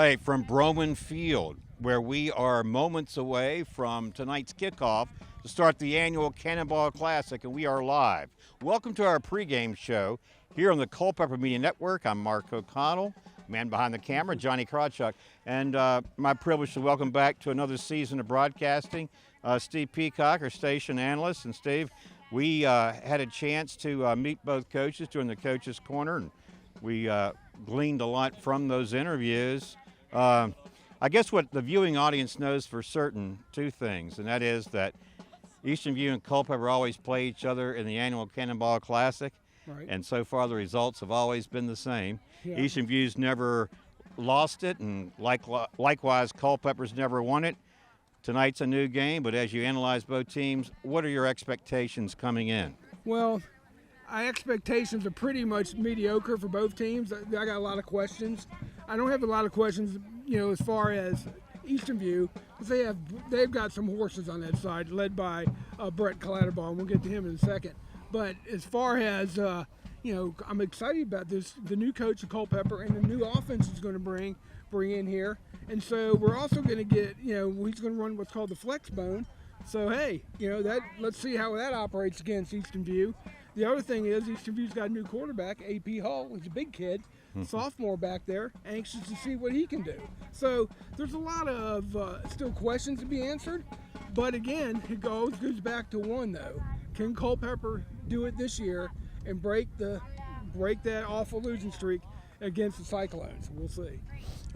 right, from Broman Field, where we are moments away from tonight's kickoff to start the annual Cannonball Classic, and we are live. Welcome to our pregame show here on the Culpeper Media Network. I'm Mark O'Connell, man behind the camera, Johnny Krawchuk, and my privilege to welcome back to another season of broadcasting Steve Peacock, our station analyst. And Steve, we had a chance to meet both coaches during the Coaches Corner, and we gleaned a lot from those interviews. I guess what the viewing audience knows for certain, two things, and that is that Eastern View and Culpeper always play each other in the annual Cannonball Classic, right. And so far the results have always been the same. Yeah. Eastern View's never lost it, and likewise Culpeper's never won it. Tonight's a new game, but as you analyze both teams, what are your expectations coming in? Well, our expectations are pretty much mediocre for both teams. I got a lot of questions. I don't have a lot of questions, as far as Eastern View, because they've got some horses on that side, led by Brett Clatterball, and we'll get to him in a second. But as far as I'm excited about this, the new coach of Culpeper and the new offense he's going to bring in here, and so we're also going to get, he's going to run what's called the flex bone. So hey, let's see how that operates against Eastern View. The other thing is Eastern View's got a new quarterback, AP Hall. He's a big kid, sophomore back there, anxious to see what he can do. So there's a lot of still questions to be answered. But again, it goes back to one though. Can Culpeper do it this year and break that awful losing streak against the Cyclones? We'll see.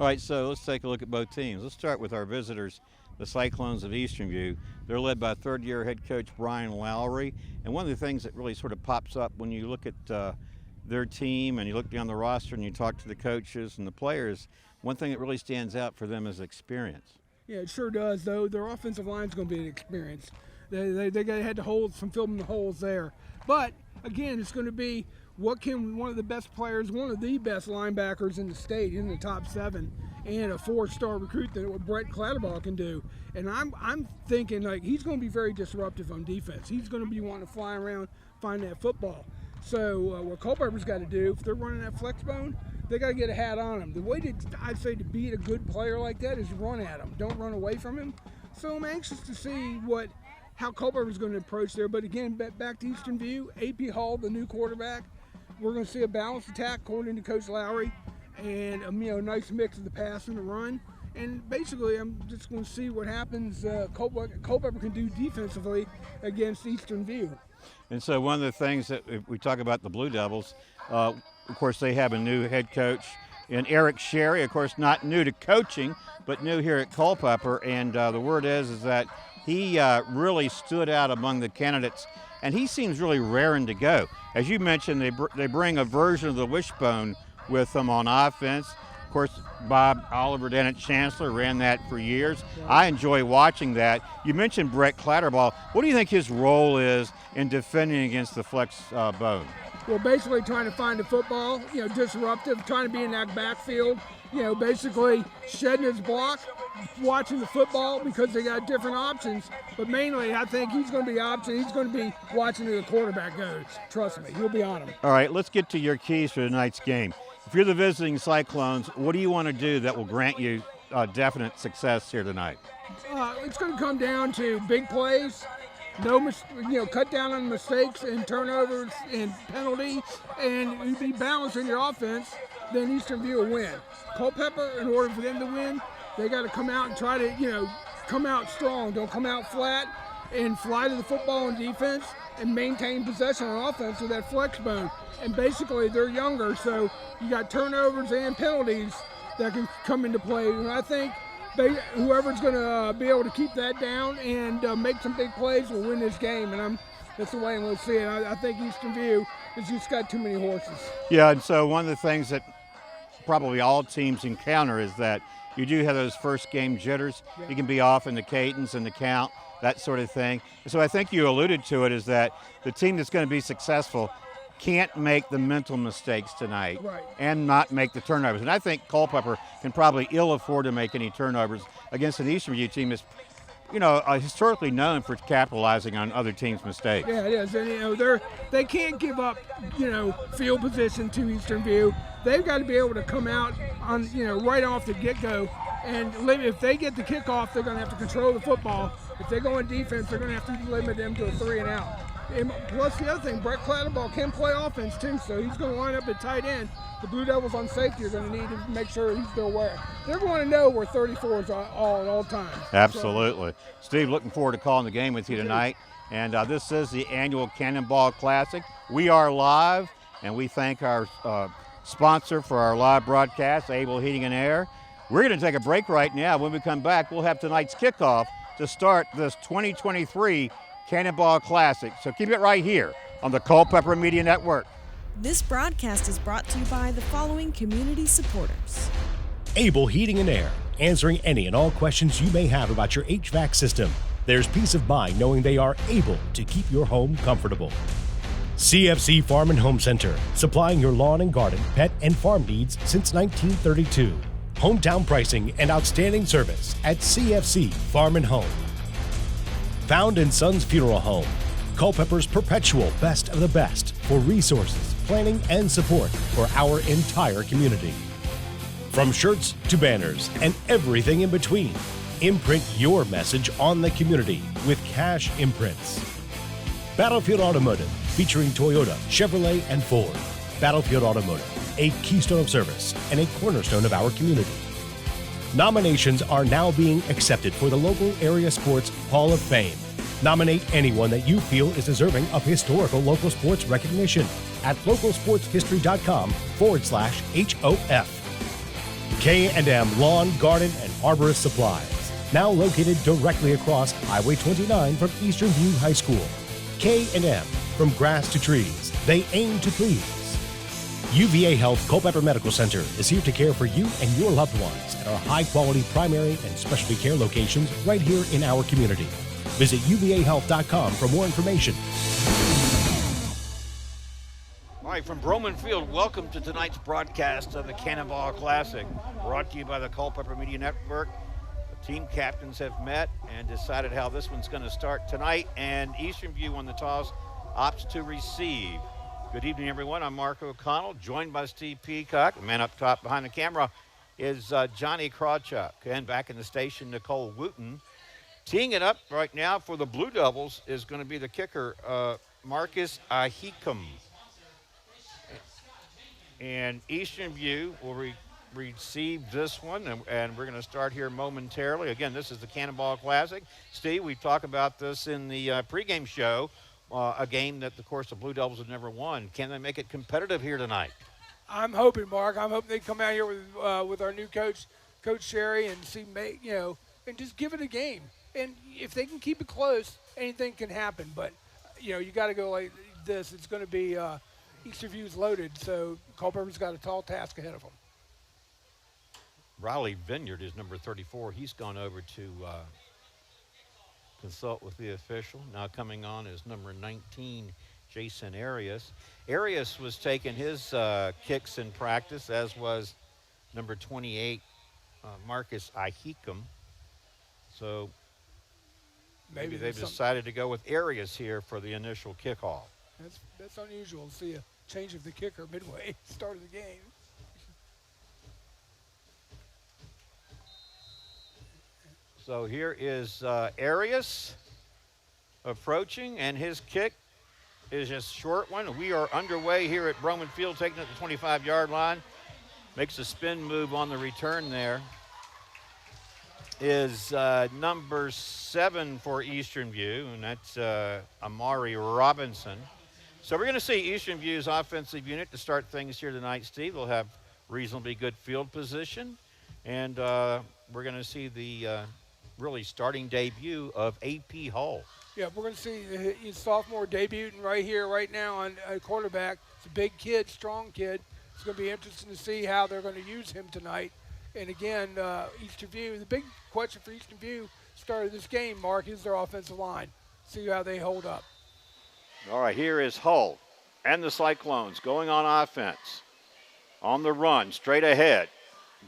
All right, so let's take a look at both teams. Let's start with our visitors, the Cyclones of Eastern View. They're led by third-year head coach Brian Lowry. And one of the things that really sort of pops up when you look at their team and you look down the roster and you talk to the coaches and the players, one thing that really stands out for them is experience. Yeah, it sure does, though. Their offensive line's going to be an experience. They had to hold some filling the holes there. But, again, it's going to be what can one of the best players, one of the best linebackers in the state, in the top 7, and a 4-star recruit that what Brett Clatterball can do. And I'm thinking, he's going to be very disruptive on defense. He's going to be wanting to fly around, find that football. So what Culpeper's got to do, if they're running that flex bone, they got to get a hat on him. The way I'd say to beat a good player like that is run at him. Don't run away from him. So I'm anxious to see how Culpeper's going to approach there. But again, back to Eastern View, AP Hall, the new quarterback. We're going to see a balanced attack according to Coach Lowry, and a nice mix of the pass and the run. And basically, I'm just going to see what happens. Culpeper can do defensively against Eastern View. And so one of the things that we talk about the Blue Devils, of course, they have a new head coach in Eric Sherry. Of course, not new to coaching, but new here at Culpeper. And the word is that he really stood out among the candidates. And he seems really raring to go. As you mentioned, they bring a version of the wishbone with them on offense. Of course, Bob Oliver down at Chancellor ran that for years. I enjoy watching that. You mentioned Brett Clatterball. What do you think his role is in defending against the flex bone? Well, basically trying to find the football, disruptive, trying to be in that backfield, basically shedding his block, watching the football because they got different options. But mainly, I think he's going to be He's going to be watching who the quarterback goes. Trust me, he'll be on him. All right, let's get to your keys for tonight's game. If you're the visiting Cyclones, what do you want to do that will grant you definite success here tonight? It's going to come down to big plays, cut down on mistakes and turnovers and penalties, and you be balanced in your offense. Then Eastern View will win. Culpeper, in order for them to win, they got to come out and try to, come out strong. Don't come out flat and fly to the football on defense and maintain possession on offense with that flex bone. And basically, they're younger, so you got turnovers and penalties that can come into play. And I think whoever's going to be able to keep that down and make some big plays will win this game. And that's the way I'm going to see it. I think Eastern View has just got too many horses. Yeah, and so one of the things that probably all teams encounter is that you do have those first game jitters. Yeah. You can be off in the cadence and the count, that sort of thing. So I think you alluded to it, is that the team that's going to be successful can't make the mental mistakes tonight, right, and not make the turnovers. And I think Culpeper can probably ill afford to make any turnovers against an Eastern View team that's historically known for capitalizing on other teams' mistakes. Yeah, it is. And, they can't give up, field position to Eastern View. they've got to be able to come out on, right off the get-go. And if they get the kickoff, they're going to have to control the football. If they go in defense, they're going to have to limit them to a 3 and out. And plus the other thing, Brett Cannonball can play offense too, so he's going to line up at tight end. The Blue Devils on safety are going to need to make sure he's still where. They're going to know where 34 is all at all times. Absolutely. So, Steve, looking forward to calling the game with you tonight. And this is the annual Cannonball Classic. We are live, and we thank our sponsor for our live broadcast, Able Heating and Air. We're going to take a break right now. When we come back, we'll have tonight's kickoff to start this 2023 Cannonball Classic. So keep it right here on the Culpeper Media Network. This broadcast is brought to you by the following community supporters. Able Heating and Air, answering any and all questions you may have about your HVAC system. There's peace of mind knowing they are able to keep your home comfortable. CFC Farm and Home Center, supplying your lawn and garden, pet, and farm needs since 1932. Hometown pricing and outstanding service at CFC Farm and Home. Found & Sons Funeral Home, Culpeper's perpetual best of the best for resources, planning, and support for our entire community. From shirts to banners and everything in between, imprint your message on the community with Cash Imprints. Battlefield Automotive, featuring Toyota, Chevrolet, and Ford. Battlefield Automotive, a keystone of service and a cornerstone of our community. Nominations are now being accepted for the local area sports Hall of Fame. Nominate anyone that you feel is deserving of historical local sports recognition at localsportshistory.com/HOF. K&M Lawn, Garden, and Arborist Supplies, now located directly across Highway 29 from Eastern View High School. K&M, from grass to trees, they aim to please. UVA Health Culpeper Medical Center is here to care for you and your loved ones at our high-quality primary and specialty care locations right here in our community. Visit uvahealth.com for more information. All right, from Broman Field, welcome to tonight's broadcast of the Cannonball Classic, brought to you by the Culpeper Media Network. The team captains have met and decided how this one's going to start tonight, and Eastern View on the toss opts to receive. Good evening, everyone. I'm Mark O'Connell, joined by Steve Peacock. The man up top behind the camera is Johnny Krawchuk, and back in the station, Nicole Wooten. Teeing it up right now for the Blue Devils is going to be the kicker, Marcus Ahikam. And Eastern View will receive this one, and we're going to start here momentarily. Again, this is the Cannonball Classic. Steve, we talked about this in the pregame show, a game that, of course, the Blue Devils have never won. Can they make it competitive here tonight? I'm hoping, Mark. I'm hoping they come out here with our new coach, Coach Sherry, and and just give it a game. And if they can keep it close, anything can happen. But, you got to go like this. It's going to be Eastern View's loaded, so Culpeper's got a tall task ahead of them. Riley Vineyard is number 34. He's gone over to consult with the official. Now coming on is number 19, Jason Arias. Arias was taking his kicks in practice, as was number 28, Marcus Ahikam. So maybe they've decided to go with Arias here for the initial kickoff. That's unusual to see a change of the kicker midway start of the game. So here is Arias approaching, and his kick is a short one. We are underway here at Broman Field, taking it to the 25-yard line. Makes a spin move on the return there. Is number 7 for Eastern View, and that's Amari Robinson. So we're going to see Eastern View's offensive unit to start things here tonight, Steve. They'll have reasonably good field position, and we're going to see the really starting debut of A.P. Hull. Yeah, we're going to see his sophomore debuting right here, right now on quarterback. It's a big kid, strong kid. It's going to be interesting to see how they're going to use him tonight. And again, Eastern View, the big question for Eastern View started this game, Mark, is their offensive line. See how they hold up. All right, here is Hull and the Cyclones going on offense. On the run, straight ahead.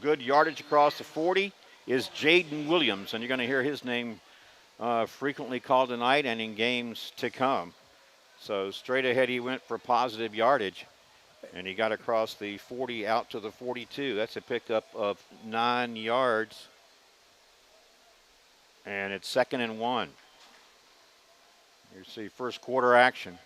Good yardage across the 40 is Jaden Williams, and you're going to hear his name frequently called tonight and in games to come. So straight ahead he went for positive yardage. And he got across the 40 out to the 42. That's a pickup of 9 yards. And it's 2nd and 1. You see first quarter action.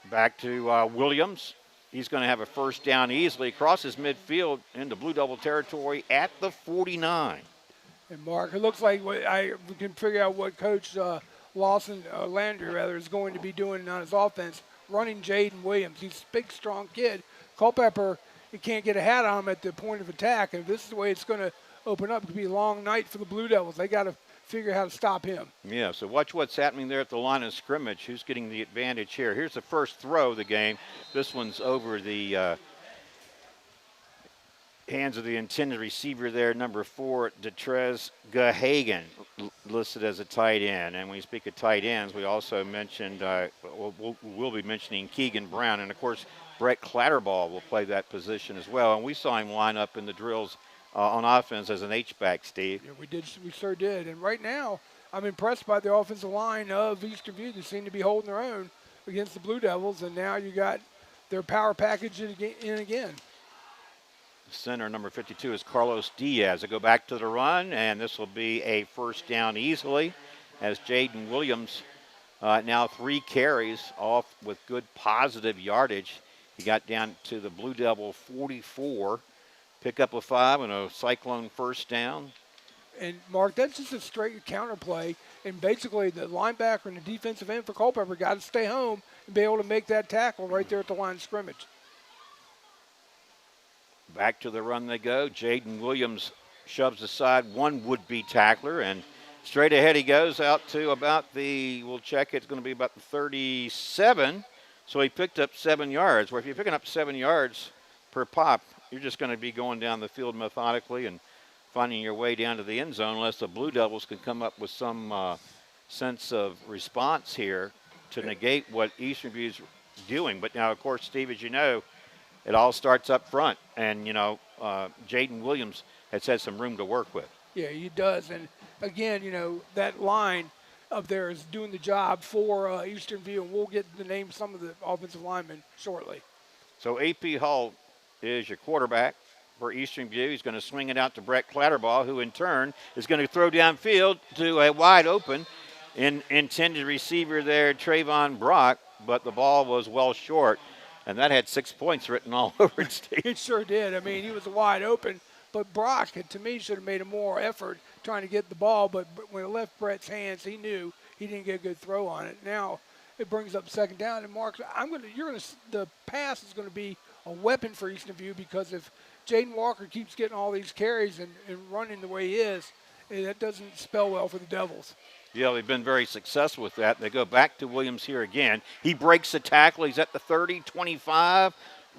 Back to Williams. He's going to have a first down easily. Crosses midfield into Blue Devil territory at the 49. And Mark, it looks like we can figure out what Coach Landry is going to be doing on his offense, running Jaden Williams. He's a big, strong kid. Culpeper, he can't get a hat on him at the point of attack. And if this is the way it's going to open up, it could be a long night for the Blue Devils. They got to figure out how to stop him. Yeah, so watch what's happening there at the line of scrimmage. Who's getting the advantage here? Here's the first throw of the game. This one's over the hands of the intended receiver there, number 4, Detrez Gahagan, listed as a tight end. And when we speak of tight ends, we also mentioned, we'll be mentioning Keegan Brown. And, of course, Brett Clatterball will play that position as well. And we saw him line up in the drills on offense as an H-back, Steve. Yeah, we sure did. And right now, I'm impressed by the offensive line of Eastern View. They seem to be holding their own against the Blue Devils. And now you got their power package in again. Center number 52 is Carlos Diaz. They go back to the run, and this will be a first down easily as Jaden Williams now 3 carries off with good positive yardage. He got down to the Blue Devil 44, pick up a 5 and a Cyclone first down. And, Mark, that's just a straight counter play. And basically the linebacker and the defensive end for Culpeper got to stay home and be able to make that tackle right there at the line of scrimmage. Back to the run they go. Jaden Williams shoves aside one would-be tackler, and straight ahead he goes out to about we'll check, it's going to be about the 37. So he picked up 7 yards. Where if you're picking up 7 yards per pop, you're just going to be going down the field methodically and finding your way down to the end zone unless the Blue Devils can come up with some sense of response here to negate what Eastern View's doing. But now, of course, Steve, as you know, it all starts up front, and, Jaden Williams has had some room to work with. Yeah, he does. And, again, that line up there is doing the job for Eastern View, and we'll get to name some of the offensive linemen shortly. So A.P. Hull is your quarterback for Eastern View. He's going to swing it out to Brett Clatterball, who in turn is going to throw downfield to a wide open intended receiver there, Trayvon Brock, but the ball was well short. And that had 6 points written all over it, Steve. It sure did. I mean, he was wide open. But Brock, to me, should have made a more effort trying to get the ball. But when it left Brett's hands, he knew he didn't get a good throw on it. Now it brings up second down. And Mark, the pass is going to be a weapon for Eastern View, because if Jaden Walker keeps getting all these carries and running the way he is, that doesn't spell well for the Devils. Yeah, they've been very successful with that. They go back to Williams here again. He breaks the tackle. He's at the 30, 25.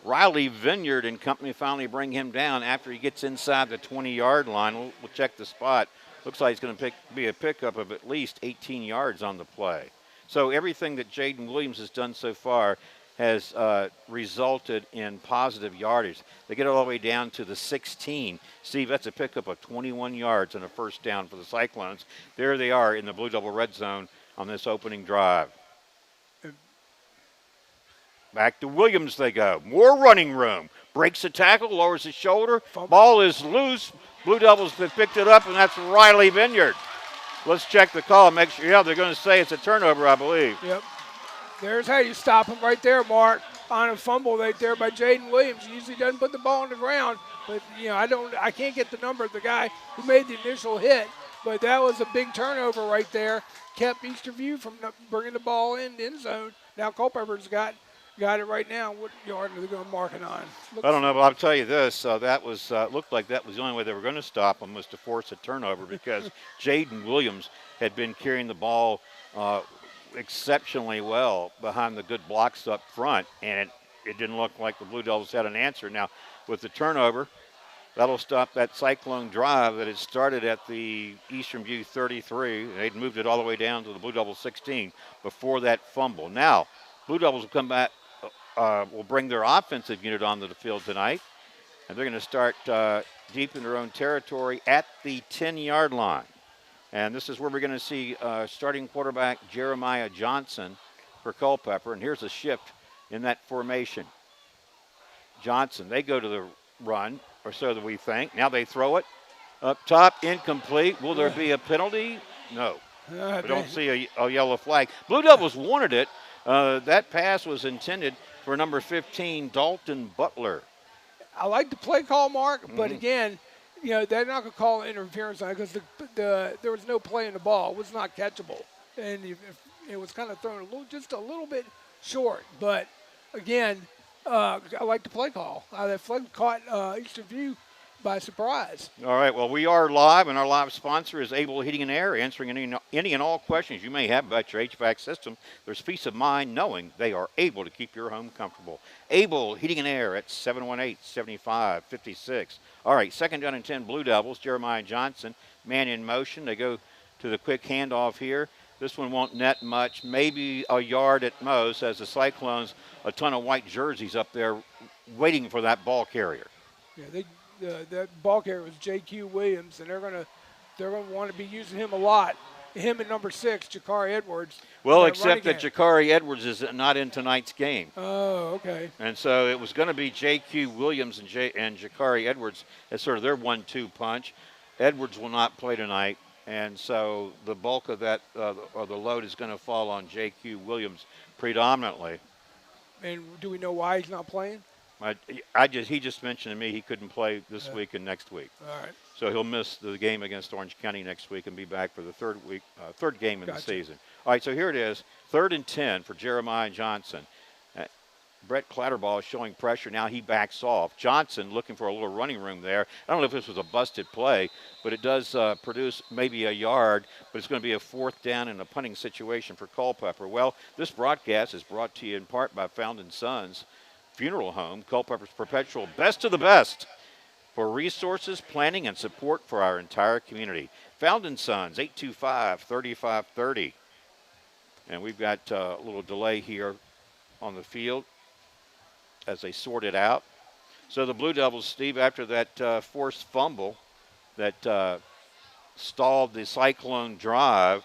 Riley Vineyard and company finally bring him down after he gets inside the 20-yard line. We'll check the spot. Looks like he's going to be a pickup of at least 18 yards on the play. So everything that Jaden Williams has done so far has resulted in positive yardage. They get all the way down to the 16. Steve, that's a pickup of 21 yards and a first down for the Cyclones. There they are in the Blue Devil red zone on this opening drive. Back to Williams they go. More running room. Breaks the tackle, lowers his shoulder. Ball is loose. Blue Devils have picked it up, and that's Riley Vineyard. Let's check the call and make sure. Yeah, they're going to say it's a turnover, I believe. Yep. There's how you stop him right there, Mark, on a fumble right there by Jaden Williams. He usually doesn't put the ball on the ground, but I can't get the number of the guy who made the initial hit, but that was a big turnover right there. Kept Eastern View from bringing the ball in the end zone. Now Culpeper's got it right now. What yard are they going to mark it on? I don't know, but I'll tell you this. That was looked like that was the only way they were going to stop him, was to force a turnover, because Jaden Williams had been carrying the ball exceptionally well behind the good blocks up front, and it didn't look like the Blue Devils had an answer. Now, with the turnover, that'll stop that Cyclone drive that had started at the Eastern View 33. They'd moved it all the way down to the Blue Devils 16 before that fumble. Now, Blue Devils will come back, will bring their offensive unit onto the field tonight, and they're going to start deep in their own territory at the 10-yard line. And this is where we're going to see starting quarterback Jeremiah Johnson for Culpeper. And here's a shift in that formation. Johnson, they go to the run, or so that we think. Now they throw it. Up top, incomplete. Will there be a penalty? No. We don't see a yellow flag. Blue Devils wanted it. That pass was intended for number 15, Dalton Butler. I like the play call, Mark, but again, they're not going to call interference on it because there was no play in the ball. It was not catchable. And it was kind of thrown just a little bit short. But, again, I like the play call. That flag caught Eastern View by surprise. All right, well, we are live, and our live sponsor is Able Heating and Air, answering any and all questions you may have about your HVAC system. There's peace of mind knowing they are able to keep your home comfortable. Able Heating and Air at 718-7556. All right, second down and 10, Blue Devils. Jeremiah Johnson, man in motion. They go to the quick handoff here. This one won't net much, maybe a yard at most, as the Cyclones, a ton of white jerseys up there waiting for that ball carrier. Yeah, that ball carrier was J.Q. Williams, and they're going to want to be using him a lot. Him and number 6, Jakari Edwards. Well, except that Jakari Edwards is not in tonight's game. Oh, okay. And so it was going to be J.Q. Williams and Jakari Edwards as sort of their 1-2 punch. Edwards will not play tonight, and so the bulk of that or the load is going to fall on J.Q. Williams predominantly. And do we know why he's not playing? He just mentioned to me he couldn't play this week and next week. All right. So he'll miss the game against Orange County next week and be back for the third game in the season. All right, so here it is, 3rd and 10 for Jeremiah Johnson. Brett Clatterball is showing pressure. Now he backs off. Johnson looking for a little running room there. I don't know if this was a busted play, but it does produce maybe a yard, but it's going to be a 4th down and a punting situation for Culpeper. Well, this broadcast is brought to you in part by Found & Sons Funeral Home, Culpeper's perpetual best of the best for resources, planning, and support for our entire community. Found & Sons, 825-3530. And we've got a little delay here on the field as they sort it out. So the Blue Devils, Steve, after that forced fumble that stalled the Cyclone drive,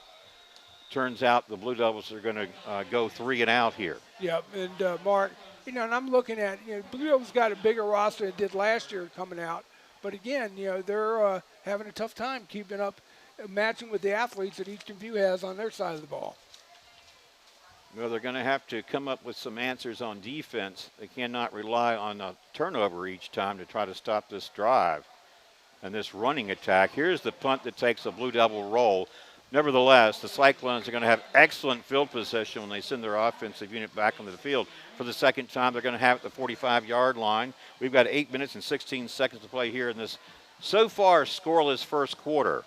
turns out the Blue Devils are going to go 3 and out here. Yep, and Mark, and I'm looking at, Blue Devils got a bigger roster than it did last year coming out. But again, they're having a tough time keeping up, matching with the athletes that Eastern View has on their side of the ball. Well, they're going to have to come up with some answers on defense. They cannot rely on a turnover each time to try to stop this drive and this running attack. Here's the punt that takes a Blue Devil roll. Nevertheless, the Cyclones are going to have excellent field position when they send their offensive unit back onto the field. For the second time, they're going to have it at the 45-yard line. We've got 8 minutes and 16 seconds to play here in this so far scoreless first quarter.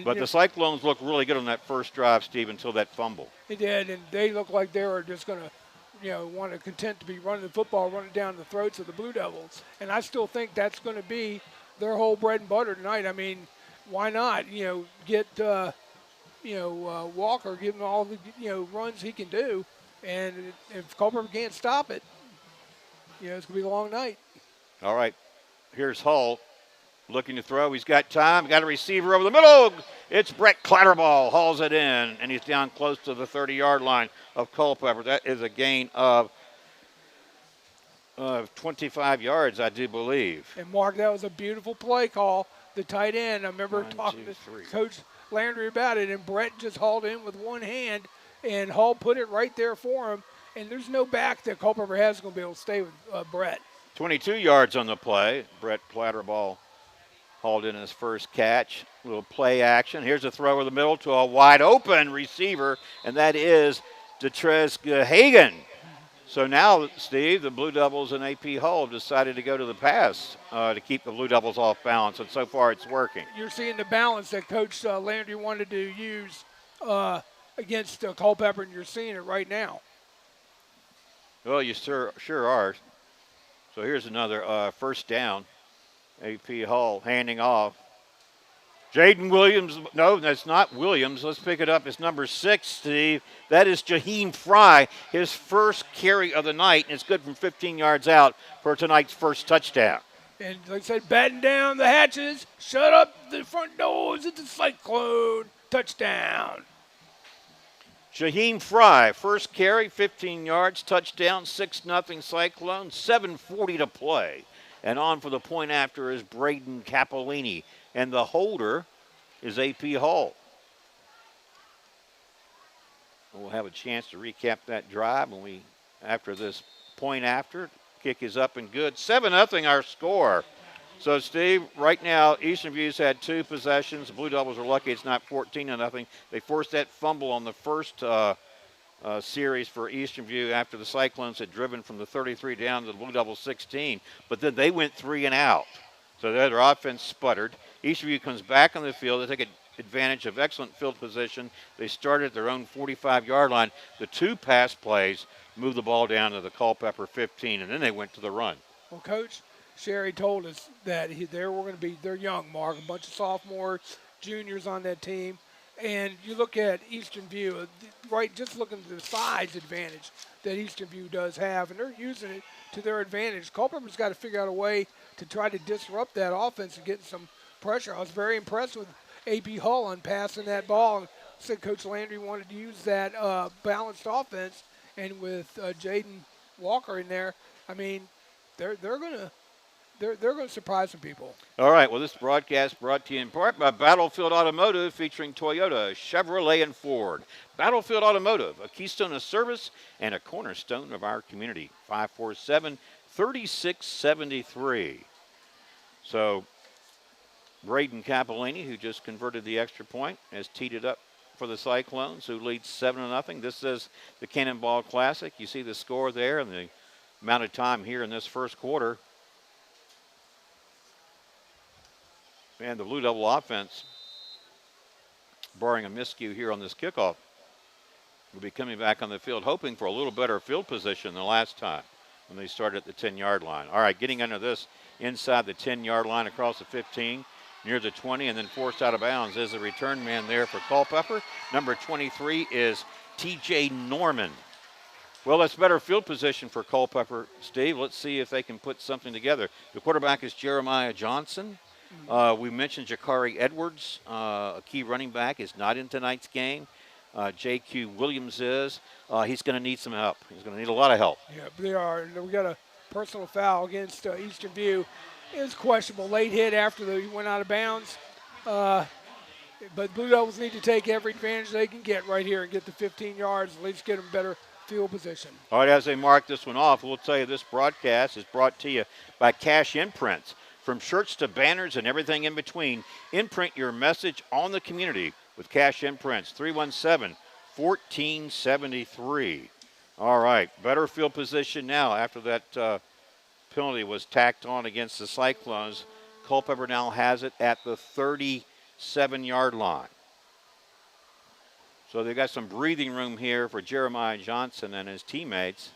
But the Cyclones looked really good on that first drive, Steve, until that fumble. They did, and they looked like they were just going to, want to content to be running the football, running down the throats of the Blue Devils. And I still think that's going to be their whole bread and butter tonight. I mean, why not, get Walker, give him all the, runs he can do. And if Culpeper can't stop it, it's going to be a long night. All right. Here's Hull looking to throw. He's got time. Got a receiver over the middle. It's Brett Clatterball. Hauls it in, and he's down close to the 30-yard line of Culpeper. That is a gain of 25 yards, I do believe. And, Mark, that was a beautiful play call. The tight end, I remember talking to Coach Landry about it, and Brett just hauled in with one hand, and Hull put it right there for him. And there's no back that Culpeper has going to be able to stay with Brett. 22 yards on the play. Brett Clatterball hauled in his first catch. A little play action. Here's a throw over the middle to a wide open receiver, and that is Detrez Hagan. So now, Steve, the Blue Devils and AP Hull have decided to go to the pass to keep the Blue Devils off balance, and so far it's working. You're seeing the balance that Coach Landry wanted to use against Culpeper, and you're seeing it right now. Well, you sure are. So here's another first down. AP Hull handing off. Jaden Williams. No, that's not Williams. Let's pick it up. It's number 6, Steve. That is Jaheim Fry, his first carry of the night, and it's good from 15 yards out for tonight's first touchdown. And like I said, batten down the hatches, shut up the front doors. It's a Cyclone touchdown. Shaheem Fry, first carry, 15 yards, touchdown, 6-0 Cyclones, 7:40 to play. And on for the point after is Braden Capolini. And the holder is A.P. Hall. We'll have a chance to recap that drive when after this point after. Kick is up and good. 7-0 our score. So, Steve, right now, Eastern View's had 2 possessions. The Blue Devils are lucky it's not 14-0. They forced that fumble on the first series for Eastern View after the Cyclones had driven from the 33 down to the Blue Devils 16. But then they went 3 and out. So their offense sputtered. Eastern View comes back on the field. They take advantage of excellent field position. They started at their own 45-yard line. The 2 pass plays moved the ball down to the Culpeper 15, and then they went to the run. Well, Coach Sherry told us that they're young, Mark, a bunch of sophomores, juniors on that team. And you look at Eastern View, right, just looking at the size advantage that Eastern View does have, and they're using it to their advantage. Culpeper's got to figure out a way to try to disrupt that offense and get some pressure. I was very impressed with A.P. Hull on passing that ball. And said Coach Landry wanted to use that balanced offense, and with Jaden Walker in there, I mean, they're going to surprise some people. All right, well, this broadcast brought to you in part by Battlefield Automotive, featuring Toyota, Chevrolet, and Ford. Battlefield Automotive, a keystone of service and a cornerstone of our community. 547-3673. So Braden Capolini, who just converted the extra point, has teed it up for the Cyclones, who leads 7-0. This is the Cannonball Classic. You see the score there and the amount of time here in this first quarter. And the Blue Devil offense, barring a miscue here on this kickoff, will be coming back on the field, hoping for a little better field position than last time when they started at the 10-yard line. All right, getting under this inside the 10-yard line across the 15, near the 20, and then forced out of bounds is the return man there for Culpeper. Number 23 is T.J. Norman. Well, that's better field position for Culpeper, Steve. Let's see if they can put something together. The quarterback is Jeremiah Johnson. We mentioned Jakari Edwards, a key running back, is not in tonight's game. J.Q. Williams is. He's going to need some help. He's going to need a lot of help. Yeah, they are. We got a personal foul against Eastern View. It was questionable. Late hit after he went out of bounds. But Blue Devils need to take every advantage they can get right here and get the 15 yards, at least get them better field position. All right, as they mark this one off, we'll tell you this broadcast is brought to you by Cash Imprints. From shirts to banners and everything in between, imprint your message on the community with Cash Imprints, 317-1473. All right, better field position now after that penalty was tacked on against the Cyclones. Culpeper now has it at the 37-yard line. So they've got some breathing room here for Jeremiah Johnson and his teammates.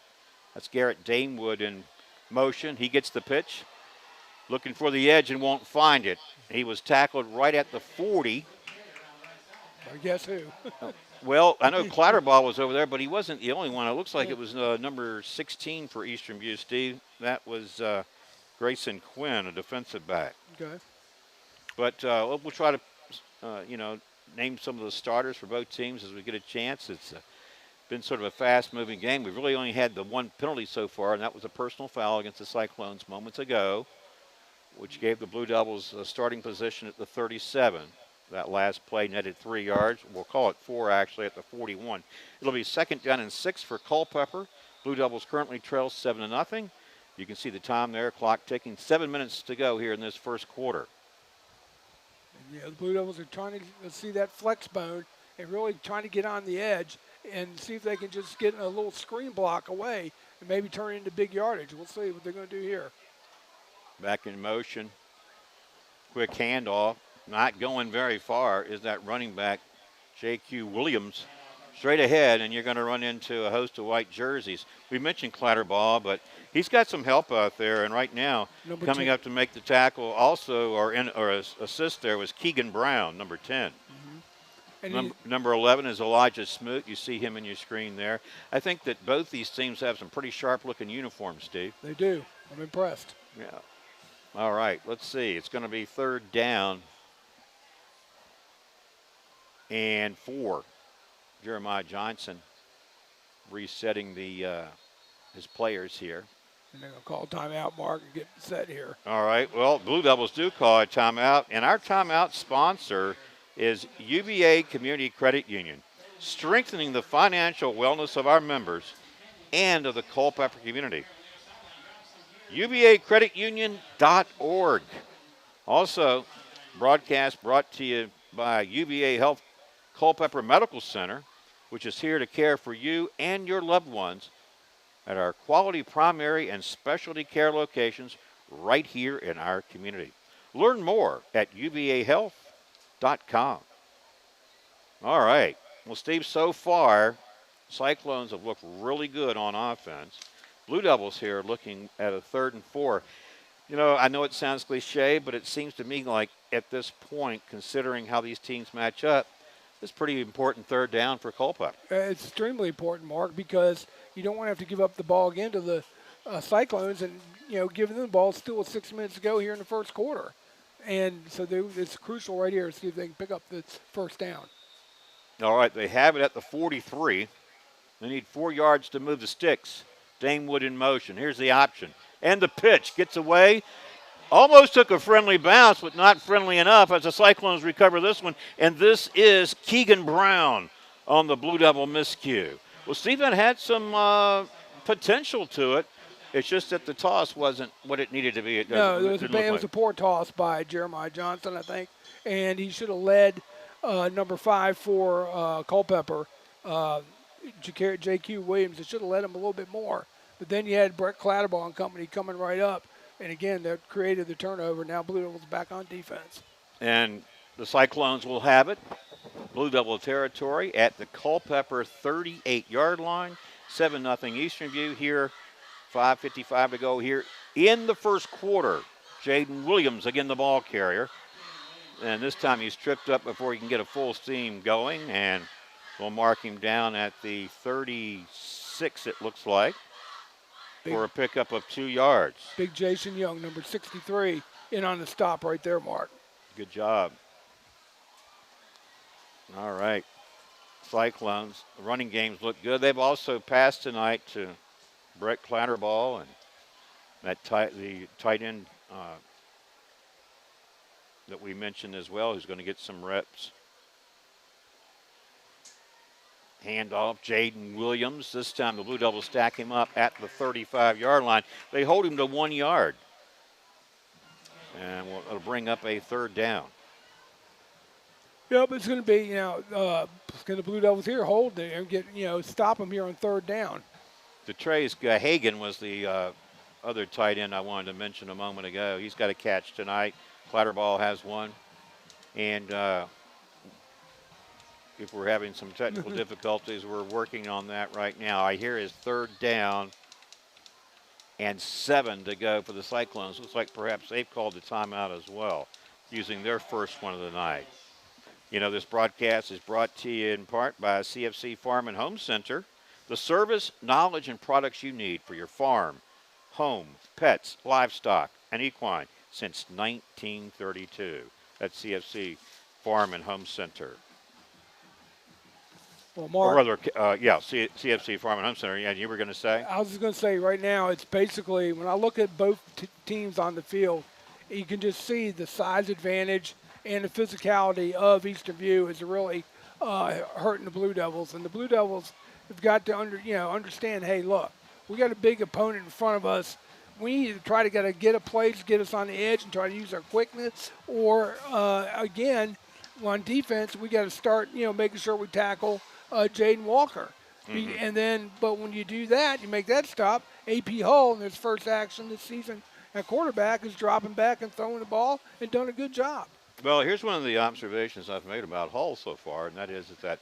That's Garrett Damewood in motion. He gets the pitch, looking for the edge and won't find it. He was tackled right at the 40. I guess who? Well, I know Clatterball was over there, but he wasn't the only one. It looks like it was number 16 for Eastern View, Steve. That was Grayson Quinn, a defensive back. Okay. But we'll try to, name some of the starters for both teams as we get a chance. It's been sort of a fast-moving game. We've really only had the one penalty so far, and that was a personal foul against the Cyclones moments ago, which gave the Blue Devils a starting position at the 37. That last play netted 3 yards. We'll call it 4, actually, at the 41. It'll be 2nd down and 6 for Culpeper. Blue Devils currently trail 7-0. You can see the time there, clock ticking. 7 minutes to go here in this first quarter. Yeah, the Blue Devils are trying to see that flex bone and really trying to get on the edge and see if they can just get a little screen block away and maybe turn it into big yardage. We'll see what they're going to do here. Back in motion. Quick handoff. Not going very far is that running back, J.Q. Williams. Straight ahead, and you're going to run into a host of white jerseys. We mentioned Clatterball, but he's got some help out there, and right now, coming up to make the tackle also, or assist there, was Keegan Brown, number 10. And number 11 is Elijah Smoot. You see him in your screen there. I think that both these teams have some pretty sharp-looking uniforms, Steve. They do. I'm impressed. Yeah. All right, let's see. It's going to be 3rd down and 4. Jeremiah Johnson resetting his players here. And they're going to call timeout, Mark, and get set here. All right. Well, Blue Devils do call a timeout, and our timeout sponsor is UVA Community Credit Union, strengthening the financial wellness of our members and of the Culpeper community. UVACreditUnion.org. Also, broadcast brought to you by UVA Health Culpeper Medical Center, which is here to care for you and your loved ones at our quality primary and specialty care locations right here in our community. Learn more at uvahealth.com. All right. Well, Steve, so far, Cyclones have looked really good on offense. Blue Devils here looking at a 3rd and 4. You know, I know it sounds cliche, but it seems to me like at this point, considering how these teams match up, it's pretty important 3rd down for Culpeper. It's extremely important, Mark, because you don't want to have to give up the ball again to the Cyclones and, giving them the ball still with 6 minutes to go here in the first quarter. And so it's crucial right here to see if they can pick up the 1st down. All right, they have it at the 43. They need 4 yards to move the sticks. Damewood in motion. Here's the option. And the pitch gets away. Almost took a friendly bounce, but not friendly enough as the Cyclones recover this one. And this is Keegan Brown on the Blue Devil miscue. Well, Stephen had some potential to it. It's just that the toss wasn't what it needed to be. It was a poor toss by Jeremiah Johnson, I think. And he should have led number 5 for Culpeper, J.Q. Williams. It should have led him a little bit more. But then you had Brett Clatterbaugh and company coming right up. And, again, that created the turnover. Now Blue Devils back on defense. And the Cyclones will have it. Blue Devil territory at the Culpeper 38-yard line. 7-0 Eastern View here. 5:55 to go here in the first quarter. Jaden Williams, again, the ball carrier. And this time he's tripped up before he can get a full steam going. And we'll mark him down at the 36, it looks like, for a pickup of 2 yards. Big Jason Young, number 63, in on the stop right there, Mark. Good job. All right. Cyclones, the running games look good. They've also passed tonight to Brett Clatterbaugh and the tight end that we mentioned as well, who's going to get some reps. Handoff, Jaden Williams. This time the Blue Devils stack him up at the 35-yard line. They hold him to 1 yard. And it'll bring up a 3rd down. Yep, it's going to be, the Blue Devils here hold it and get, stop them here on 3rd down. DeTrace Hagan was the other tight end I wanted to mention a moment ago. He's got a catch tonight. Clatterbaugh has one. And if we're having some technical difficulties, we're working on that right now. I hear his 3rd down and 7 to go for the Cyclones. Looks like perhaps they've called the timeout as well, using their first one of the night. This broadcast is brought to you in part by CFC Farm and Home Center. The service, knowledge, and products you need for your farm, home, pets, livestock, and equine since 1932. That's CFC Farm and Home Center. Well, Mark. Or rather, CFC Farm and Home Center. Yeah, you were going to say? I was just going to say right now, it's basically, when I look at both teams on the field, you can just see the size advantage and the physicality of Eastern View is really hurting the Blue Devils. And the Blue Devils have got to understand, hey, look, we got a big opponent in front of us. We need to try to get a play to get us on the edge and try to use our quickness. Or, again, on defense, we got to start, making sure we tackle Jaden Walker. Mm-hmm. And then, but when you do that, you make that stop, AP Hull in his first action this season at quarterback is dropping back and throwing the ball and done a good job. Well, here's one of the observations I've made about Hull so far, and that is that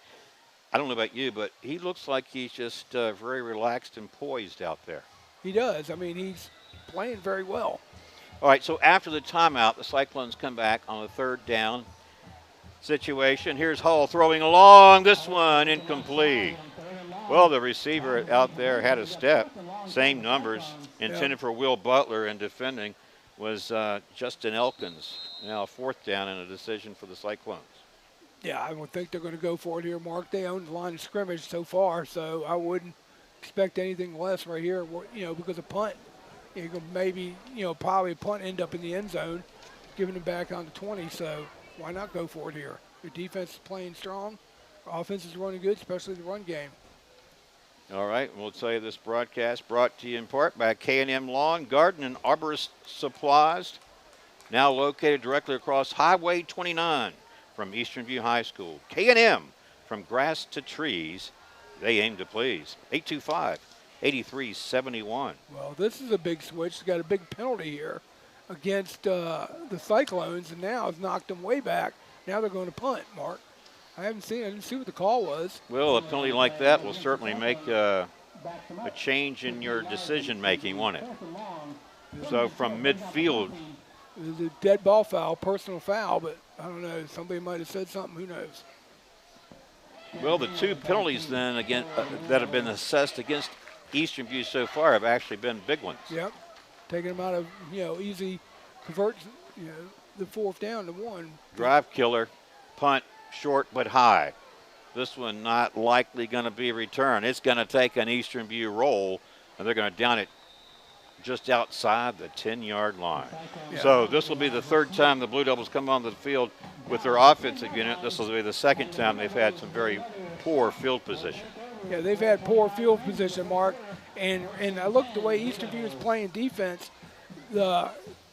I don't know about you, but he looks like he's just very relaxed and poised out there. He does. I mean, he's playing very well. All right, so after the timeout, the Cyclones come back on a 3rd down situation. Here's Hull throwing along. This one incomplete. Well, the receiver out there had a step. Same numbers. Intended for Will Butler, and defending was Justin Elkins. Now 4th down and a decision for the Cyclones. Yeah, I don't think they're going to go for it here, Mark. They own the line of scrimmage so far, so I wouldn't expect anything less right here, because a punt, you could maybe, probably a punt end up in the end zone, giving them back on the 20, so why not go for it here? Your defense is playing strong. Offense is running good, especially the run game. All right, we'll tell you this broadcast brought to you in part by K&M Lawn, Garden, and Arborist Supplies, now located directly across Highway 29 from Eastern View High School. K&M, from grass to trees, they aim to please. 825-8371. Well, this is a big switch. It's got a big penalty here against the Cyclones, and now it's knocked them way back. Now they're going to punt, Mark. I didn't see what the call was. Well, a penalty like that will certainly make a change in your decision making, won't it? So from midfield. It was a dead ball foul, personal foul, but I don't know. Somebody might have said something. Who knows? Well, the two penalties then again that have been assessed against Eastern View so far have actually been big ones. Yep, taking them out of easy converts the fourth down to one. Drive killer, punt short but high. This one not likely going to be returned. It's going to take an Eastern View roll, and they're going to down it just outside the 10-yard line. Yeah. So this will be the third time the Blue Devils come onto the field with their offensive unit. This will be the second time they've had some very poor field position. Yeah, they've had poor field position, Mark. And I look at the way Eastern View is playing defense. The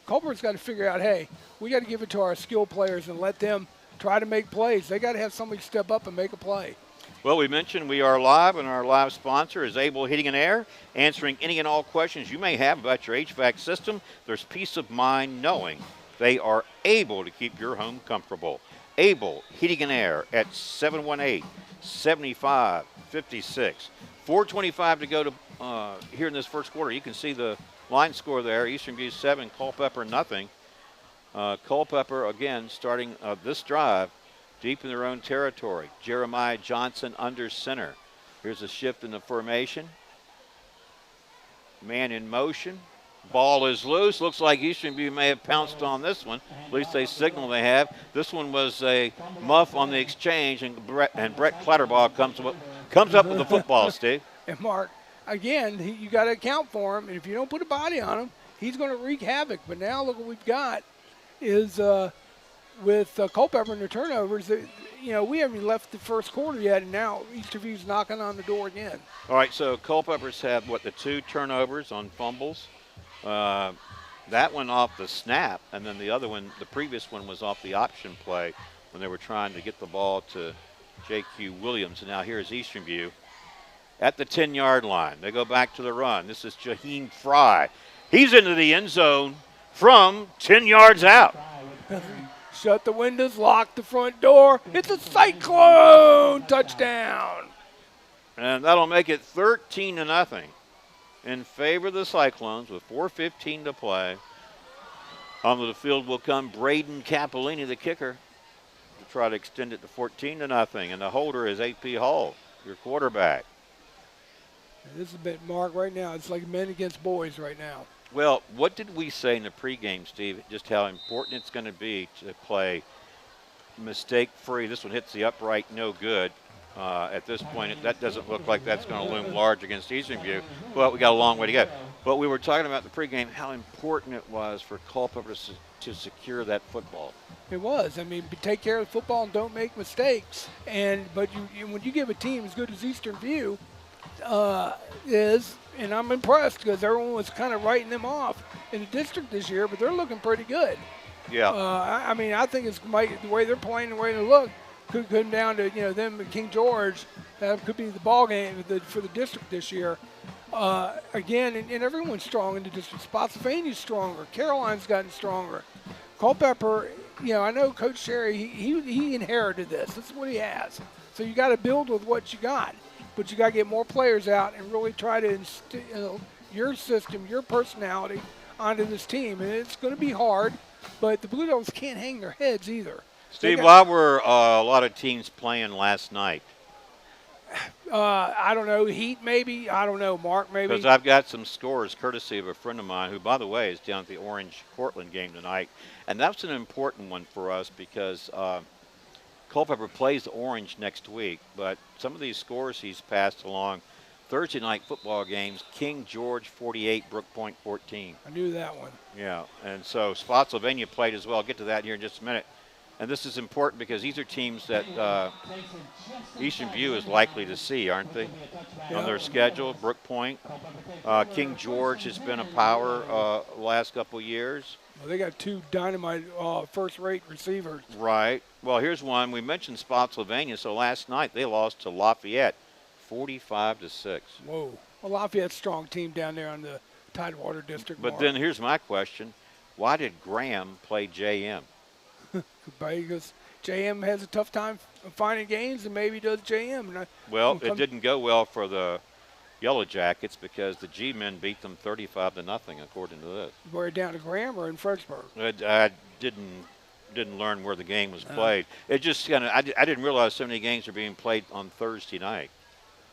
Culpeper's got to figure out, hey, we got to give it to our skill players and let them try to make plays. They got to have somebody step up and make a play. Well, we mentioned we are live, and our live sponsor is Able Heating and Air, answering any and all questions you may have about your HVAC system. There's peace of mind knowing they are able to keep your home comfortable. Able Heating and Air at 718-7556. 4:25 to go to here in this first quarter. You can see the line score there. Eastern View 7, Culpeper nothing. Culpeper, again, starting this drive deep in their own territory. Jeremiah Johnson under center. Here's a shift in the formation. Man in motion. Ball is loose. Looks like Eastern View may have pounced on this one. At least they signal they have. This one was a muff on the exchange, and Brett Clatterbaugh comes up with the football, Steve. And Mark, again, you got to account for him, and if you don't put a body on him, he's going to wreak havoc. But now look what we've got is with Culpeper and their turnovers, we haven't even left the first quarter yet, and now Eastern View's knocking on the door again. All right, so Culpeper's had, the two turnovers on fumbles. That one off the snap, and then the other one, the previous one, was off the option play when they were trying to get the ball to J.Q. Williams. And now here's Eastern View at the 10-yard line. They go back to the run. This is Jaheen Fry. He's into the end zone from 10 yards out. Shut the windows, lock the front door. It's a Cyclone touchdown. And that'll make it 13-0 in favor of the Cyclones with 4:15 to play. Onto the field will come Braden Capolini, the kicker, to try to extend it to 14-0. And the holder is A.P. Hall, your quarterback. This is a bit, Mark, right now. It's like men against boys right now. Well, what did we say in the pregame, Steve? Just how important it's going to be to play mistake-free. This one hits the upright, no good. At this point, that doesn't look like that's going to loom large against Eastern View. Well, we got a long way to go. But we were talking about the pregame, how important it was for Culpeper to secure that football. It was. I mean, take care of the football and don't make mistakes. But when you give a team as good as Eastern View is, and I'm impressed because everyone was kind of writing them off in the district this year, but they're looking pretty good. Yeah. I think it's the way they're playing, the way they look, could come down to them and King George. That could be the ball game for the district this year. Again, and everyone's strong in the district. Spotsylvania's stronger. Caroline's gotten stronger. Culpeper, I know Coach Sherry, he inherited this. This is what he has. So you got to build with what you got. But you got to get more players out and really try to instill your system, your personality onto this team. And it's going to be hard, but the Blue Devils can't hang their heads either. Steve, why were a lot of teams playing last night? I don't know, Heat maybe. I don't know, Mark maybe. Because I've got some scores courtesy of a friend of mine who, by the way, is down at the Orange-Cortland game tonight. And that's an important one for us because Culpeper plays Orange next week, but some of these scores he's passed along. Thursday night football games, King George 48, Brook Point 14. I knew that one. Yeah, and so Spotsylvania played as well. I'll get to that here in just a minute. And this is important because these are teams that Eastern View is likely to see, aren't they, on their schedule? Brook Point. King George has been a power last couple years. Well, they got 2 dynamite first-rate receivers. Right. Well, here's one. We mentioned Spotsylvania, so last night they lost to Lafayette 45-6. Whoa. Well, Lafayette's a strong team down there on the Tidewater District. But then here's my question. Why did Graham play JM? Because JM has a tough time finding games, and maybe does JM. Well, it didn't go well for the Yellow Jackets because the G-men beat them 35-0, according to this. We're down to Graham or in Fredericksburg? I didn't learn where the game was played. It just kind of I didn't realize so many games are being played on Thursday night.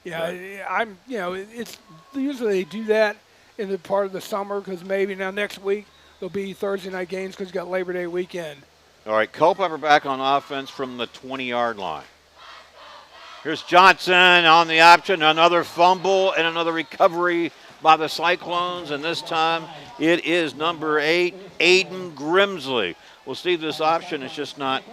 Yeah, it's usually they do that in the part of the summer because maybe now next week there'll be Thursday night games because you got Labor Day weekend. All right, Culpeper back on offense from the 20-yard line. Here's Johnson on the option, another fumble and another recovery by the Cyclones, and this time it is number 8, Aiden Grimsley. Well, Steve, this option has just not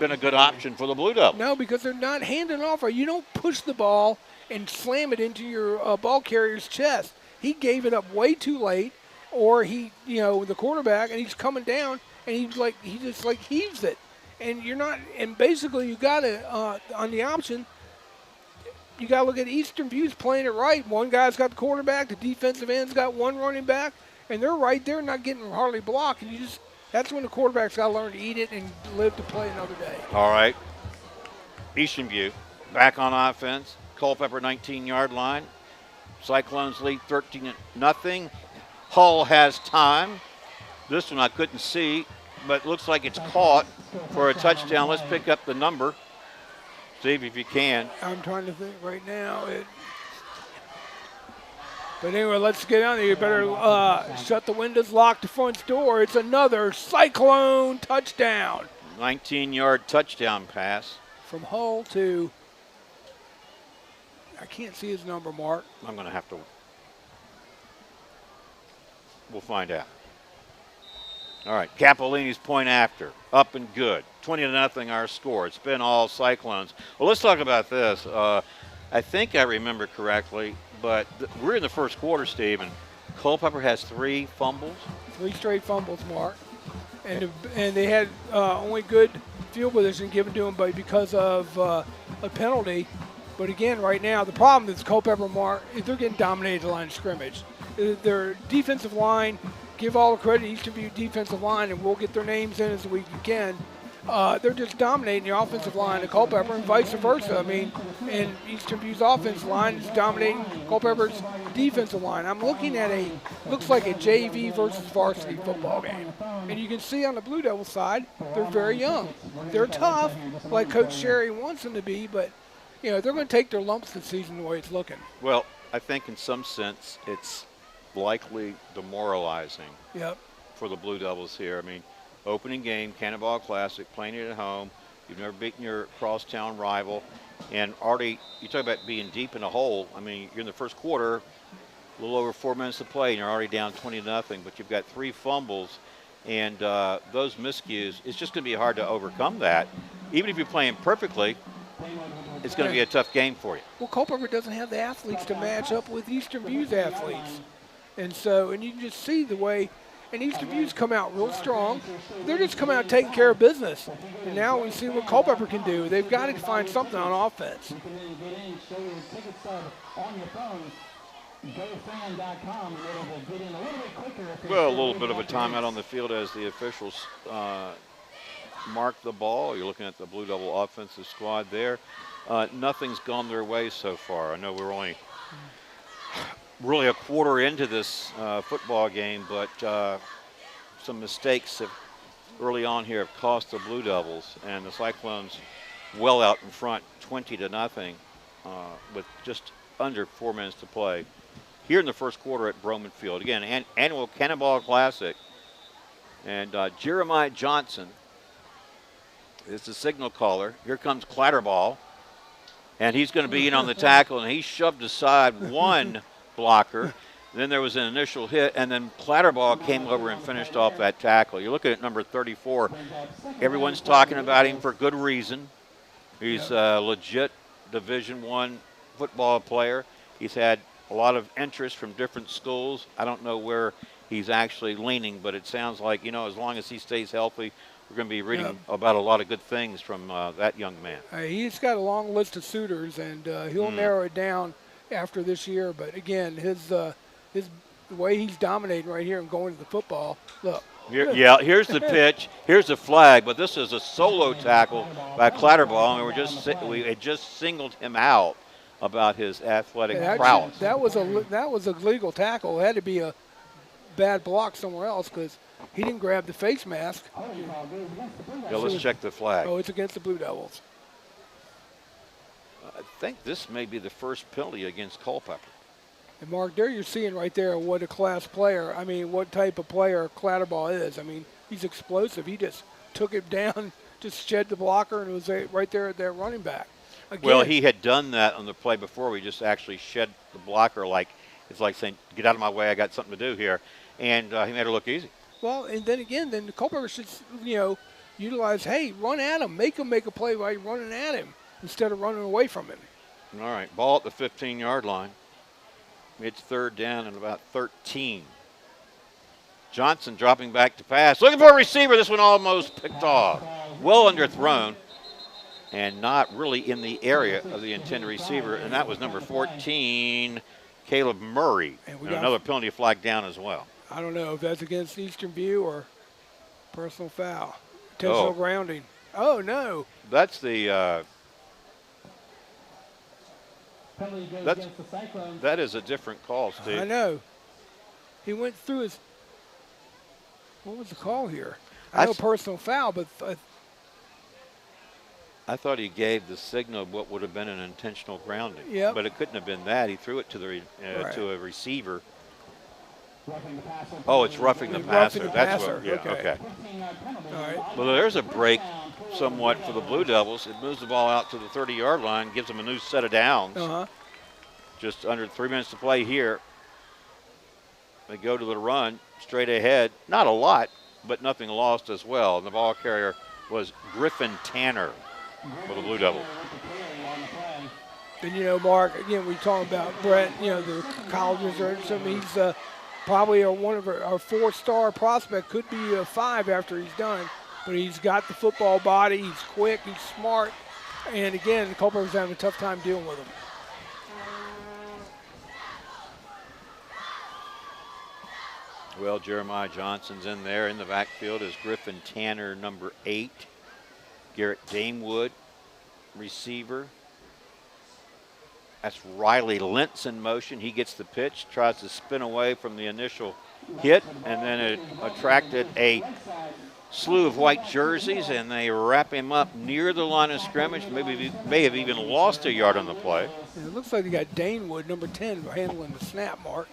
been a good option for the Blue Devils. No, because they're not handing off. You don't push the ball and slam it into your ball carrier's chest. He gave it up way too late, or the quarterback, and he's coming down, and he just heaves it. And you're not, and basically you got to, on the option, you got to look at Eastern View's playing it right. One guy's got the quarterback, the defensive end's got one running back, and they're right there, not getting hardly blocked. And that's when the quarterback's got to learn to eat it and live to play another day. All right. Eastern View back on offense. Culpeper 19-yard line. Cyclones lead 13-0. Hull has time. This one I couldn't see, but it looks like it's caught for a touchdown. Let's pick up the number. Steve, if you can. I'm trying to think right now. But anyway, let's get on there. You better shut the windows, lock the front door. It's another Cyclone touchdown. 19-yard touchdown pass. From Hull to, I can't see his number, Mark. I'm going to have to. We'll find out. All right, Capolini's point after, up and good. 20-0 our score. It's been all Cyclones. Well, let's talk about this. I think I remember correctly, but we're in the first quarter, Steve, and Culpeper has 3 fumbles. 3 straight fumbles, Mark. And they had only good field position given to them because of a penalty. But again, right now, the problem is Culpeper, Mark, is they're getting dominated at the line of scrimmage. Their defensive line, give all the credit to Eastern View defensive line, and we'll get their names in as we can. They're just dominating the offensive line of Culpeper and vice versa. I mean, and Eastern View's offensive line is dominating Culpeper's defensive line. I'm looking at looks like a JV versus varsity football game. And you can see on the Blue Devils side, they're very young. They're tough, like Coach Sherry wants them to be, but, they're going to take their lumps this season the way it's looking. Well, I think in some sense it's likely demoralizing for the Blue Devils here. I mean, opening game, Cannonball Classic, playing it at home. You've never beaten your crosstown rival. And already, you talk about being deep in a hole. I mean, you're in the first quarter, a little over 4 minutes to play, and you're already down 20-0. But you've got 3 fumbles, and those miscues, it's just going to be hard to overcome that. Even if you're playing perfectly, it's going to be a tough game for you. Well, Culpeper doesn't have the athletes to match up with Eastern View's athletes. And you can just see the way, and Eastern View's come out real strong. They're just coming out taking care of business. And now we see what Culpeper can do. They've got to find something on offense. Well, a little bit of a timeout on the field as the officials mark the ball. You're looking at the Blue Devil offensive squad there. Nothing's gone their way so far. I know we're only really a quarter into this football game, but some mistakes early on here have cost the Blue Devils, and the Cyclones well out in front, 20-0, with just under 4 minutes to play. Here in the first quarter at Broman Field. Again, annual Cannonball Classic, and Jeremiah Johnson It's the signal caller. Here comes Clatterball, and he's going to be in on the tackle, and he shoved aside one blocker. Then there was an initial hit, and then Clatterball came over and finished off that tackle. You're looking at number 34. Everyone's talking about him for good reason. He's a legit Division I football player. He's had a lot of interest from different schools. I don't know where he's actually leaning, but it sounds like, as long as he stays healthy, we're going to be reading about a lot of good things from that young man. He's got a long list of suitors, and he'll narrow it down after this year. But again, the way he's dominating right here and going to the football, look. Here's the pitch. Here's the flag, but this is a solo tackle by Clatterball, and we had just singled him out about his athletic prowess. That was a legal tackle. It had to be a bad block somewhere else because he didn't grab the face mask. Yeah, let's check the flag. Oh, it's against the Blue Devils. I think this may be the first penalty against Culpeper. And Mark, there you're seeing right there what a class player, what type of player Clatterball is. He's explosive. He just took it down, just shed the blocker, and was right there at that running back. Again, well, he had done that on the play before. We just actually shed the blocker it's like saying, get out of my way, I got something to do here. And he made it look easy. Well, and then again, the Culpeper should, utilize, hey, run at him. Make him make a play by running at him instead of running away from him. All right, ball at the 15-yard line. It's third down and about 13. Johnson dropping back to pass. Looking for a receiver. This one almost picked off. Well underthrown and not really in the area of the intended receiver. And that was number 14, Caleb Murray. And another penalty flag down as well. I don't know if that's against Eastern View or personal foul. Intentional grounding. Oh, no. That's the that is a different call, Steve. I know. He went through his. What was the call here? I know personal foul, but I thought he gave the signal of what would have been an intentional grounding. Yeah. But it couldn't have been that. He threw it to the to a receiver. Oh, it's roughing the passer. That's what. Yeah. Okay. All right. Well, there's a break somewhat for the Blue Devils. It moves the ball out to the 30-yard line, gives them a new set of downs. Just under 3 minutes to play here. They go to the run straight ahead. Not a lot, but nothing lost as well. And the ball carrier was Griffin Tanner for the Blue Devils. And, Mark, again, we talk about Brett, the colleges or something. He's probably one of our four-star prospect, could be a 5 after he's done. But he's got the football body. He's quick. He's smart. And, again, Culpeper's having a tough time dealing with him. Well, Jeremiah Johnson's in there. In the backfield is Griffin Tanner, number 8. Garrett Damewood, receiver. That's Riley Lentz in motion. He gets the pitch, tries to spin away from the initial hit, and then it attracted a slew of white jerseys, and they wrap him up near the line of scrimmage. Maybe may have even lost a yard on the play. And it looks like they got Danewood, number 10, handling the snap, Mark.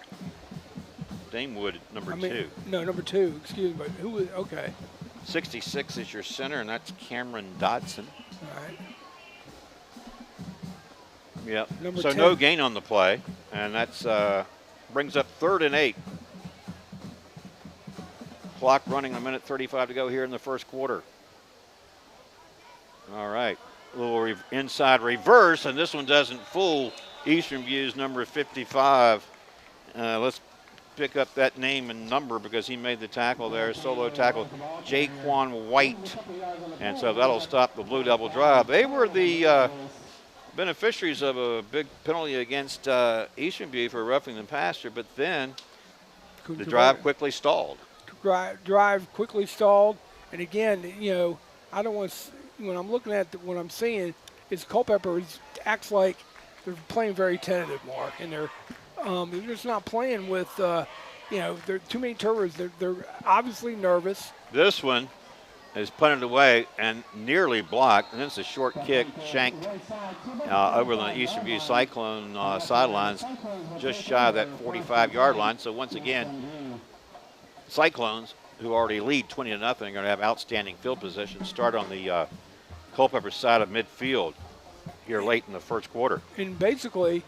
Damewood, number 2. No, number 2, excuse me. But who was, okay. 66 is your center, and that's Cameron Dodson. All right. Yep. Number so 10. No gain on the play, and that's brings up 3rd and 8. Clock running, a minute 35 to go here in the first quarter. All right, a little inside reverse, and this one doesn't fool Eastern View's number 55. Let's pick up that name and number because he made the tackle there, solo tackle, Jaquan White. And so that'll stop the Blue Devil drive. They were the beneficiaries of a big penalty against Eastern View for roughing the passer, but then the drive quickly stalled. Drive quickly stalled. And again, I don't want to, when I'm looking at what I'm seeing, is Culpeper acts like they're playing very tentative, Mark, and they're just not playing with, there are too many turnovers. They're obviously nervous. This one is punted away and nearly blocked, and then it's a short kick shanked over the Eastern View Cyclone sidelines, just shy of that 45-yard line. So once again, Cyclones, who already lead 20-0, are going to have outstanding field position, start on the Culpeper side of midfield here late in the first quarter. And basically,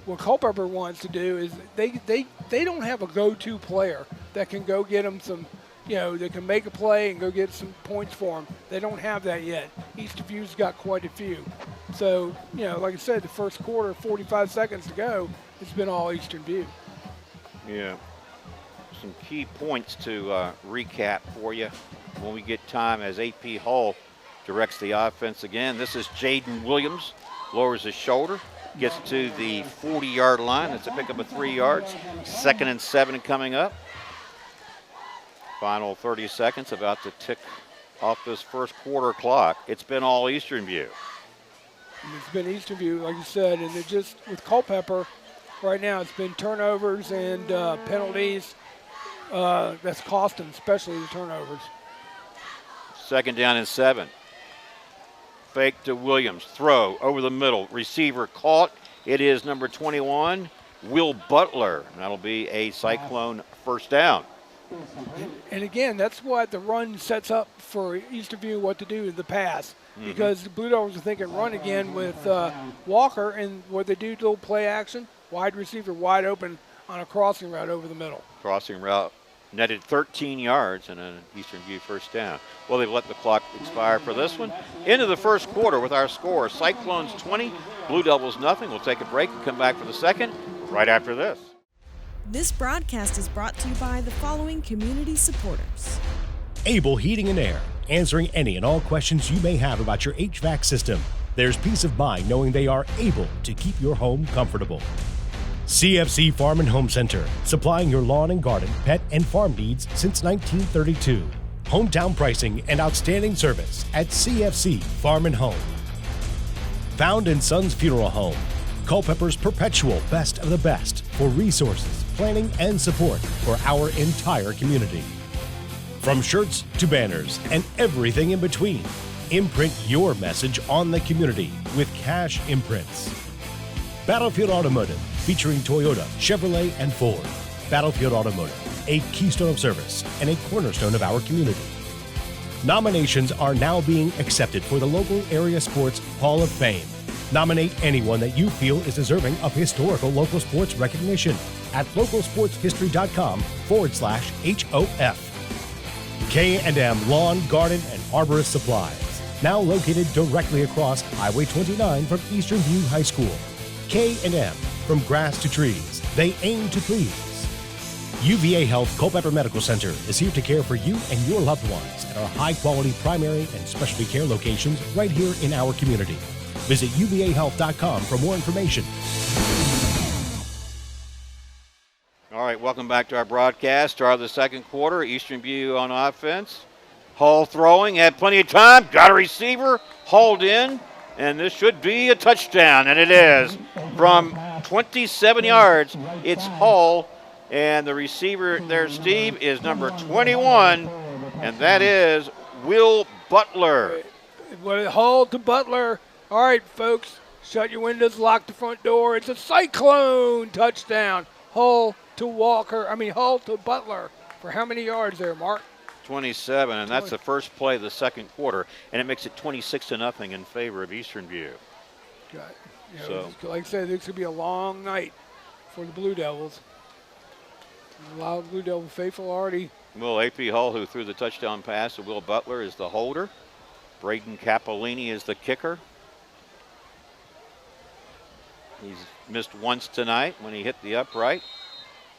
what Culpeper wants to do is they don't have a go-to player that can go get them some, that can make a play and go get some points for them. They don't have that yet. Eastern View's got quite a few. So, like I said, the first quarter, 45 seconds to go, it's been all Eastern View. Yeah. Some key points to recap for you when we get time as AP Hall directs the offense again. This is Jaden Williams, lowers his shoulder, gets to the 40-yard line. That's a pickup of 3 yards. 2nd and 7 coming up. Final 30 seconds about to tick off this first quarter clock. It's been all Eastern View. It's been Eastern View, like you said, and it just, with Culpeper, right now it's been turnovers and penalties. That's cost them, especially the turnovers. 2nd down and 7. Fake to Williams, throw over the middle, receiver caught. It is number 21, Will Butler. And that'll be a Cyclone first down. And again, that's what the run sets up for Eastern View, what to do in the pass. Because the Blue Devils are thinking run again with Walker, and what they do, little play action, wide receiver wide open on a crossing route over the middle. Crossing route netted 13 yards and an Eastern View first down. Well, they've let the clock expire for this one. Into the first quarter with our score, Cyclones 20, Blue Devils nothing. We'll take a break and come back for the second right after this. This broadcast is brought to you by the following community supporters. Able Heating and Air, answering any and all questions you may have about your HVAC system. There's peace of mind knowing they are able to keep your home comfortable. CFC Farm and Home Center, supplying your lawn and garden, pet, and farm needs since 1932. Hometown pricing and outstanding service at CFC Farm and Home. Found & Sons Funeral Home, Culpeper's perpetual best of the best for resources, planning, and support for our entire community. From shirts to banners and everything in between, imprint your message on the community with Cash Imprints. Battlefield Automotive, featuring Toyota, Chevrolet, and Ford. Battlefield Automotive, a keystone of service and a cornerstone of our community. Nominations are now being accepted for the local area sports Hall of Fame. Nominate anyone that you feel is deserving of historical local sports recognition at localsportshistory.com/HOF. K&M Lawn, Garden, and Arborist Supplies, now located directly across Highway 29 from Eastern View High School. K&M, from grass to trees, they aim to please. UVA Health Culpeper Medical Center is here to care for you and your loved ones at our high-quality primary and specialty care locations right here in our community. Visit uvahealth.com for more information. All right, welcome back to our broadcast. Start of the second quarter, Eastern View on offense. Hall throwing, had plenty of time, got a receiver, hauled in, and this should be a touchdown, and it is. From 27 yards, it's Hall, and the receiver there, Steve, is number 21, and that is Will Butler. Hall to Butler. All right, folks, shut your windows, lock the front door. It's a Cyclone touchdown. Hall to Butler for how many yards there, Mark? 27, and that's the first play of the second quarter, and it makes it 26-0 in favor of Eastern View. Like I said, this could be a long night for the Blue Devils. A lot of Blue Devil faithful already. Will AP Hall, who threw the touchdown pass to Will Butler, is the holder. Braden Capolini is the kicker. He's missed once tonight when he hit the upright.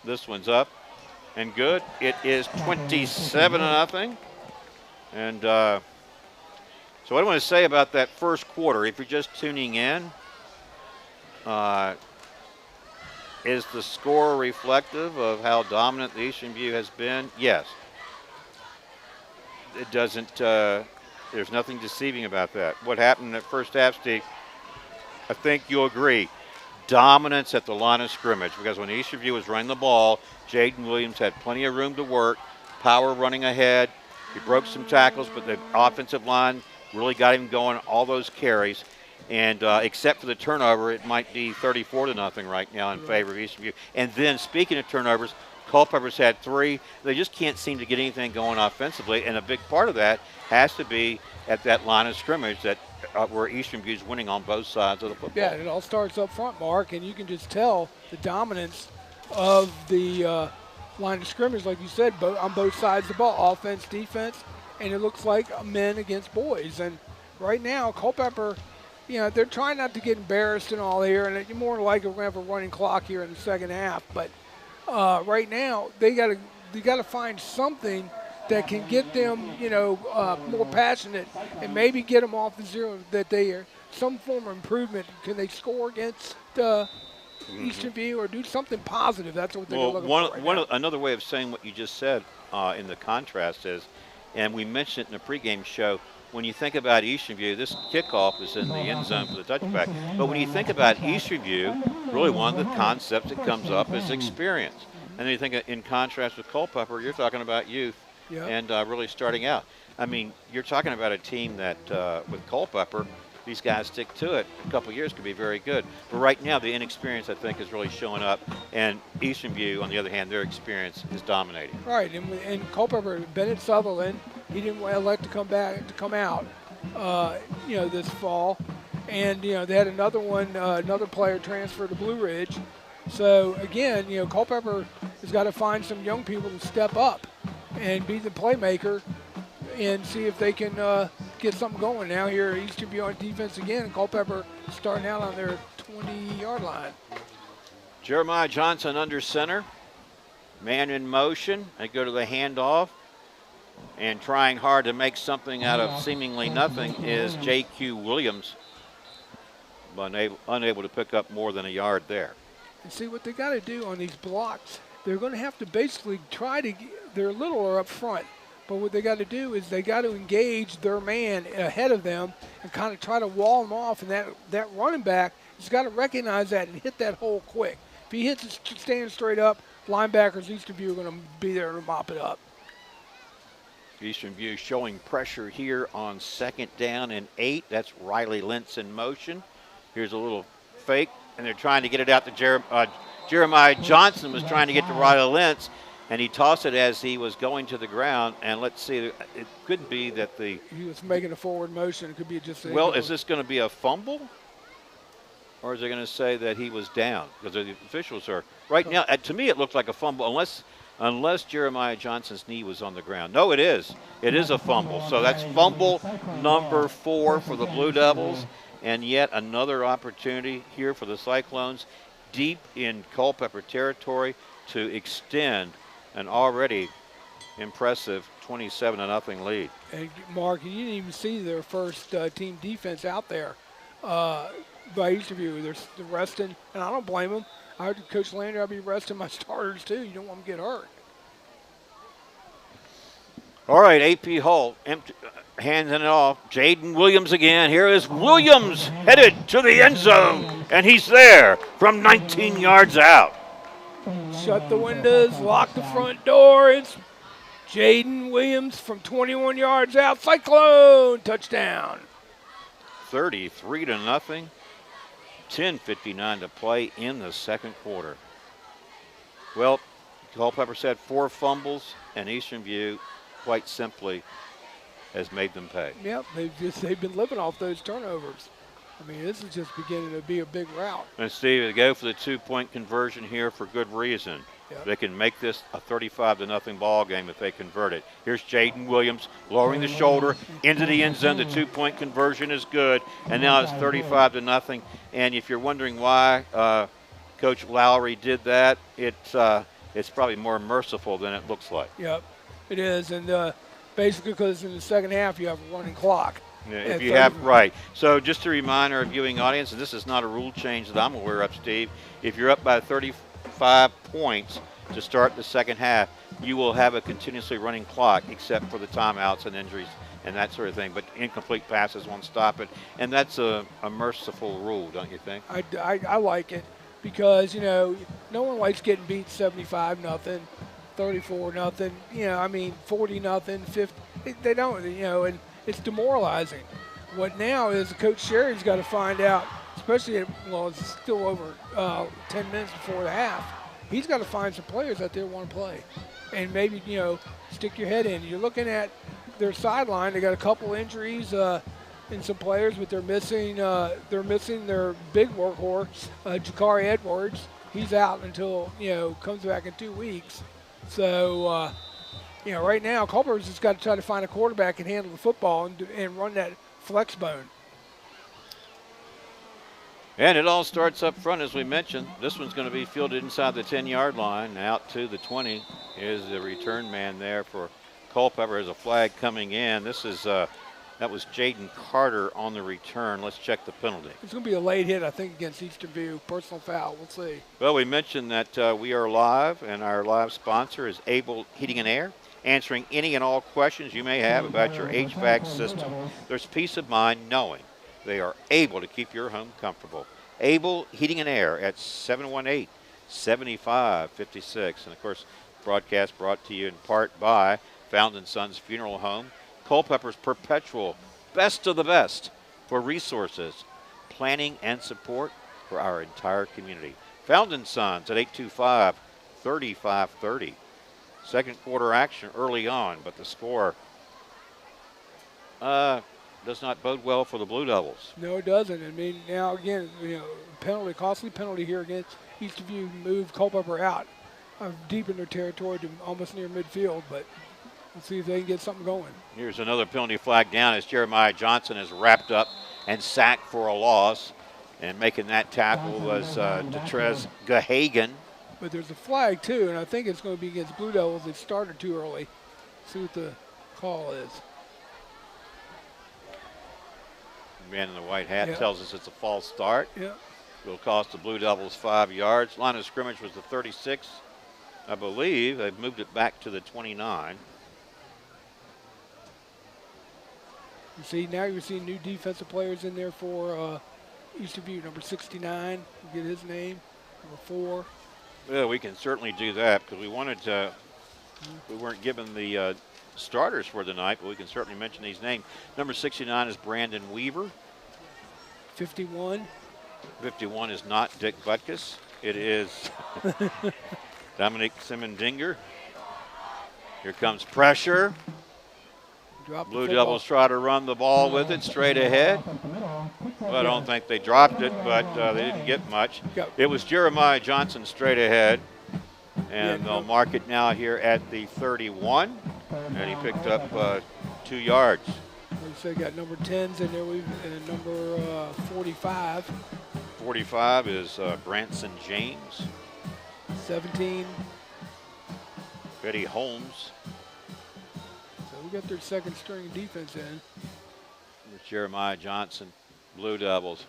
This one's up and good. It is 27-0. And so what I want to say about that first quarter, if you're just tuning in, is the score reflective of how dominant the Eastern View has been? Yes. It doesn't, there's nothing deceiving about that. What happened in that first half, Steve, I think you'll agree. Dominance at the line of scrimmage, because when Eastern View was running the ball, Jaden Williams had plenty of room to work, power running ahead. He broke some tackles, but the offensive line really got him going, all those carries. And except for the turnover, it might be 34-0 right now in favor of Eastern View. And then, speaking of turnovers, Culpeper's had 3. They just can't seem to get anything going offensively, and a big part of that has to be at that line of scrimmage that where Eastern View's winning on both sides of the football. Yeah, it all starts up front, Mark, and you can just tell the dominance of the line of scrimmage, like you said, on both sides of the ball, offense, defense, and it looks like men against boys. And right now, Culpeper, they're trying not to get embarrassed and all here, and you're more likely we're going to have a running clock here in the second half. But right now, they got to find something that can get them, more passionate and maybe get them off the zero, that they are some form of improvement. Can they score against Eastern View or do something positive? That's what they're looking for right now. Another way of saying what you just said in the contrast is, and we mentioned it in the pregame show, when you think about Eastern View, this kickoff is in the end zone for the touchback. But when you think about Eastern View, really one of the concepts that comes up is experience. And then you think in contrast with Culpeper, you're talking about youth. Yep. And really starting out. I mean, you're talking about a team that, with Culpeper, these guys stick to it. A couple of years could be very good. But right now, the inexperience, I think, is really showing up. And Eastern View, on the other hand, their experience is dominating. Right, and Culpeper, Bennett Sutherland, he didn't elect to come out, this fall. And, they had another one, another player transfer to Blue Ridge. So, again, Culpeper has got to find some young people to step up and be the playmaker and see if they can get something going. Now here, Eastern View on defense again, and Culpeper starting out on their 20-yard line. Jeremiah Johnson under center, man in motion. They go to the handoff, and trying hard to make something out of seemingly nothing is J.Q. Williams, but unable to pick up more than a yard there. And see what they got to do on these blocks. They're going to have to basically try to they're littler up front, but what they got to do is they got to engage their man ahead of them and kind of try to wall them off. And that running back has got to recognize that and hit that hole quick. If he hits it standing straight up, linebackers Eastern View are going to be there to mop it up. Eastern View showing pressure here on 2nd down and 8. That's Riley Lentz in motion. Here's a little fake, and they're trying to get it out to Jeremiah Johnson was trying to get to Riley Lentz, and he tossed it as he was going to the ground. And let's see, it could be that he was making a forward motion. It could be just is this going to be a fumble? Or is it going to say that he was down? Because the officials are right now. To me, it looked like a fumble, unless Jeremiah Johnson's knee was on the ground. No, it is. It is a fumble. So that's fumble number 4 for the Blue Devils, and yet another opportunity here for the Cyclones, deep in Culpeper territory, to extend an already impressive 27-0 lead. And Mark, you didn't even see their first team defense out there. By Eastern View, they're resting, and I don't blame them. I heard Coach Lander, I'll be resting my starters too. You don't want them to get hurt. All right, AP Hull handing it off. Jaden Williams again. Here is Williams headed to the end zone, and he's there from 19 yards out. Shut the windows, lock the front door. It's Jaden Williams from 21 yards out. Cyclone touchdown. 33-0. 10:59 to play in the second quarter. Well, Culpeper said 4 fumbles, and Eastern View, quite simply, has made them pay. Yep, they've been living off those turnovers. I mean, this is just beginning to be a big rout. And Steve, they go for the 2-point conversion here for good reason. Yep. They can make this a 35-0 ball game if they convert it. Here's Jaden Williams lowering the shoulder into the end zone. The 2-point conversion is good, and now it's 35-0. And if you're wondering why Coach Lowry did that, it's probably more merciful than it looks like. Yep, it is, and basically because in the second half you have a running clock. Yeah, if you have, right. So just to remind our viewing audience, and this is not a rule change that I'm aware of, Steve, if you're up by 35 points to start the second half, you will have a continuously running clock except for the timeouts and injuries and that sort of thing. But incomplete passes won't stop it. And that's a merciful rule, don't you think? I like it because, no one likes getting beat 75-0, 34-0, 40-0, 50. They don't, and it's demoralizing. What now is Coach Sherry's got to find out, especially, it's still over 10 minutes before the half. He's got to find some players out there who want to play. And maybe, stick your head in. You're looking at their sideline. They got a couple injuries. in some players, but they're missing their big workhorse, Jakari Edwards. He's out until comes back in 2 weeks. So right now Culpeper's just got to try to find a quarterback and handle the football and run that flex bone. And it all starts up front, as we mentioned. This one's going to be fielded inside the 10-yard line. Out to the 20 is the return man there for Culpeper. As a flag coming in. This is that was Jaden Carter on the return. Let's check the penalty. It's going to be a late hit, I think, against Eastern View. Personal foul. We'll see. Well, we mentioned that we are live, and our live sponsor is Able Heating and Air, answering any and all questions you may have about your HVAC system. There's peace of mind knowing they are able to keep your home comfortable. Able Heating and Air at 718-7556. And, of course, broadcast brought to you in part by Found & Sons Funeral Home. Culpeper's perpetual best of the best for resources, planning, and support for our entire community. Found & Sons at 825-3530. Second quarter action early on, but the score does not bode well for the Blue Devils. No, it doesn't. I mean, now again, costly penalty here against Eastern View. Moved Culpeper out deep in their territory to almost near midfield, but we'll see if they can get something going. Here's another penalty flag down as Jeremiah Johnson is wrapped up and sacked for a loss. And making that tackle was Detrez Gahagan. But there's a flag, too, and I think it's going to be against Blue Devils. They started too early. See what the call is. The man in the white hat tells us it's a false start. Yeah. It'll cost the Blue Devils 5 yards. Line of scrimmage was the 36. I believe they've moved it back to the 29. You see, now you're seeing new defensive players in there for Eastern View. Number 69, get his name. Number 4. Well, we can certainly do that because we wanted to. We weren't given the starters for the night, but we can certainly mention these names. Number 69 is Brandon Weaver. 51. 51 is not Dick Butkus. It is Dominic Simondinger. Here comes pressure. Blue Devils try to run the ball with it straight ahead. Well, I don't think they dropped it, but they didn't get much. It was Jeremiah Johnson straight ahead. And they'll mark it now here at the 31. And he picked up 2 yards. So got number 10s in there, and number 45. 45 is Branson James. 17. Betty Holmes. So we got their second string defense in. With Jeremiah Johnson, Blue Devils.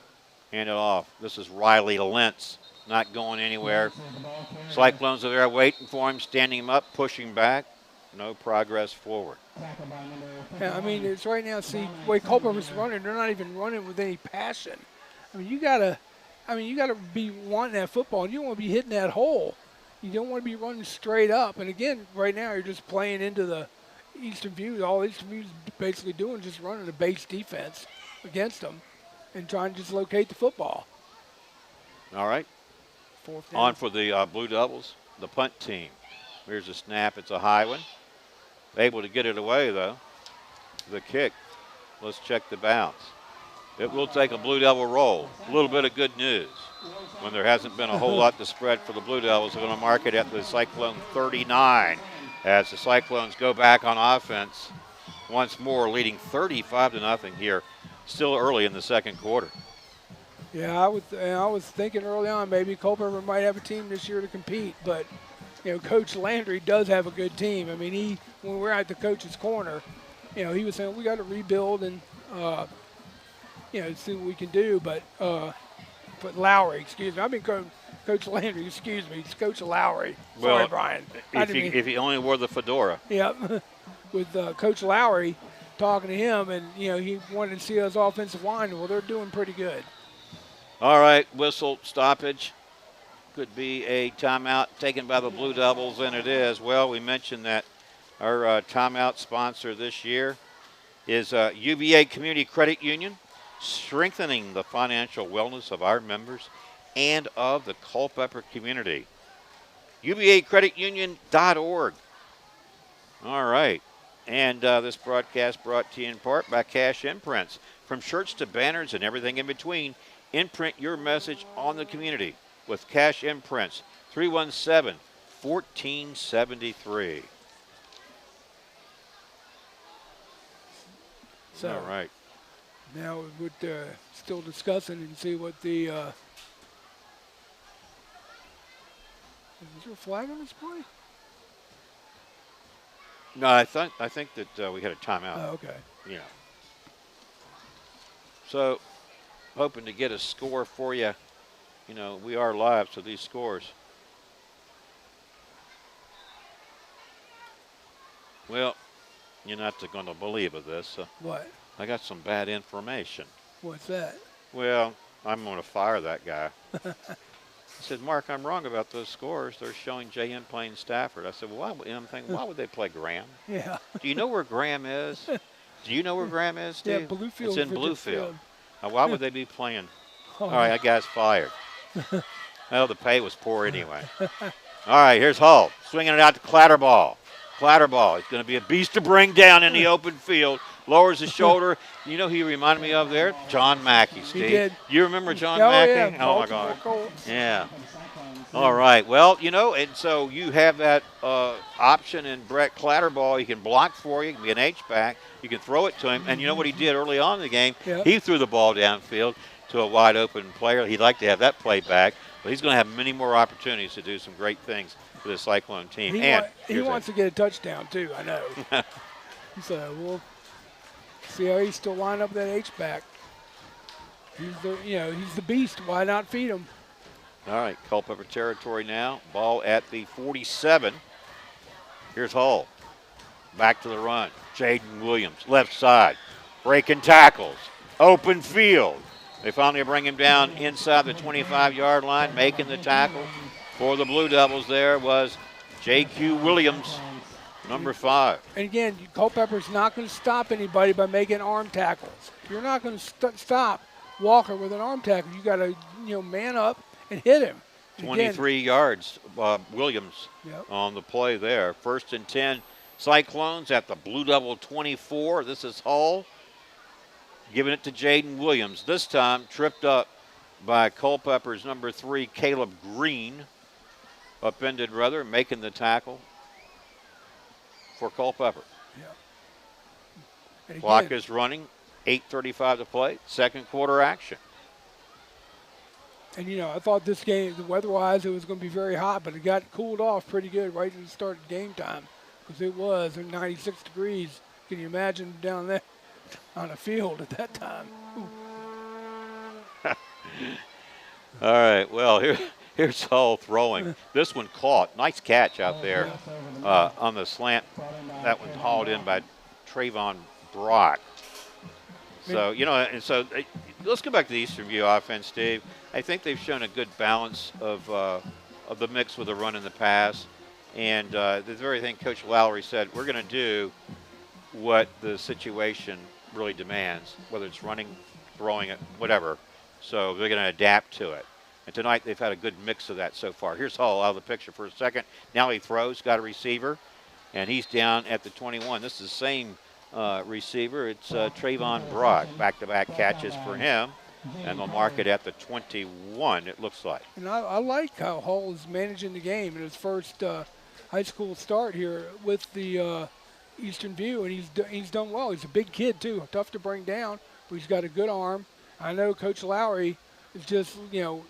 Hand it off. This is Riley Lentz. Not going anywhere. Cyclones are there waiting for him, standing him up, pushing back. No progress forward. Yeah, I mean, it's right now, see, the way Culpeper's running, they're not even running with any passion. I mean, you gotta be wanting that football. You don't want to be hitting that hole. You don't want to be running straight up. And again, right now, you're just playing into the Eastern View. All Eastern View's basically doing is just running a base defense against them and trying to just locate the football. All right. On for the Blue Devils, the punt team. Here's a snap. It's a high one. Able to get it away, though. The kick. Let's check the bounce. It will take a Blue Devil roll. A little bit of good news. When there hasn't been a whole lot to spread for the Blue Devils, they're going to mark it at the Cyclone 39 as the Cyclones go back on offense once more, leading 35-0 here, still early in the second quarter. Yeah, I was thinking early on maybe Culpeper might have a team this year to compete, but Coach Landry does have a good team. I mean, when we're at the coach's corner, he was saying we got to rebuild and see what we can do. But Lowry, excuse me, I mean Coach Landry, excuse me, it's Coach Lowry. Sorry, Brian. If he only wore the fedora. Yep, with Coach Lowry talking to him, and he wanted to see us offensive line. Well, they're doing pretty good. All right, whistle stoppage. Could be a timeout taken by the Blue Devils, and it is. Well, we mentioned that our timeout sponsor this year is UVA Community Credit Union, strengthening the financial wellness of our members and of the Culpeper community. UVAcreditunion.org. All right. And this broadcast brought to you in part by Cash Imprints. From shirts to banners and everything in between, imprint your message on the community with Cash Imprints, 317-1473. So, all right. Now we're still discussing and see what the is there a flag on this play? No, I think that we had a timeout. Oh, okay. Yeah. So, hoping to get a score for you. You know, we are live, so these scores. Well, you're not going to believe of this. What? I got some bad information. What's that? Well, I'm going to fire that guy. I said, Mark, I'm wrong about those scores. They're showing JM playing Stafford. I said, well, I'm thinking, why would they play Graham? Yeah. Do you know where Graham is? Do you know where Graham is, Steve? Yeah, Bluefield. It's in Bluefield. Now, why would they be playing? All right, that guy's fired. Well, the pay was poor anyway. All right, here's Hull swinging it out to Clatterball. Clatterball is going to be a beast to bring down in the open field. Lowers his shoulder. You know who he reminded me of there? John Mackey, Steve. He did. You remember John Mackey? Yeah. Oh, my God. Yeah. All right. Well, you know, and so you have that option in Brett Clatterball. He can block for you. He can be an H-back. You can throw it to him. And you know what he did early on in the game? Yeah. He threw the ball downfield to a wide open player. He'd like to have that play back. But he's going to have many more opportunities to do some great things for the Cyclone team. He wants to get a touchdown, too, I know. So we'll see how he's still lined up that H-back. He's the beast. Why not feed him? All right, Culpeper territory now. Ball at the 47. Here's Hull. Back to the run. Jaden Williams, left side. Breaking tackles. Open field. They finally bring him down inside the 25-yard line, making the tackle. For the Blue Devils there was J.Q. Williams, number 5. And again, Culpeper's not going to stop anybody by making arm tackles. You're not going to stop Walker with an arm tackle. You got to, man up and hit him. 23 yards, Williams on the play there. 1st and 10, Cyclones at the Blue Devil 24. This is Hull giving it to Jaden Williams. This time tripped up by Culpeper's number 3, Caleb Green. Upended rather, making the tackle for Culpeper. Yeah. Clock is running, 8:35 to play, second quarter action. And, I thought this game, weather-wise, it was going to be very hot, but it got cooled off pretty good right at the start of game time because it was 96 degrees. Can you imagine down there on the field at that time? All right, well, here's Hull throwing. This one caught. Nice catch out there on the slant. That one hauled in by Trayvon Brock. So, and so let's go back to the Eastern View offense, Steve. I think they've shown a good balance of the mix with the run and the pass. And the very thing Coach Lowry said, we're going to do what the situation really demands, whether it's running, throwing it, whatever. So they're going to adapt to it. And tonight they've had a good mix of that so far. Here's Hull out of the picture for a second. Now he throws, got a receiver, and he's down at the 21. This is the same receiver. It's Trayvon Brock. Back-to-back catches for him. And they'll mark it at the 21, it looks like. And I like how Hull is managing the game in his first high school start here with the Eastern View, and he's done well. He's a big kid, too, tough to bring down, but he's got a good arm. I know Coach Lowry is just,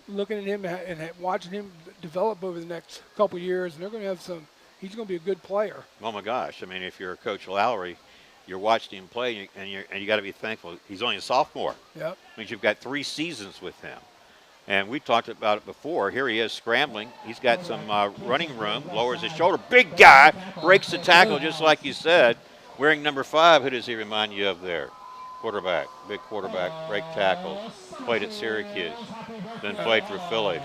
looking at him and watching him develop over the next couple of years, and they're going to have he's going to be a good player. Oh, my gosh. I mean, if you're Coach Lowry, you're watching him play, and you got to be thankful. He's only a sophomore. Yep. Means you've got 3 seasons with him. And we talked about it before. Here he is scrambling. He's got some running room, lowers his shoulder. Big guy, breaks the tackle just like you said. Wearing number 5, who does he remind you of there? Quarterback, big quarterback, break tackles. Played at Syracuse, then played for Philly.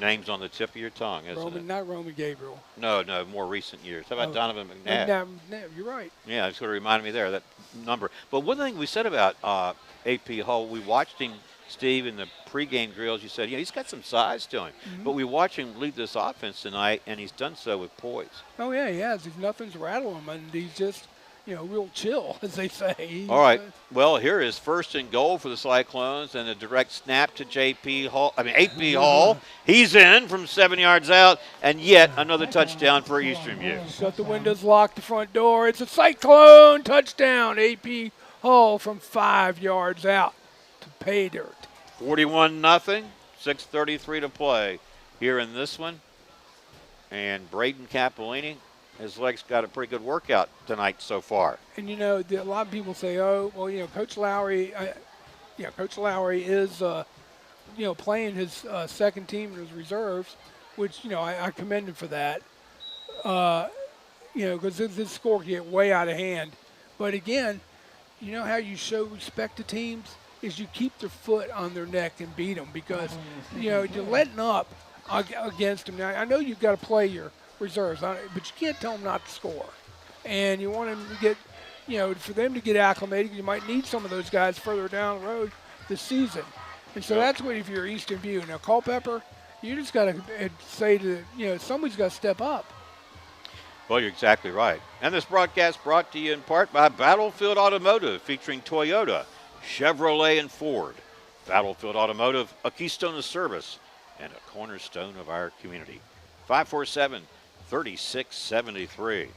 Names on the tip of your tongue, isn't it? Not Roman Gabriel. No, more recent years. How about Donovan McNabb? McNabb, you're right. Yeah, that's what it reminded me there, that number. But one thing we said about AP Hull, we watched him, Steve, in the pregame drills. You said, he's got some size to him. Mm-hmm. But we watch him lead this offense tonight, and he's done so with poise. Oh, yeah, he has. Nothing's rattled him, and he's just, real chill, as they say. All right. Well, here is first and goal for the Cyclones, and a direct snap to 8B Hall. He's in from 7 yards out, and yet another touchdown for Eastern View. Shut the windows, lock the front door. It's a Cyclone touchdown. 8B Hall from 5 yards out to pay dirt. 41-0, 6:33 to play here in this one. And Braden Cappellini, his legs got a pretty good workout tonight so far. And, a lot of people say, Coach Lowry, Coach Lowry is, playing his second team in his reserves, which, I commend him for that. Because this score can get way out of hand. But, again, how you show respect to teams is you keep their foot on their neck and beat them because, you're letting up against them. Now, I know you've got to play your reserves, but you can't tell them not to score. And you want them to get, for them to get acclimated, you might need some of those guys further down the road this season. And so that's what if you're Eastern View. Now, Culpeper, you just got to say to, somebody's got to step up. Well, you're exactly right. And this broadcast brought to you in part by Battlefield Automotive, featuring Toyota, Chevrolet, and Ford. Battlefield Automotive, a keystone of service and a cornerstone of our community. 547-3673.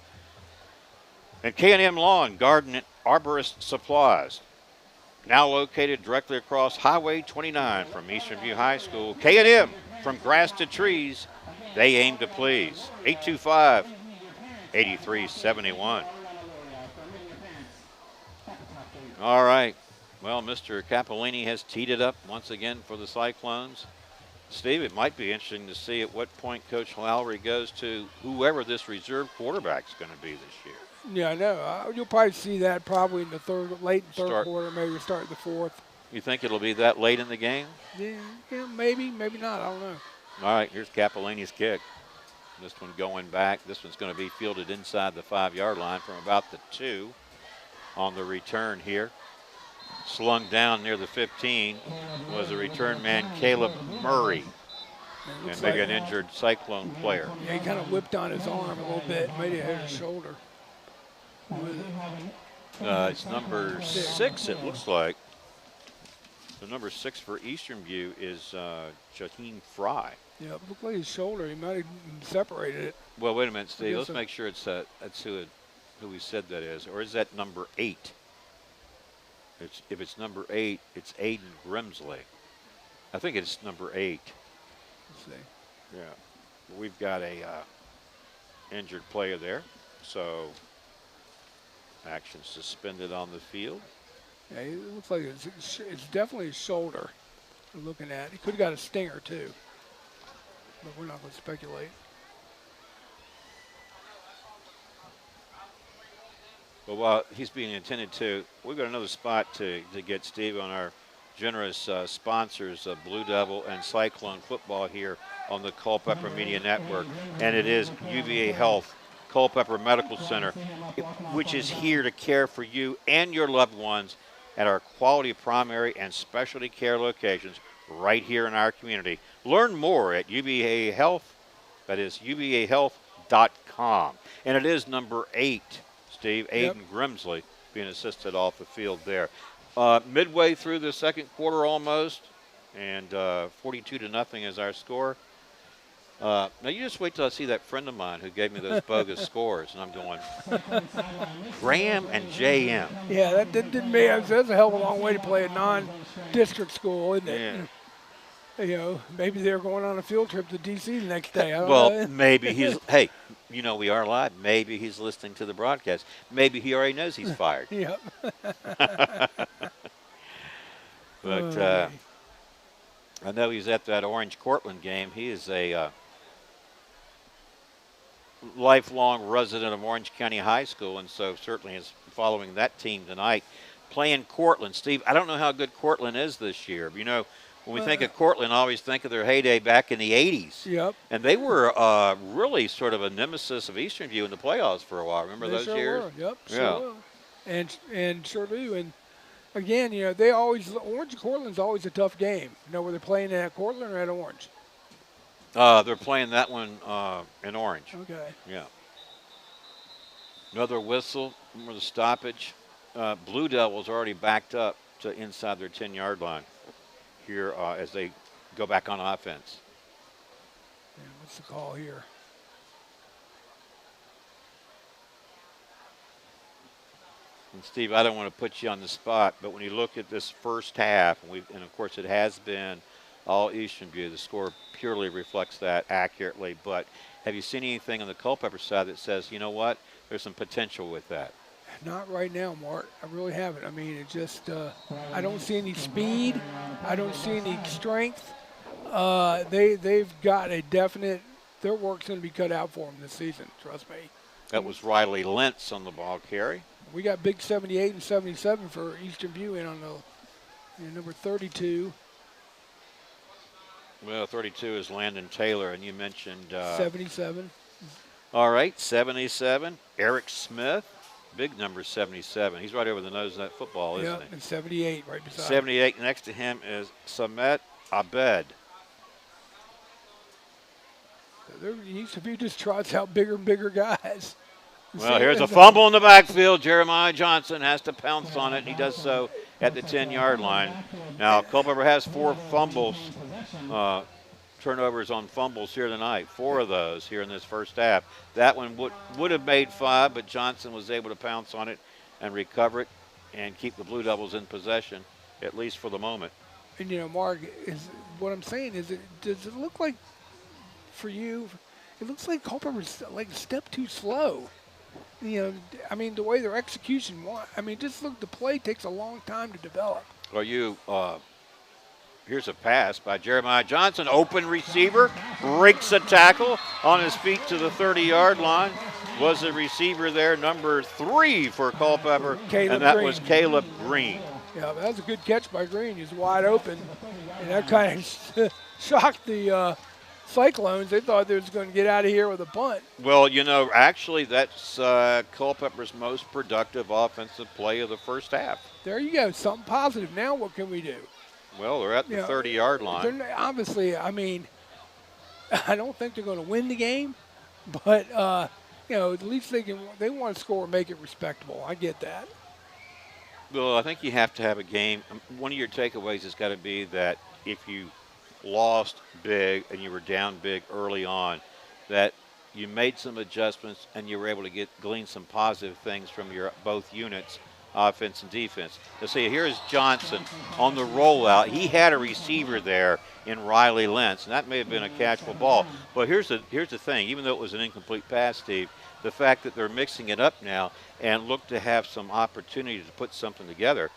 And K&M Lawn, Garden, and Arborist Supplies, now located directly across Highway 29 from Eastern View High School. K&M, from grass to trees, they aim to please. 825-8371. All right. Well, Mr. Cappellini has teed it up once again for the Cyclones. Steve, it might be interesting to see at what point Coach Lowry goes to whoever this reserve quarterback's going to be this year. Yeah, I know. You'll probably see that probably in the late third quarter, maybe start the fourth. You think it'll be that late in the game? Yeah, maybe not. I don't know. All right, here's Cappellini's kick. This one going back. This one's going to be fielded inside the 5-yard line from about the 2 on the return here. Slung down near the 15 was the return man, Caleb Murray, and maybe an injured Cyclone player. Yeah, he kind of whipped on his arm a little bit, maybe hit his shoulder. It's number 6, it looks like. The number 6 for Eastern View is Jaheim Fry. Yeah, it looked like his shoulder. He might have separated it. Well, wait a minute, Steve. Let's make sure it's that's who we said that is. Or is that number 8? If it's number 8, it's Aiden Grimsley. I think it's number 8. Let's see. Yeah. We've got a injured player there. So action suspended on the field. Yeah, it looks like it's definitely his shoulder we're looking at. He could have got a stinger, too. But we're not going to speculate. Well, while he's being attended to, we've got another spot to get Steve on our generous sponsors of Blue Devil and Cyclone football here on the Culpeper Media Network. And it is UVA Health, Culpeper Medical Center, which is here to care for you and your loved ones at our quality primary and specialty care locations right here in our community. Learn more at UVA Health, that is uvahealth.com. And it is number 8. Steve, Aiden Grimsley being assisted off the field there. Midway through the second quarter almost, and 42-0 is our score. Now you just wait till I see that friend of mine who gave me those bogus scores, and I'm going, Graham and JM. Yeah, that didn't mean that's a hell of a long way to play a non-district school, isn't it? Yeah. Maybe they're going on a field trip to D.C. the next day. I don't know. Maybe he's, hey, we are live. Maybe he's listening to the broadcast. Maybe he already knows he's fired. Yep. But I know he's at that Orange Cortland game. He is a lifelong resident of Orange County High School, and so certainly is following that team tonight. Playing Cortland. Steve, I don't know how good Cortland is this year. When we think of Cortland, I always think of their heyday back in the 80s. Yep. And they were really sort of a nemesis of Eastern View in the playoffs for a while. Remember those years? Were. Yep, sure were. And sure do. And, again, Orange Cortland's always a tough game. Were they playing at Cortland or at Orange? They're playing that one in Orange. Okay. Yeah. Another whistle for the stoppage. Blue Devils already backed up to inside their 10-yard line here as they go back on offense. Yeah, what's the call here? And Steve, I don't want to put you on the spot, but when you look at this first half, and of course it has been all Eastern View, the score purely reflects that accurately, but have you seen anything on the Culpeper side that says, you know what, there's some potential with that? Not right now, Mark. I really haven't. I mean, it just, I don't see any speed. I don't see any strength. They've got a definite, their work's going to be cut out for them this season, trust me. That was Riley Lentz on the ball carry. We got big 78 and 77 for Eastern View in on the number 32. Well, 32 is Landon Taylor, and you mentioned 77. All right, 77. Eric Smith, big number 77. He's right over the nose of that football, isn't he? And 78 right beside 78 next to him is Samet Abed. Eastern View just trots out bigger and bigger guys. Well, here's a fumble in the backfield. Jeremiah Johnson has to pounce on it, and he does so at the 10-yard line. Now, Culpeper has 4 fumbles, turnovers on fumbles here tonight. 4 of those here in this first half. That one would have made 5, but Johnson was able to pounce on it and recover it and keep the Blue Devils in possession, at least for the moment. And, Mark, what I'm saying is, does it look like, for you, it looks like Culpeper's like a step too slow. I mean, the way their execution, just look, the play takes a long time to develop. Well, here's a pass by Jeremiah Johnson, open receiver, breaks a tackle on his feet to the 30-yard line. Was the receiver there, number 3 for Culpeper, and that was Caleb Green. Yeah, that was a good catch by Green. He was wide open, and that kind of shocked the Cyclones. They thought they was going to get out of here with a punt. Well, actually that's Culpeper's most productive offensive play of the first half. There you go, something positive. Now what can we do? Well, they're at the 30-yard line. Obviously, I don't think they're going to win the game, but at least they want to score and make it respectable. I get that. Well, I think you have to have a game. One of your takeaways has got to be that if you lost big and you were down big early on, that you made some adjustments and you were able to glean some positive things from your both units, offense and defense. Let's see, here's Johnson on the rollout. He had a receiver there in Riley Lentz, and that may have been a catchable ball. But here's the thing, even though it was an incomplete pass, Steve, the fact that they're mixing it up now and look to have some opportunity to put something together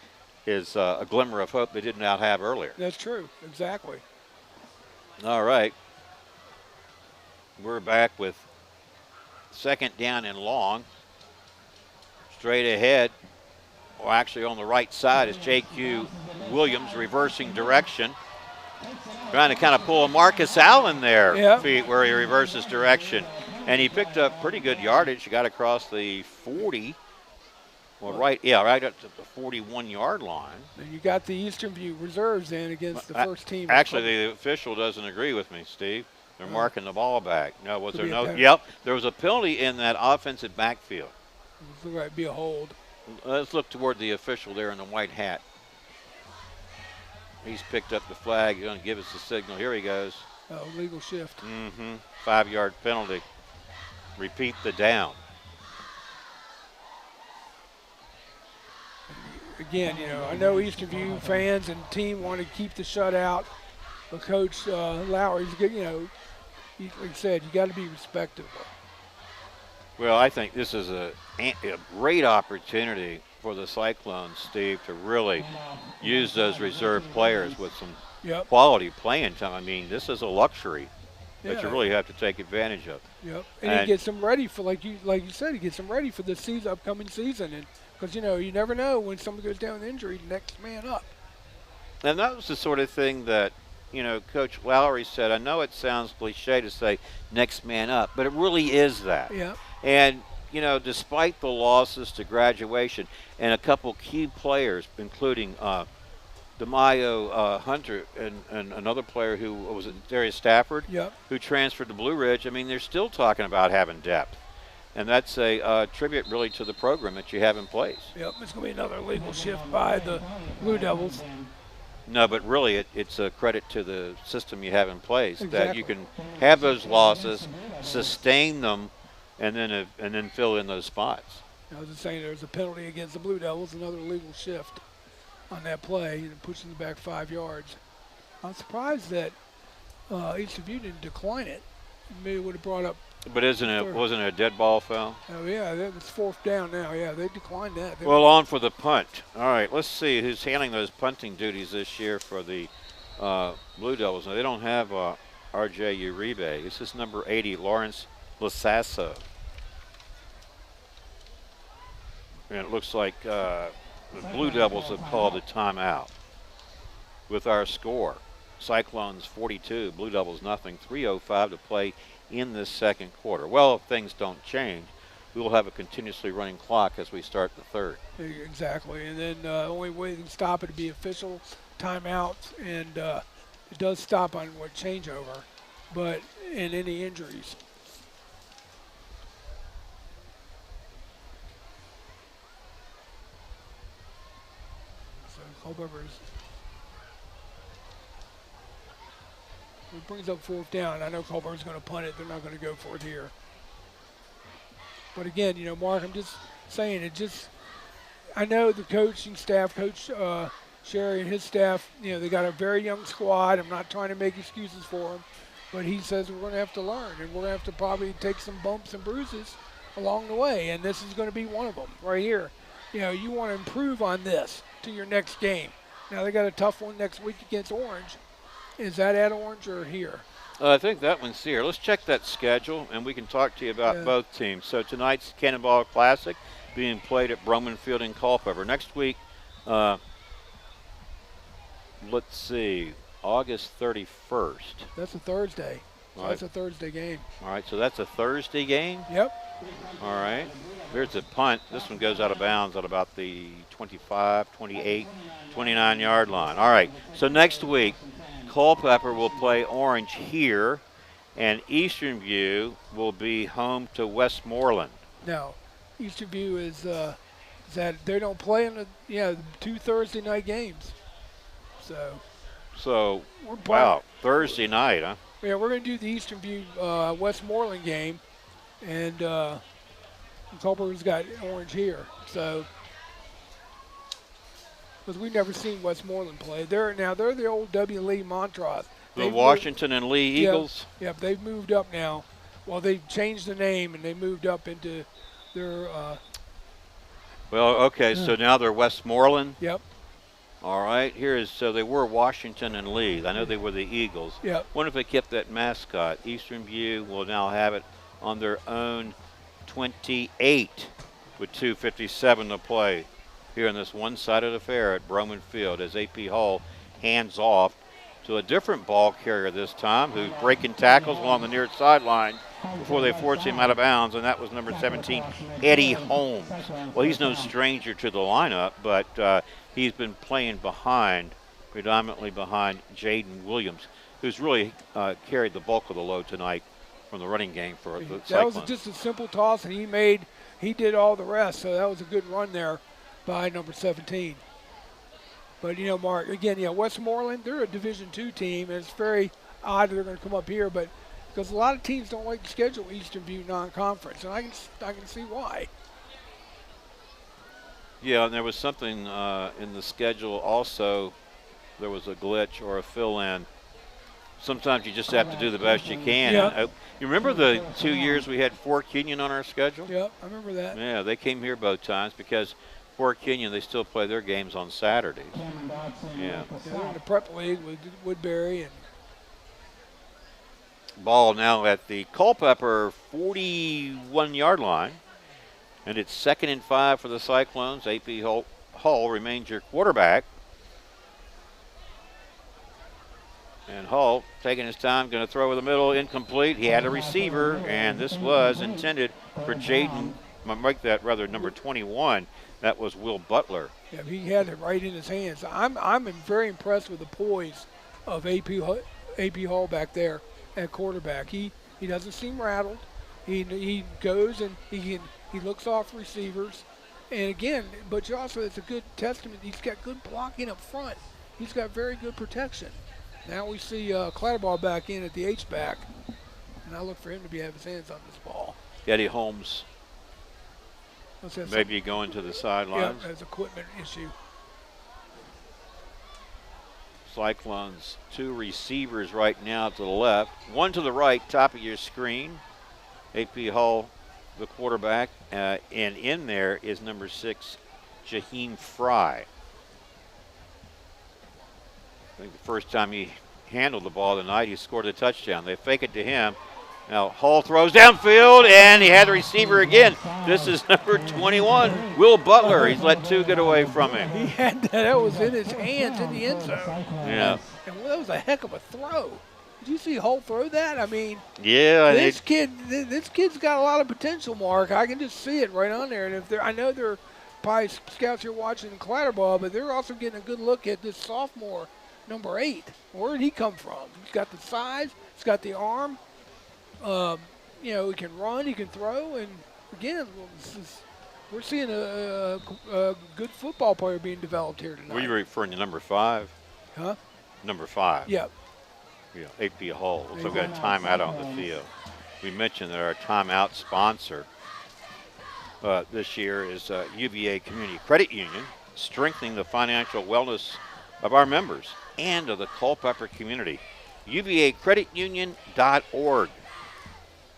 is a glimmer of hope they did not have earlier. That's true, exactly. All right. We're back with 2nd down and long. Straight ahead, or actually on the right side, is J.Q. Williams reversing direction. Trying to kind of pull a Marcus Allen there, feet where he reverses direction. And he picked up pretty good yardage. He got across the 40. Well, right up to the 41-yard line. And you got the Eastern View reserves in against the first team. Actually, the official doesn't agree with me, Steve. They're marking the ball back. No, was there no? Yep, there was a penalty in that offensive backfield. It looked like it'd be a hold. Let's look toward the official there in the white hat. He's picked up the flag. He's going to give us the signal. Here he goes. Oh, legal shift. 5-yard penalty. Repeat the down. Again, I know Eastern View fans and team want to keep the shutout, but Coach Lowry's good. Like I said, you got to be respectful. Well, I think this is a great opportunity for the Cyclones, Steve, to really use those reserve players with some quality playing time. I mean, this is a luxury that you really have to take advantage of. Yep, and he gets them ready for, like you said, he gets them ready for the upcoming season, and because you never know when someone goes down with injury, next man up. And that was the sort of thing that Coach Lowry said. I know it sounds cliche to say next man up, but it really is that. Yeah. And despite the losses to graduation and a couple key players, including DeMaio Hunter and another player who was it, Darius Stafford, who transferred to Blue Ridge. I mean, they're still talking about having depth. And that's a tribute really to the program that you have in place. Yep, it's going to be another legal shift by the Blue Devils. No, but really it's a credit to the system you have in place that Exactly. you can have those losses, sustain them, and then fill in those spots. I was just saying there's a penalty against the Blue Devils, another legal shift on that play, and pushing them back 5 yards. I'm surprised that Eastern View didn't decline it. Maybe it would have brought up. But wasn't it a dead ball foul? Oh yeah, it's 4th down now. Yeah, they declined that. Well, on for the punt. All right, let's see who's handling those punting duties this year for the Blue Devils. Now, they don't have R.J. Uribe. This is number 80, Lawrence Lasasso. And it looks like the Blue Devils have called a timeout with our score. Cyclones 42, Blue Devils nothing, 3:05 to play in this second quarter. Well, if things don't change, we will have a continuously running clock as we start the third. Exactly, and then the only way they can stop it to be official timeouts, and it does stop on what changeover, but in any injuries. So Culpeper's. It brings up 4th down. I know Culpeper's going to punt it. They're not going to go for it here. But again, you know, Mark, I'm just saying I know the coaching staff, Coach Sherry and his staff, you know, they got a very young squad. I'm not trying to make excuses for them, but he says we're going to have to learn, and we're going to have to probably take some bumps and bruises along the way, and this is going to be one of them right here. You know, you want to improve on this to your next game. Now, they got a tough one next week against Orange. Is that at Orange or here? I think that one's here. Let's check that schedule, and we can talk to you about both teams. So tonight's Cannonball Classic being played at Broman Field in Culpeper. Next week, let's see, August 31st. That's a Thursday. So Right. that's a Thursday game. All right, so that's a Thursday game? Yep. All right. There's a punt. This one goes out of bounds at about the 25, 28, 29-yard line. All right, so next week, Culpeper will play Orange here, and Eastern View will be home to Westmoreland. No, Eastern View is that they don't play in the 2 Thursday night games. So we're Wow, Thursday night, huh? Yeah, we're going to do the Eastern View Westmoreland game, and Culpeper's got Orange here. So, because we've never seen Westmoreland play. They're the old W. Lee Montrose. The Washington and Lee Eagles? Yep, they've moved up now. Well, they changed the name, and they moved up into their Well, okay, so now they're Westmoreland. Yep. All right, so they were Washington and Lee. I know they were the Eagles. Yep. Wonder if they kept that mascot. Eastern View will now have it on their own 28 with 2:57 to play here in this one-sided affair at Broman Field as AP Hall hands off to a different ball carrier this time, who's breaking tackles along the near sideline before they force him out of bounds, and that was number 17, Eddie Holmes. Well, he's no stranger to the lineup, but he's been playing predominantly behind Jaden Williams, who's really carried the bulk of the load tonight from the running game for the Cyclones. That was just a simple toss, and he did all the rest, so that was a good run there by number 17. But, you know, Mark, again, Westmoreland, they're a Division II team, and it's very odd they're going to come up here, but because a lot of teams don't like to schedule Eastern View non-conference, and I can see why. Yeah, and there was something in the schedule also. There was a glitch or a fill-in. Sometimes you just have to do the best you can. Yeah. And, you remember the 2 years we had Fort Kenyon on our schedule? Yep, I remember that. Yeah, they came here both times because Fort Kenyon, they still play their games on Saturdays. Yeah. They're in the prep league with Woodbury. And ball now at the Culpeper 41-yard line. And it's 2nd and 5 for the Cyclones. AP Hull remains your quarterback. And Hull taking his time, going to throw over the middle, incomplete. He had a receiver, and this was intended for Jaden, number 21. That was Will Butler. yeah, he had it right in his hands. I'm very impressed with the poise of AP Hall back there at quarterback. He doesn't seem rattled. He goes and he looks off receivers, and again, but you also, it's a good testament. He's got good blocking up front. He's got very good protection. Now we see Clatterball back in at the H-back, and I look for him to have his hands on this ball. Eddie Holmes maybe going to the sidelines. Yeah, there's equipment issue. Cyclones, 2 receivers right now to the left, 1 to the right, top of your screen. AP Hull, the quarterback, and in there is number 6, Jaheim Fry. I think the first time he handled the ball tonight, he scored a touchdown. They fake it to him. Now Hull throws downfield, and he had the receiver again. This is number 21, Will Butler. He's let 2 get away from him. He had that was in his hands in the end zone. Yeah. And that was a heck of a throw. Did you see Hull throw that? I mean, yeah. This kid's got a lot of potential, Mark. I can just see it right on there. And I know they're probably scouts here watching Clatterball, but they're also getting a good look at this sophomore, number 8. Where did he come from? He's got the size. He's got the arm. He can run, he can throw, and again, we're seeing a good football player being developed here tonight. Were you referring to number 5? Huh? Number 5. Yep. Yeah, AP Hull. So we've got a timeout on the field. We mentioned that our timeout sponsor this year is UVA Community Credit Union, strengthening the financial wellness of our members and of the Culpeper community. UVAcreditunion.org.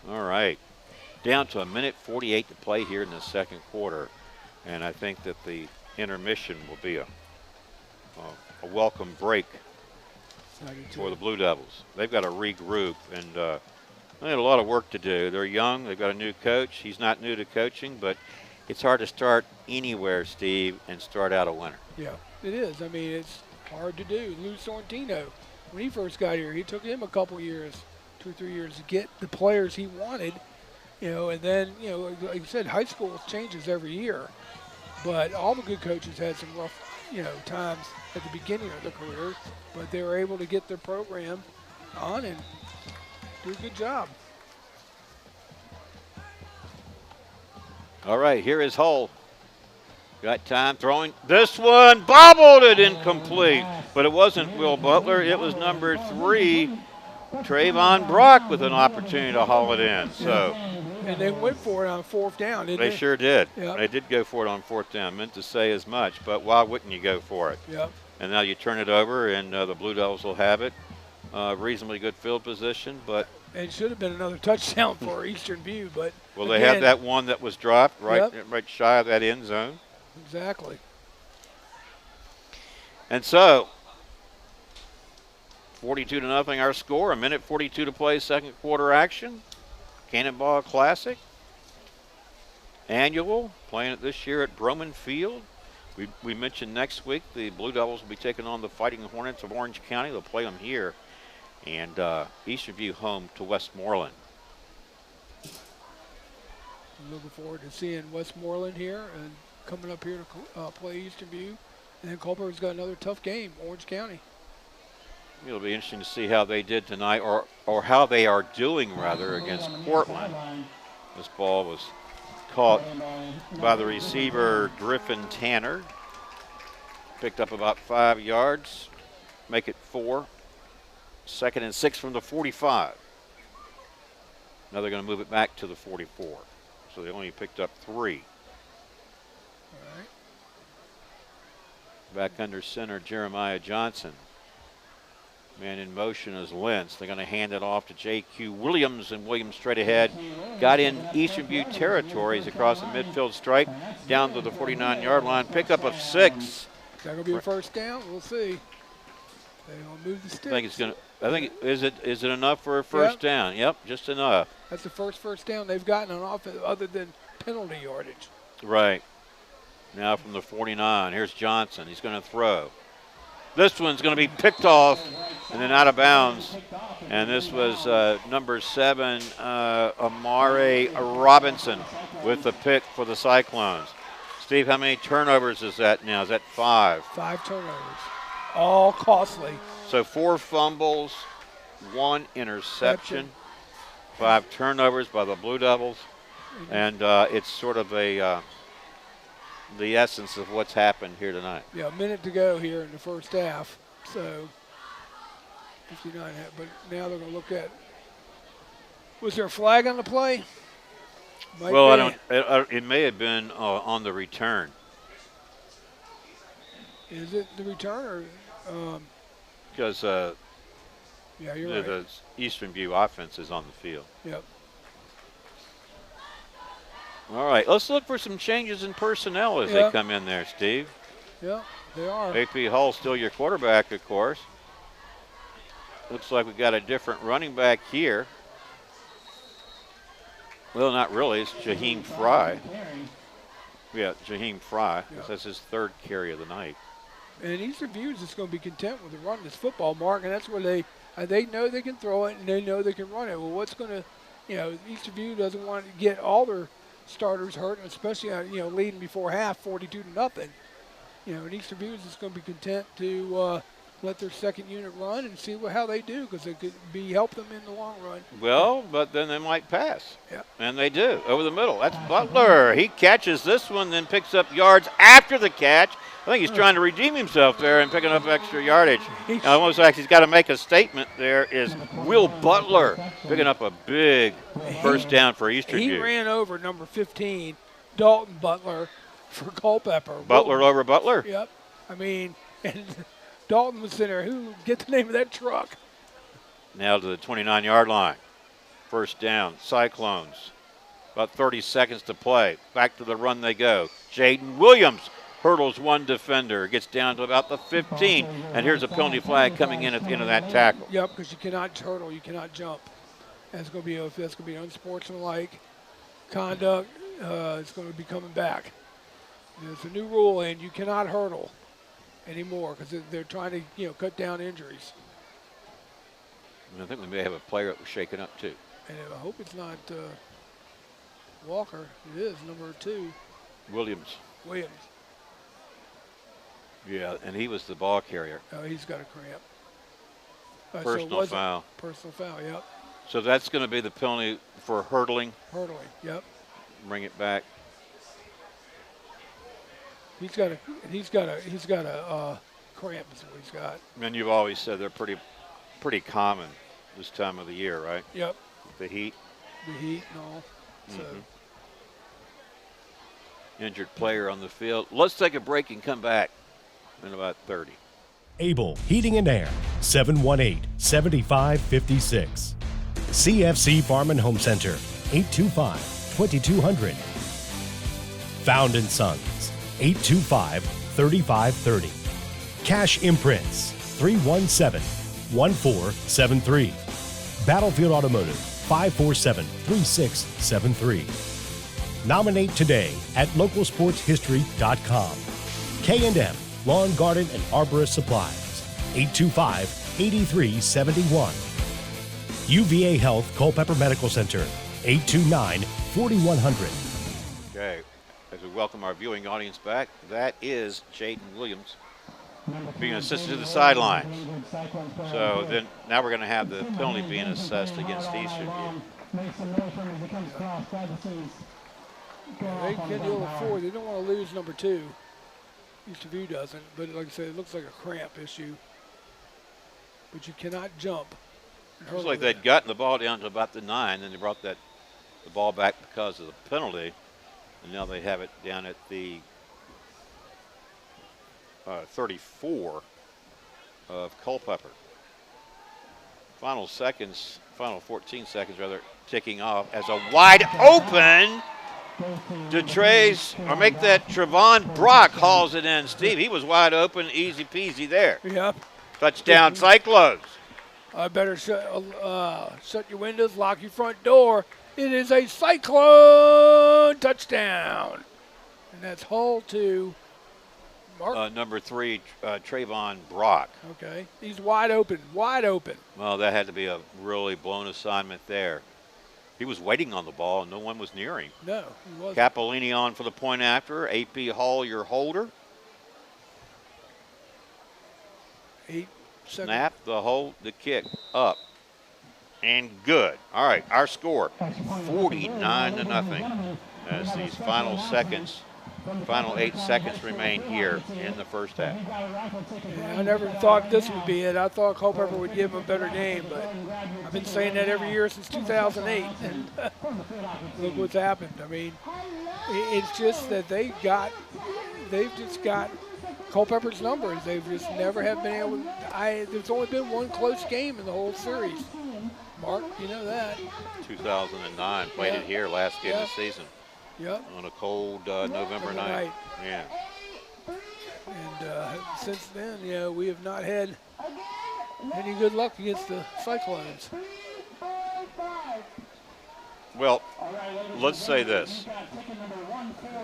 All right, down to 1:48 to play here in the second quarter, and I think that the intermission will be a welcome break for the Blue Devils. They've got to regroup, and they had a lot of work to do. They're young. They've got a new coach. He's not new to coaching, but it's hard to start anywhere, Steve, and start out a winner. Yeah, it is. I mean, it's hard to do. Lou Sorrentino, when he first got here, he took him a couple years, 2 or 3 years to get the players he wanted, and then, like you said, high school changes every year. But all the good coaches had some rough, times at the beginning of their career, but they were able to get their program on and do a good job. All right, here is Hull. Got time throwing. This one bobbled it incomplete, but it wasn't Will Butler. It was number 3, Trayvon Brock, with an opportunity to haul it in. So, and they went for it on 4th down, didn't they? They sure did. Yep. They did go for it on 4th down. Meant to say as much, but why wouldn't you go for it? Yep. And now you turn it over, and the Blue Devils will have it. Reasonably good field position, but it should have been another touchdown for Eastern View, but well, they had that one that was dropped right shy of that end zone. Exactly. And so, 42-0 our score. 1:42 to play, second quarter action. Cannonball Classic. Annual, playing it this year at Broman Field. We mentioned next week the Blue Devils will be taking on the Fighting Hornets of Orange County. They'll play them here. And Eastern View home to Westmoreland. I'm looking forward to seeing Westmoreland here and coming up here to play Eastern View. And then Culpeper's got another tough game, Orange County. It'll be interesting to see how they did tonight, or how they are doing, rather, against Portland. This ball was caught by the receiver, Griffin Tanner. Picked up about 5 yards, make it 4. 2nd and 6 from the 45. Now they're going to move it back to the 44. So they only picked up 3. All right. Back under center, Jeremiah Johnson. Man in motion is Lentz. They're going to hand it off to J.Q. Williams, and Williams straight ahead. Got in Eastern View territories across the midfield stripe down to the 49-yard line. Pickup of 6. Is that going to be a first down? We'll see. They're going to move the sticks. I think it's going to. Is it enough for a first down? Yep, just enough. That's the first down they've gotten on offense other than penalty yardage. Right. Now from the 49, here's Johnson. He's going to throw. This one's going to be picked off and then out of bounds. And this was number 7, Amare Robinson, with the pick for the Cyclones. Steve, how many turnovers is that now? Is that 5? 5 turnovers. All costly. So 4 fumbles, 1 interception. 5 turnovers by the Blue Devils, and it's sort of the essence of what's happened here tonight. Yeah, a minute to go here in the first half. So 59, but now they're going to look at. Was there a flag on the play? Might Well, be. it may have been on the return. Is it the return or? Because Yeah, you're right. the Eastern View offense is on the field. Yep. All right, let's look for some changes in personnel as they come in there, Steve. Yeah, they are. AP Hull still your quarterback, of course. Looks like we got a different running back here. Well, not really. It's Jaheim Fry. Yeah, Jaheim Fry. Yeah. That's his 3rd carry of the night. And Eastern View is just going to be content with the run this football, Mark, and that's where they know they can throw it and they know they can run it. Well, what's going to, Eastern View doesn't want to get all their starters hurt, especially leading before half, 42-0. And Eastern View is just going to be content to let their second unit run and see how they do, because it could help them in the long run. Well, but then they might pass. Yeah. And they do, over the middle. That's Butler. He catches this one, then picks up yards after the catch. I think he's trying to redeem himself there and picking up extra yardage. Almost like he's got to make a statement. There is Will Butler picking up a big first down for Eastern View. He ran over number 15, Dalton Butler, for Culpeper. Butler over Butler? Yep. I mean, and Dalton was in there. Who get the name of that truck? Now to the 29-yard line. First down, Cyclones. About 30 seconds to play. Back to the run they go. Jaden Williams hurdles one defender, gets down to about the 15, and here's a penalty flag coming in at the end of that tackle. Yep, because you cannot hurdle, you cannot jump. That's going to be unsportsmanlike conduct. It's going to be coming back. There's a new rule, and you cannot hurdle anymore because they're trying to cut down injuries. And I think we may have a player that was shaken up too. And I hope it's not Walker. It is number 2. Williams. Williams. Yeah, and he was the ball carrier. Oh, he's got a cramp. Personal foul. Personal foul, yep. So that's going to be the penalty for hurdling. Hurdling, yep. Bring it back. He's got a cramp is what he's got. And you've always said they're pretty common this time of the year, right? Yep. The heat. The heat and all. So. Injured player on the field. Let's take a break and come back in about 30. Able Heating and Air, 718-7556. CFC Farm and Home Center, 825-2200. Found & Sons, 825-3530. Cash Imprints, 317-1473. Battlefield Automotive, 547-3673. Nominate today at localsportshistory.com. K&M Lawn, Garden, and Arborist Supplies, 825-8371. UVA Health Culpeper Medical Center, 829-4100. Okay, as we welcome our viewing audience back, that is Jaden Williams being assisted to the sidelines. So then now we're going to have the penalty being assessed against Eastern View. They can deal with 4. They don't want to lose number 2. Eastern View doesn't, but like I said, it looks like a cramp issue. But you cannot jump. Looks like they'd gotten the ball down to about the 9, then they brought the ball back because of the penalty, and now they have it down at the 34 of Culpeper. Final 14 seconds rather, ticking off as a wide open Trevon Brock hauls it in. Steve, he was wide open, easy peasy there. Yep. Touchdown Cyclones. I better shut your windows, lock your front door. It is a Cyclone touchdown. And that's Hull to Mark. Number 3, Trevon Brock. Okay. He's wide open, wide open. Well, that had to be a really blown assignment there. He was waiting on the ball, and no one was near him. No, he wasn't. Capolini on for the point after. AP Hall, your holder. 8 seconds. Snap, the hold, the kick, up. and good. All right, our score, 49-0, as these final 8 seconds remain here in the first half. I never thought this would be it. I thought Culpeper would give them a better game, but I've been saying that every year since 2008, and look what's happened. I mean, it's just that they've just got Culpeper's numbers. They've just never have been able to, there's only been one close game in the whole series. Mark, you know that. 2009, played it here last game of the season. Yep. On a cold November night. Yeah. And since then, we have not had any good luck against the Cyclones. Well, let's say this.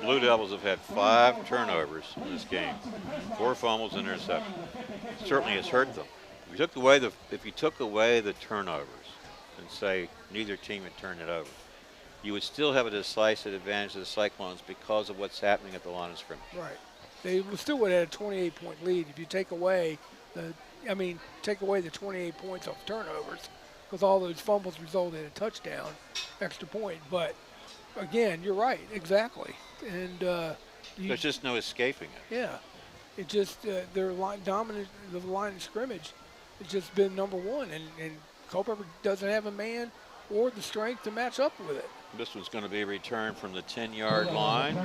Blue Devils have had 5 turnovers in this game, 4 fumbles and interceptions. Certainly has hurt them. If you took away the turnovers and say neither team had turned it over, you would still have a decisive advantage of the Cyclones because of what's happening at the line of scrimmage. Right. They still would have had a 28-point lead if you take away the 28 points off turnovers, because all those fumbles resulted in a touchdown, extra point. But again, you're right, exactly. And there's just no escaping it. Yeah. It just their dominant the line of scrimmage has just been number one, and Culpeper doesn't have a man or the strength to match up with it. This one's going to be a return from the 10-yard line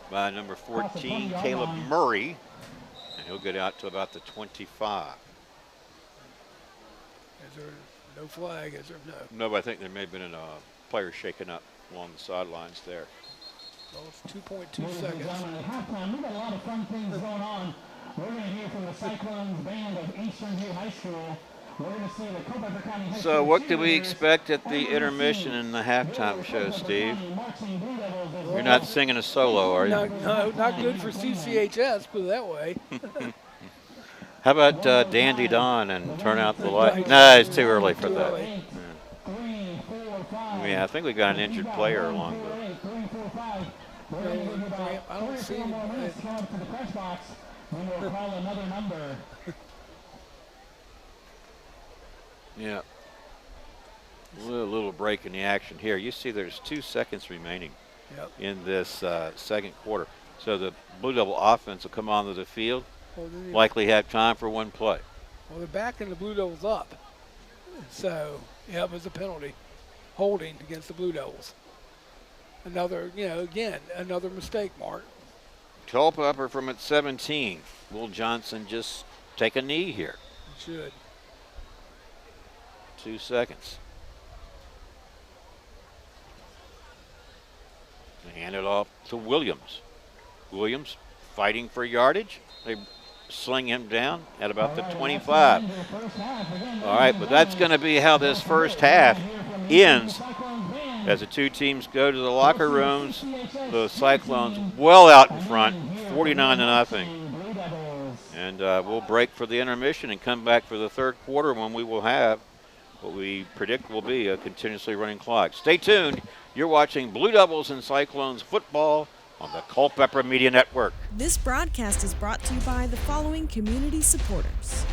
by number 14, Caleb Murray, and he'll get out to about the 25. Is there no flag? Is there no? No, but I think there may have been a player shaken up along the sidelines there. Well, it's 2.2 seconds. At halftime, we've got a lot of fun things going on. We're going to hear from the Cyclones band of Eastern View High School. We're going to see the Culpeper County High So what do we expect at the intermission and the halftime show, Steve? You're not singing a solo, are you? No, not good for CCHS, put it that way. How about Dandy Don and turn out the light? No, it's too early for that. Yeah, I think we got an injured player along the. I don't see him. Yeah. A little break in the action here. You see there's 2 seconds remaining in this second quarter. So the Blue Devil offense will come onto the field, likely have time for one play. Well, they're backing the Blue Devils up. So, yeah, it was a penalty. Holding against the Blue Devils. Another, again, another mistake, Mark. Culpeper from at 17. Will Johnson just take a knee here? He should. 2 seconds. Hand it off to Williams. Williams fighting for yardage. They sling him down at about the 25. All right, but that's going to be how this first half ends as the two teams go to the locker rooms. The Cyclones well out in front, 49-0. And we'll break for the intermission and come back for the third quarter when we will have what we predict will be a continuously running clock. Stay tuned. You're watching Blue Devils and Cyclones football on the Culpeper Media Network. This broadcast is brought to you by the following community supporters.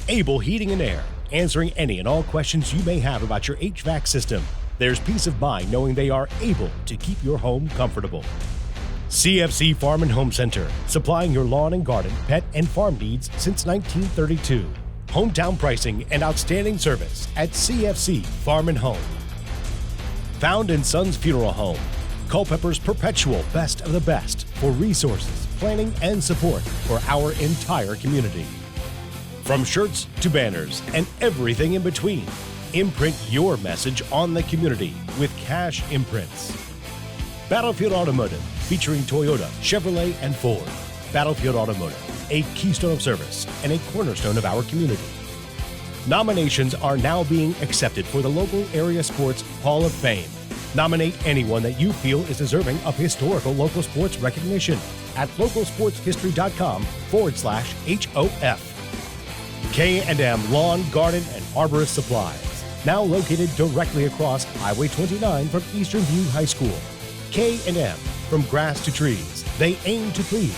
Able Heating and Air, answering any and all questions you may have about your HVAC system. There's peace of mind knowing they are able to keep your home comfortable. CFC Farm and Home Center, supplying your lawn and garden, pet, and farm needs since 1932. Hometown pricing and outstanding service at CFC Farm and Home. Found in Sons Funeral Home, Culpeper's perpetual best of the best for resources, planning, and support for our entire community. From shirts to banners and everything in between, imprint your message on the community with Cash Imprints. Battlefield Automotive, featuring Toyota, Chevrolet, and Ford. Battlefield Automotive, a keystone of service and a cornerstone of our community. Nominations are now being accepted for the local area sports Hall of Fame. Nominate anyone that you feel is deserving of historical local sports recognition at localsportshistory.com/HOF. K&M Lawn, Garden, and Arborist Supplies, now located directly across Highway 29 from Eastern View High School. K&M, from grass to trees, they aim to please.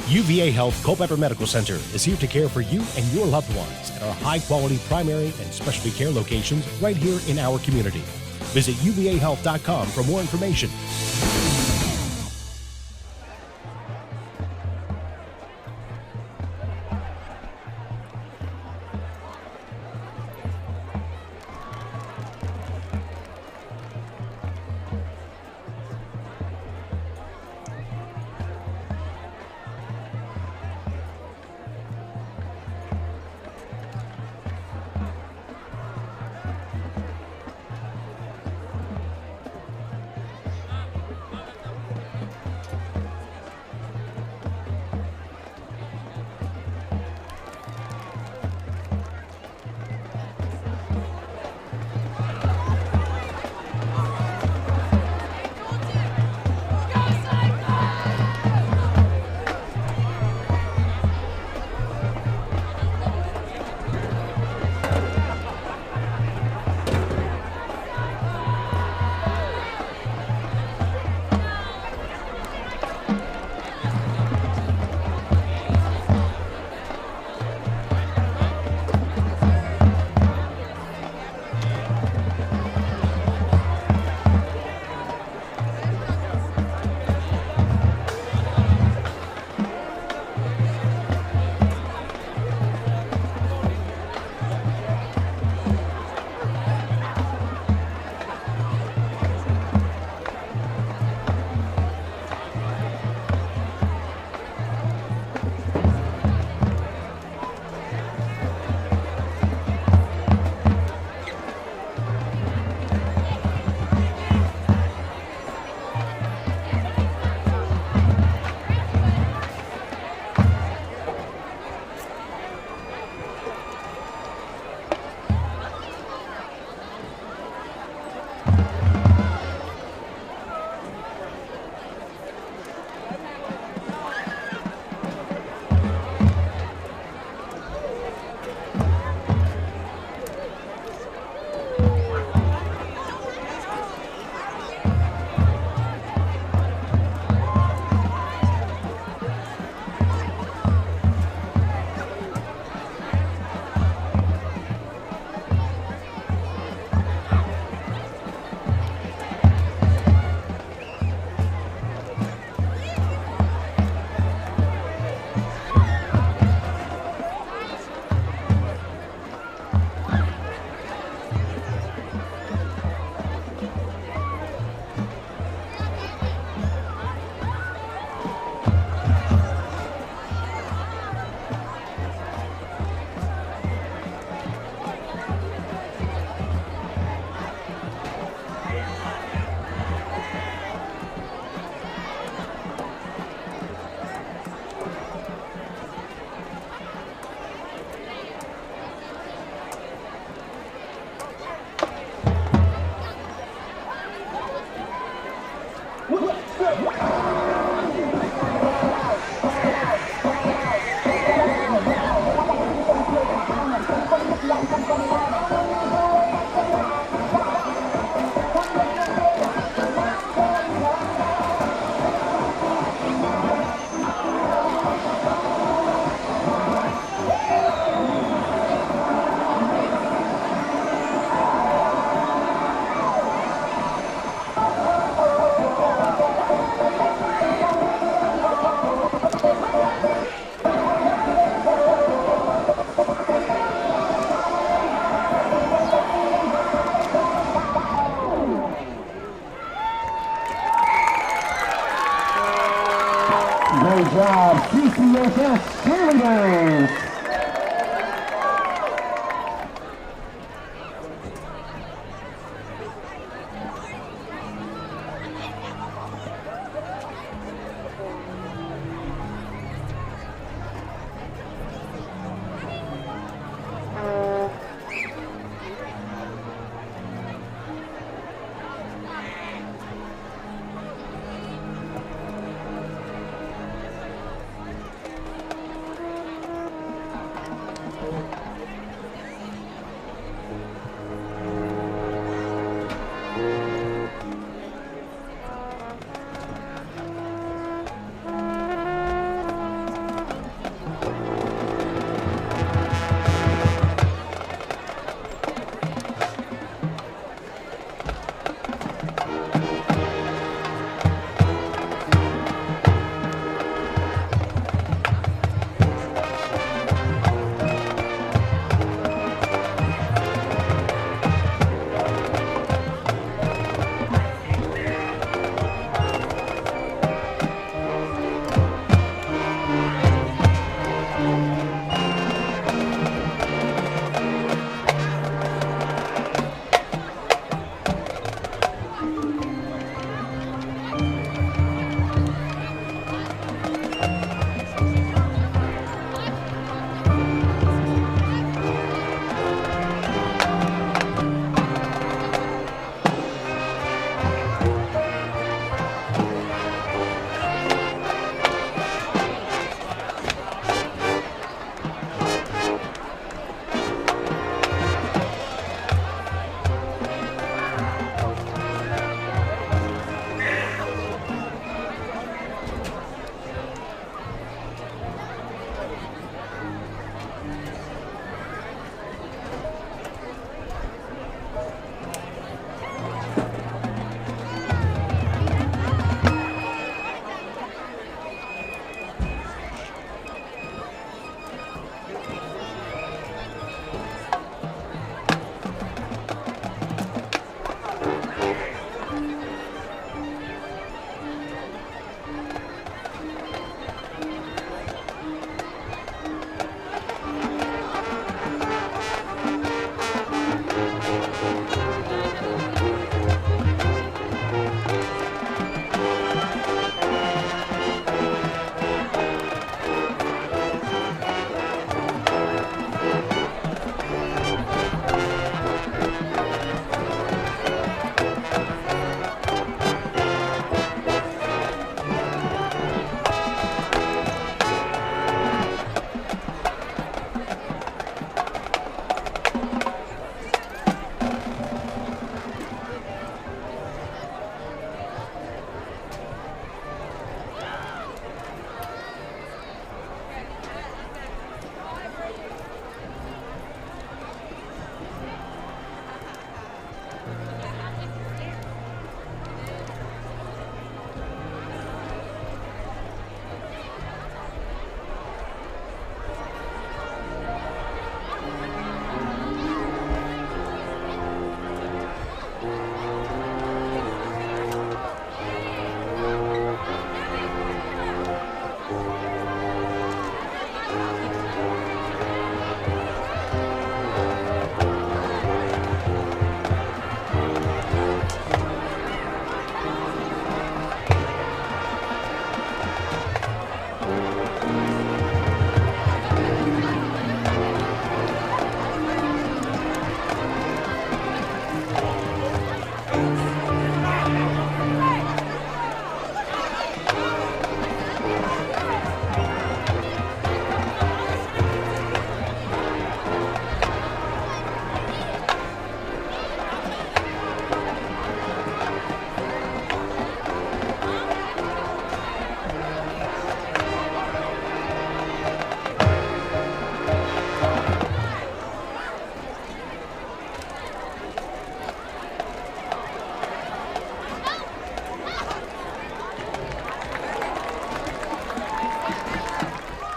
UVA Health Culpeper Medical Center is here to care for you and your loved ones at our high-quality primary and specialty care locations right here in our community. Visit uvahealth.com for more information. Great job, CCSS cheerleaders.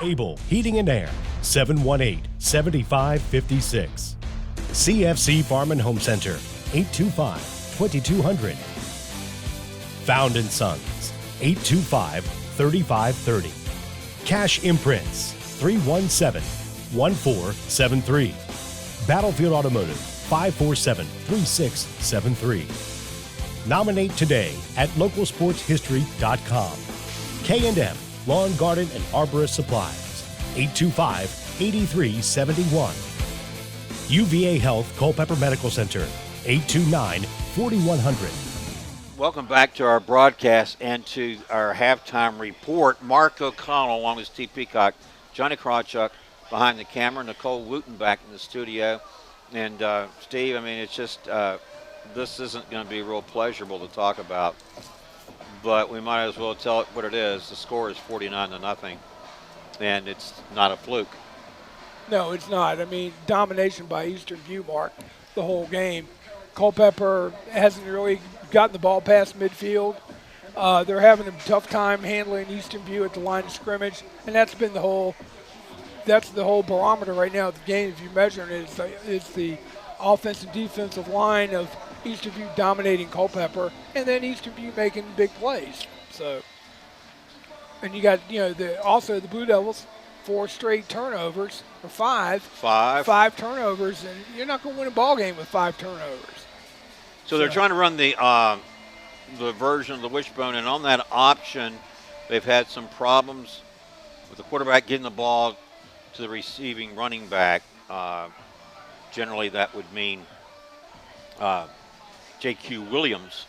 Able Heating and Air, 718-7556. CFC Farm and Home Center, 825-2200. Found & Sons, 825-3530. Cash Imprints, 317-1473. Battlefield Automotive, 547-3673. Nominate today at localsportshistory.com. K&M Lawn, Garden, and Arborist Supplies, 825-8371. UVA Health Culpeper Medical Center, 829-4100. Welcome back to our broadcast and to our halftime report. Mark O'Connell along with Steve Peacock, Johnny Krawchuk behind the camera, Nicole Wooten back in the studio. And Steve, I mean, it's just this isn't going to be real pleasurable to talk about, but we might as well tell it what it is. The score is 49-0, and it's not a fluke. No, it's not. I mean, domination by Eastern View, Mark, the whole game. Culpeper hasn't really gotten the ball past midfield. They're having a tough time handling Eastern View at the line of scrimmage, and that's been the whole barometer right now of the game. If you measure it, it's the offensive and defensive line of Eastern View dominating Culpeper, and then Eastern View making big plays. So, and you got also the Blue Devils, 4 straight turnovers, or five turnovers, and you're not going to win a ball game with 5 turnovers. So they're trying to run the version of the wishbone, and on that option, they've had some problems with the quarterback getting the ball to the receiving running back. Generally, that would mean J.Q. Williams.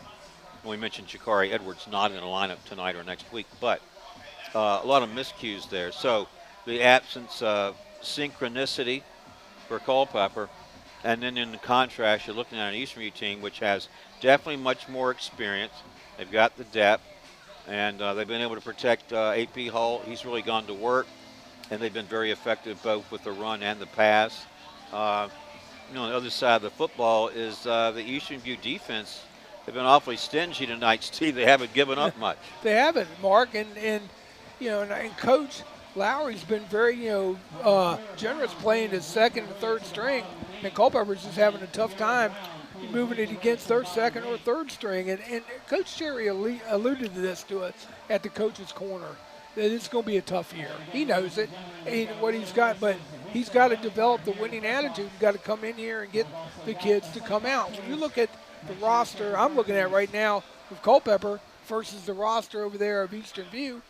We mentioned Jakari Edwards not in the lineup tonight or next week, but a lot of miscues there. So the absence of synchronicity for Culpeper, and then in the contrast, you're looking at an Eastern View team which has definitely much more experience. They've got the depth, and they've been able to protect A.P. Hull. He's really gone to work, and they've been very effective both with the run and the pass. On the other side of the football is the Eastern View defense. They've been awfully stingy tonight, Steve. They haven't given up much. They haven't, Mark, and Coach Lowry's been very generous playing his second and third string, and Culpeper's just having a tough time moving it against their second or third string. And Coach Cherry alluded to this to us at the coach's corner, that it's going to be a tough year. He knows it, and what he's got, but he's got to develop the winning attitude. He's got to come in here and get the kids to come out. When you look at the roster I'm looking at right now with Culpeper versus the roster over there of Eastern View,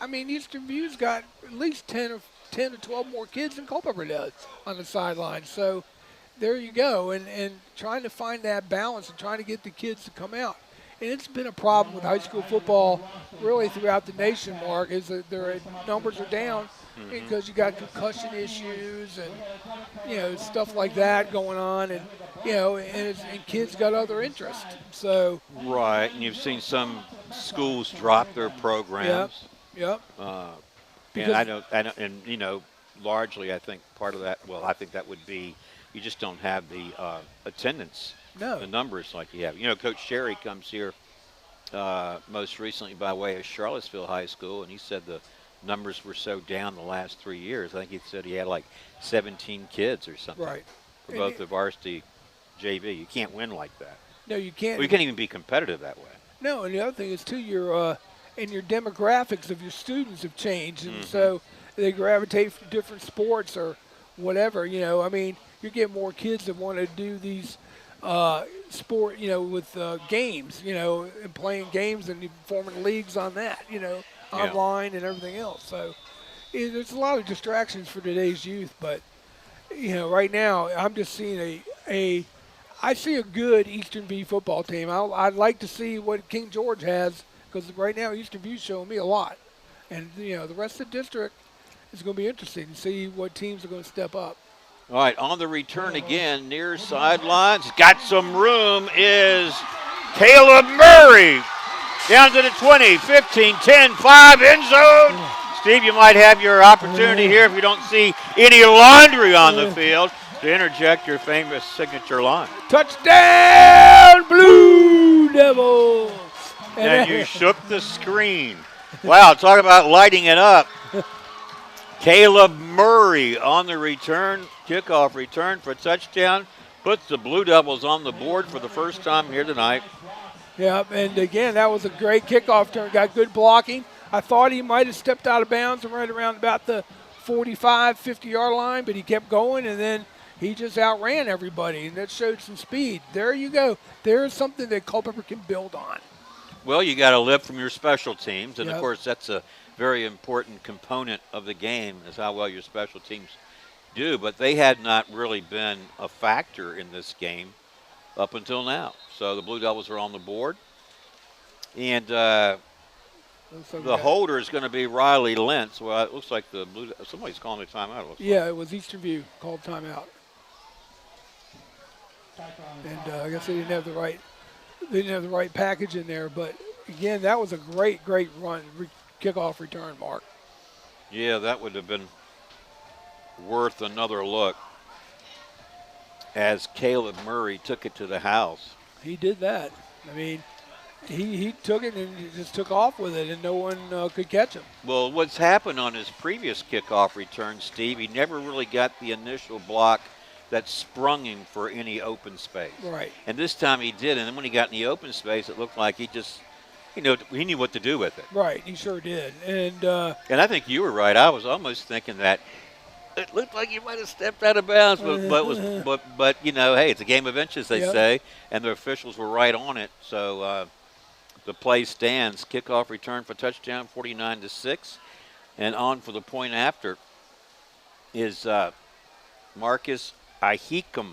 I mean, Eastern View's got at least 10 to 12 more kids than Culpeper does on the sidelines. So there you go, and trying to find that balance and trying to get the kids to come out. And it's been a problem with high school football really throughout the nation, Mark, is that their numbers are down because you got concussion issues and, stuff like that going on. And, and kids got other interests. So Right, and you've seen some schools drop their programs. Yep. And I know, and largely I think part of that, I think that would be you just don't have the attendance, the numbers like you have. Coach Sherry comes here most recently by way of Charlottesville High School, and he said the numbers were so down the last 3 years. I think he said he had like 17 kids or something. Right. For both the varsity JV. You can't win like that. No, you can't. Well, you can't even be competitive that way. No, and the other thing is, too, your demographics of your students have changed, and so they gravitate from different sports or whatever. I mean, you get more kids that want to do these sport, with games, and playing games and forming leagues on that, online and everything else. So there's a lot of distractions for today's youth, but right now I'm just seeing I see a good Eastern View football team. I'd like to see what King George has, because right now Eastern View's showing me a lot. And, the rest of the district is going to be interesting to see what teams are going to step up. All right, on the return again, near sidelines, got some room, is Caleb Murray. Down to the 20, 15, 10, 5, end zone. Steve, you might have your opportunity here if you don't see any laundry on the field to interject your famous signature line. Touchdown, Blue Devils! And you shook the screen. Wow, talk about lighting it up. Caleb Murray on the return, kickoff return for a touchdown, puts the Blue Devils on the board for the first time here tonight. Yeah, and again, that was a great kickoff turn. Got good blocking. I thought he might have stepped out of bounds right around about the 45, 50-yard line, but he kept going, and then he just outran everybody, and that showed some speed. There you go. There's something that Culpeper can build on. Well, you got to live from your special teams, and Yep. of course that's a very important component of the game is how well your special teams do. But they had not really been a factor in this game up until now. So the Blue Devils are on the board, and the holder is going to be Riley Lentz. Well, it looks like somebody's calling a timeout. Yeah, it was Eastern View called timeout. And I guess they didn't have the right package in there. But again, that was a great run, kickoff return, Mark. Yeah, that would have been worth another look as Caleb Murray took it to the house. He did that. I mean, he took it and he just took off with it, and no one could catch him. Well, what's happened on his previous kickoff return, Steve, he never really got the initial block that sprung him for any open space. Right. And this time he did, and then when he got in the open space, it looked like he knew what to do with it. Right, he sure did. And I think you were right. I was almost thinking that it looked like he might have stepped out of bounds, but hey, it's a game of inches, they Yep. say, and the officials were right on it. So the play stands. Kickoff return for touchdown, 49-6, and on for the point after is Marcus Ahikam,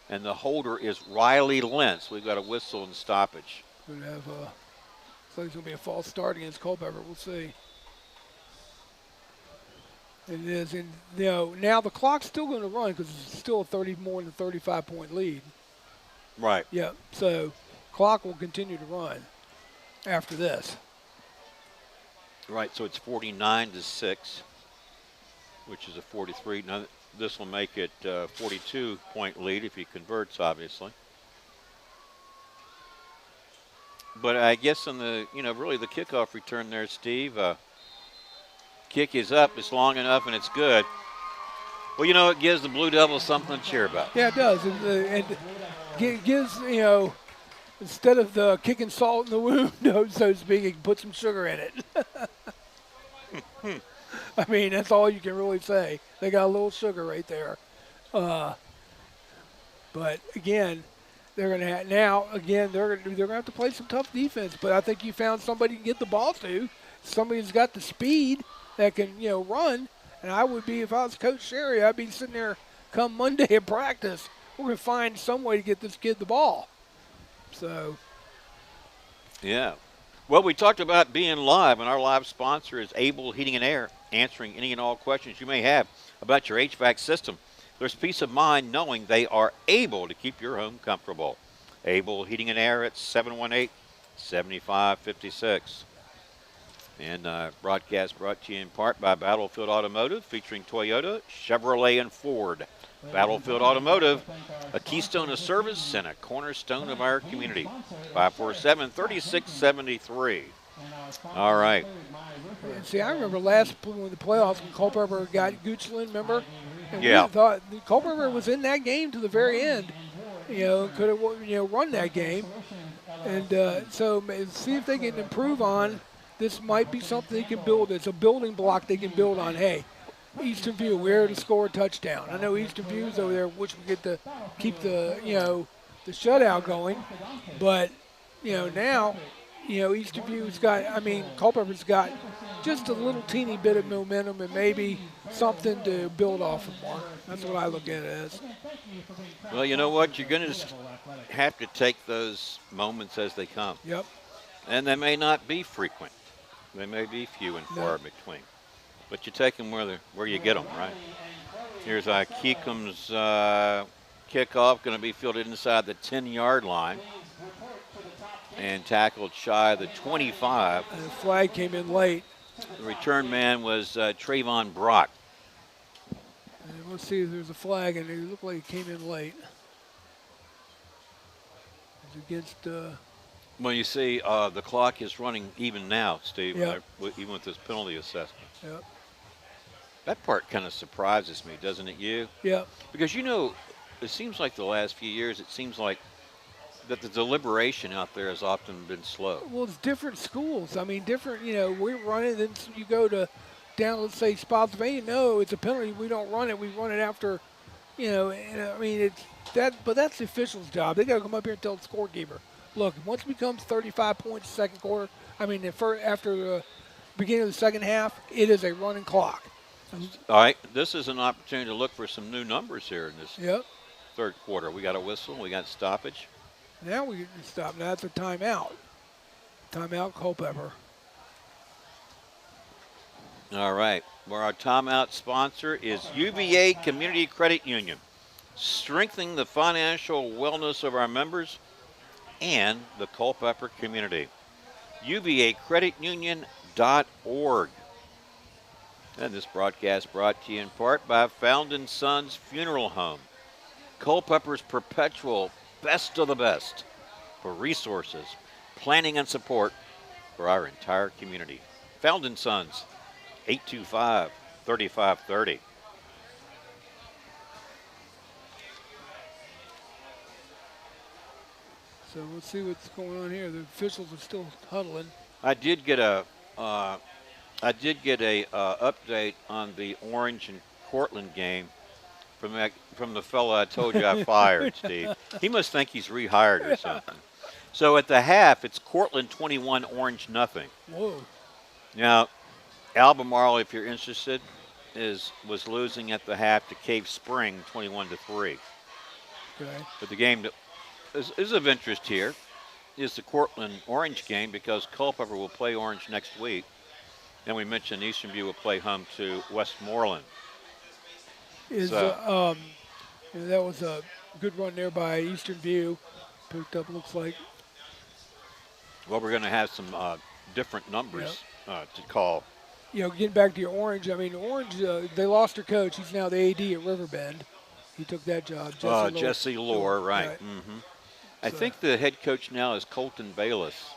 and the holder is Riley Lentz. We've got a whistle and stoppage. we're going to have looks like it's going to be a false start against Culpeper. We'll see. It is, and now the clock's still going to run because it's still a more than 35-point lead. Right. Yeah, so clock will continue to run after this. Right, so it's 49-6, which is a 43. Now this will make it 42-point lead if he converts, obviously. But I guess on the, really the kickoff return there, Steve, kick is up, it's long enough, and it's good. Well, it gives the Blue Devils something to cheer about. Yeah, it does, and it gives instead of the kicking salt in the wound, so to speak, it can put some sugar in it. I mean, that's all you can really say. They got a little sugar right there. But again, they're going to have they're going to have to play some tough defense. But I think you found somebody to get the ball to, somebody who's got the speed that can run. And I would be, if I was Coach Sherry, I'd be sitting there come Monday at practice. We're going to find some way to get this kid the ball. So. Yeah. Well, we talked about being live, and our live sponsor is Able Heating and Air, answering any and all questions you may have about your HVAC system. There's peace of mind knowing they are able to keep your home comfortable. Able Heating and Air at 718-7556. And broadcast brought to you in part by Battlefield Automotive, featuring Toyota, Chevrolet, and Ford. Battlefield Automotive, a keystone of service and a cornerstone of our community. 547-3673. All right. See, I remember when the playoffs when Culpeper got Goochland, remember? And Yeah. we thought Culpeper was in that game to the very end. Could have run that game. And so see if they can improve on. This might be something they can build. It's a building block they can build on. Hey, Eastern View, we're to score a touchdown. I know Eastern View's over there, which we get to keep the the shutout going. But now, Eastern View's got. Culpeper's got just a little teeny bit of momentum and maybe something to build off of. Mark. That's what I look at it as. Well, you know what? You're going to have to take those moments as they come. Yep. And they may not be frequent. They may be few and far between. But you take them where you get them, right? Here's Keekum's kickoff, going to be fielded inside the 10-yard line and tackled shy of the 25. And the flag came in late. The return man was Trayvon Brock. And let's see if there's a flag, and it looked like it came in late. It's against. Well, you see, the clock is running even now, Steve, Yep. even with this penalty assessment. Yep. That part kind of surprises me, doesn't it, you? Yeah. Because, you know, it seems like the last few years, it seems like that the deliberation out there has often been slow. Well, it's different schools. I mean, different, we run it, then you go to down, let's say, Spotsylvania. No, it's a penalty. We don't run it. We run it after, and I mean, it's that, but that's the official's job. They got to come up here and tell the scorekeeper, look, once it becomes 35 points second quarter, after the beginning of the second half, it is a running clock. All right, this is an opportunity to look for some new numbers here in this Yep. third quarter. We got a whistle. We got stoppage. Now we can stop. Now that's a timeout. Timeout, Culpeper. All right. Well, our timeout sponsor is UVA Community Credit Union, strengthening the financial wellness of our members and the Culpeper community. UVACreditUnion.org. And this broadcast brought to you in part by Fountain Sons Funeral Home, Culpeper's perpetual best of the best for resources, planning, and support for our entire community. Fountain Sons, 825-3530. So let's see what's going on here. The officials are still huddling. I did get a update on the Orange and Cortland game from the fella I told you I fired, Steve. He must think he's rehired or something. So at the half, it's Cortland 21, Orange nothing. Whoa. Now, Albemarle, if you're interested, was losing at the half to Cave Spring 21-3. Okay. But the game that is of interest here is the Cortland Orange game because Culpeper will play Orange next week. And we mentioned Eastern View will play home to Westmoreland. That was a good run there by Eastern View. Picked up, looks like. Well, we're going to have some different numbers to call. Getting back to your Orange, I mean, Orange, they lost their coach. He's now the AD at Riverbend. He took that job. Jesse Lohr, right. Mm-hmm. I think the head coach now is Colton Bayless,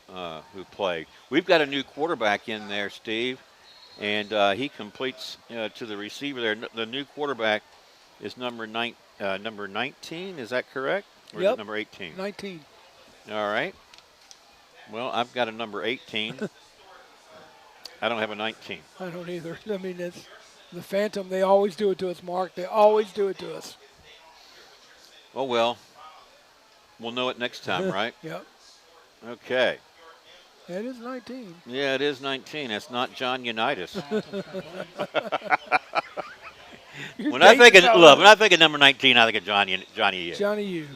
who played. We've got a new quarterback in there, Steve, and he completes to the receiver there. The new quarterback is number 19. Is that correct? Or is it number 18? 19. All right. Well, I've got a number 18. I don't have a 19. I don't either. I mean, it's the Phantom. They always do it to us, Mark. They always do it to us. Oh, well. We'll know it next time, right? Yep. Okay. It is 19. Yeah, it is 19. That's not John Unitas. When I think of number 19, I think of Johnny U. Johnny U.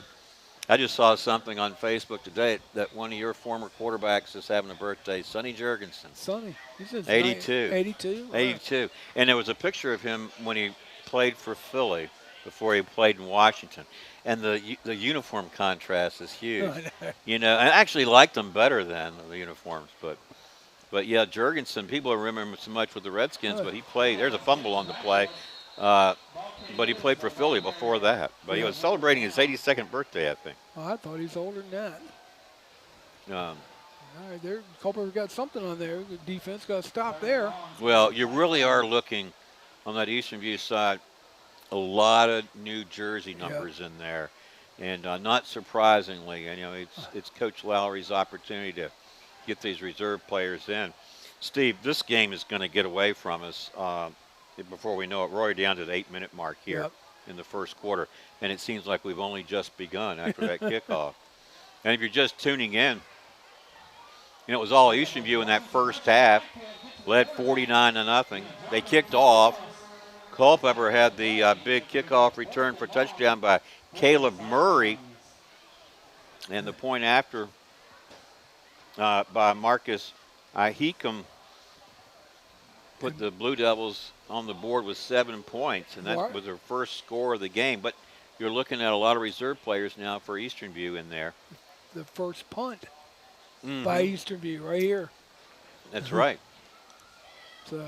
I just saw something on Facebook today that one of your former quarterbacks is having a birthday, Sonny Jurgensen. Sonny. He's 82. 82? 82. And there was a picture of him when he played for Philly before he played in Washington. And the uniform contrast is huge. I actually liked them better than the uniforms. But yeah, Jurgensen, people remember him so much with the Redskins, but he played. There's a fumble on the play. But he played for Philly before that. But he was celebrating his 82nd birthday, I think. Oh, I thought he was older than that. All right, there, Culpeper got something on there. The defense got stopped there. Well, you really are looking on that Eastern View side, a lot of New Jersey numbers in there. And not surprisingly, it's Coach Lowry's opportunity to get these reserve players in. Steve, this game is going to get away from us. Before we know it, we're already down to the 8-minute mark here in the first quarter. And it seems like we've only just begun after that kickoff. And if you're just tuning in, it was all Eastern View in that first half, led 49-0. They kicked off. Culpeper had the big kickoff return for touchdown by Caleb Murray. And the point after by Marcus Ihecum put the Blue Devils on the board with 7 points, and that was their first score of the game. But you're looking at a lot of reserve players now for Eastern View in there. The first punt by Eastern View right here. That's right. So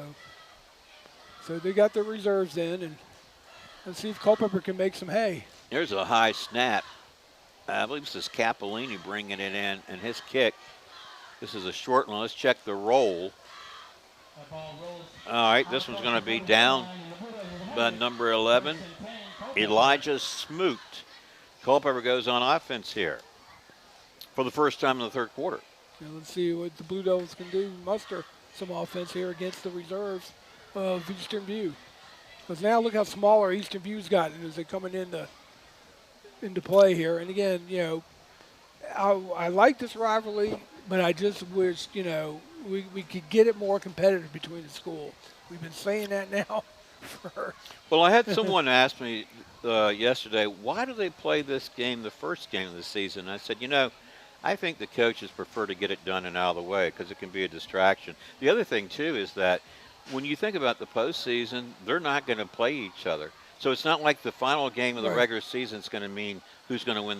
they got their reserves in, and let's see if Culpeper can make some hay. There's a high snap. I believe this is Capolini bringing it in, and his kick. This is a short one. Let's check the roll. All right, this one's going to be down by number 11, Elijah Smoot. Culpeper goes on offense here for the first time in the third quarter. Let's see what the Blue Devils can do, muster some offense here against the reserves of Eastern View. Because now look how smaller Eastern View's gotten as they're coming into play here. And again, I like this rivalry, but I just wish, we could get it more competitive between the schools. We've been saying that now for. Well, I had someone ask me yesterday, why do they play this game the first game of the season? I said, I think the coaches prefer to get it done and out of the way because it can be a distraction. The other thing, too, is that when you think about the postseason, they're not going to play each other. So it's not like the final game of the regular season is going to mean who's going to win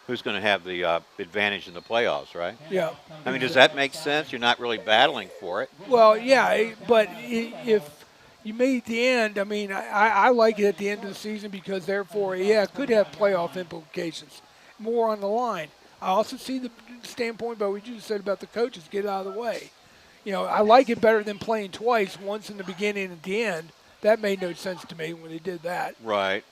who's going to have the advantage in the playoffs, right? Yeah. I mean, does that make sense? You're not really battling for it. Well, yeah, but if you made the end, I mean, I like it at the end of the season because therefore, it could have playoff implications. More on the line. I also see the standpoint about what you just said about the coaches, get out of the way. I like it better than playing twice, once in the beginning and at the end. That made no sense to me when they did that. Right.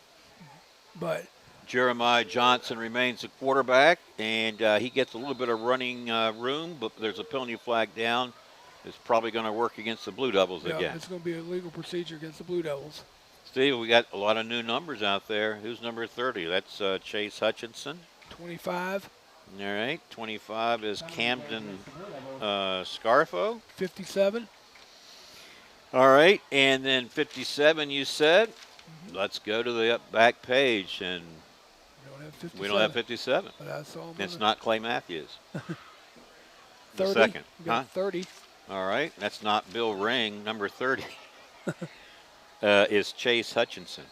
But Jeremiah Johnson remains the quarterback, and he gets a little bit of running room, but there's a penalty flag down. It's probably going to work against the Blue Devils again. It's going to be a legal procedure against the Blue Devils. Steve, we got a lot of new numbers out there. Who's number 30? That's Chase Hutchinson. 25. All right. 25 is Camden Scarfo. 57. All right. And then 57, you said. Mm-hmm. Let's go to the back page. And we don't have 57. But I saw him. It's not Clay Matthews. 30. Second. Huh? 30. All right. That's not Bill Ring. Number 30 is Chase Hutchinson.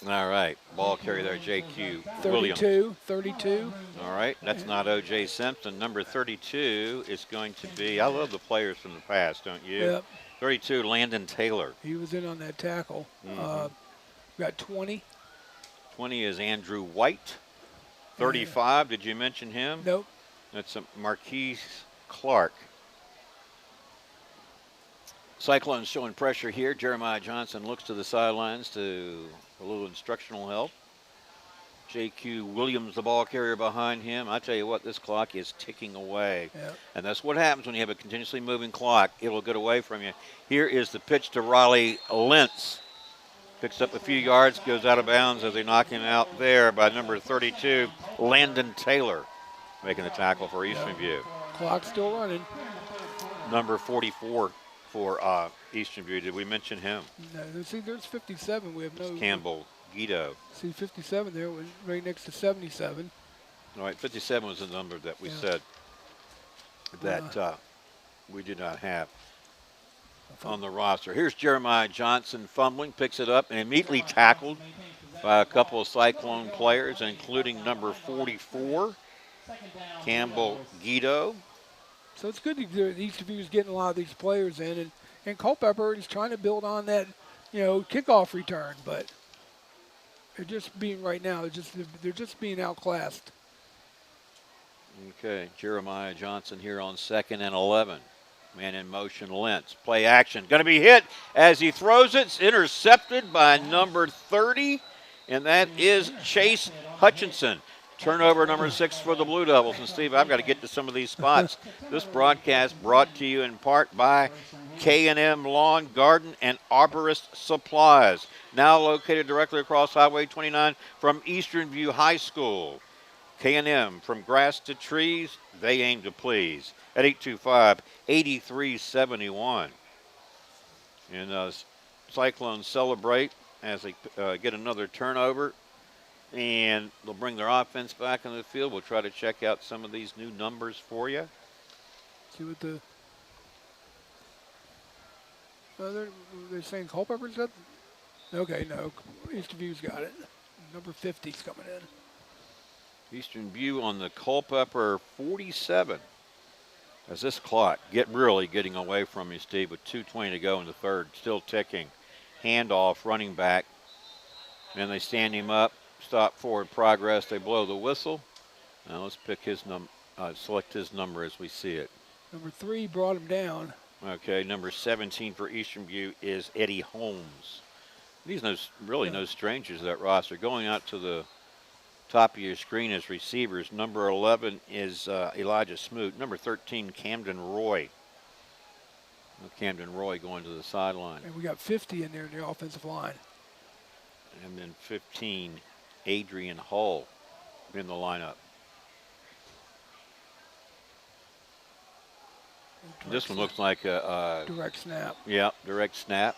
All right. Ball carrier there, J.Q. Williams. 32. All right. That's not O.J. Simpson. Number 32 is going to be, I love the players from the past, don't you? Yep. 32, Landon Taylor. He was in on that tackle. Mm-hmm. We got 20. 20 is Andrew White. 35, did you mention him? Nope. That's Marquise Clark. Cyclones showing pressure here. Jeremiah Johnson looks to the sidelines to a little instructional help. J.Q. Williams, the ball carrier behind him. I tell you what, this clock is ticking away. Yep. And that's what happens when you have a continuously moving clock. It'll get away from you. Here is the pitch to Riley Lentz. Picks up a few yards, goes out of bounds as they knock him out there by number 32, Landon Taylor, making the tackle for Eastern View. Clock's still running. Number 44 for Eastern View. Did we mention him? No, see, there's 57. We have no. It's Campbell Guido. See, 57 there, was right next to 77. All right, 57 was the number that we said that we did not have on the roster. Here's Jeremiah Johnson fumbling, picks it up, and immediately tackled by a couple of Cyclone players, including number 44, Campbell Guido. So it's good that Eastern View is getting a lot of these players in, and Culpeper is trying to build on that, kickoff return, but they're just being right now. They're just being outclassed. Okay, Jeremiah Johnson here on 2nd and 11. Man in motion, Lentz. Play action. Going to be hit as he throws it. It's intercepted by number 30, and that is Chase Hutchinson. Turnover number 6 for the Blue Devils. And, Steve, I've got to get to some of these spots. This broadcast brought to you in part by K&M Lawn, Garden, and Arborist Supplies, now located directly across Highway 29 from Eastern View High School. K&M, from grass to trees, they aim to please. At 825-8371. And Cyclones celebrate as they get another turnover. And they'll bring their offense back in the field. We'll try to check out some of these new numbers for you. See what they're saying Culpeper's got? Okay, no. Eastern View's got it. Number 50's coming in. Eastern View on the Culpeper 47. As this clock really getting away from you, Steve, with 2:20 to go in the third, still ticking. Handoff, running back. And they stand him up, stop forward progress. They blow the whistle. Now let's pick his select his number as we see it. Number 3 brought him down. Okay, number 17 for Eastern View is Eddie Holmes. These really no strangers to that roster. Going out to the top of your screen as receivers, number 11 is Elijah Smoot. Number 13, Camden Roy. Camden Roy going to the sideline. And we got 50 in there in the offensive line. And then 15, Adrian Hull in the lineup. This one looks like a direct snap. Yeah, direct snap.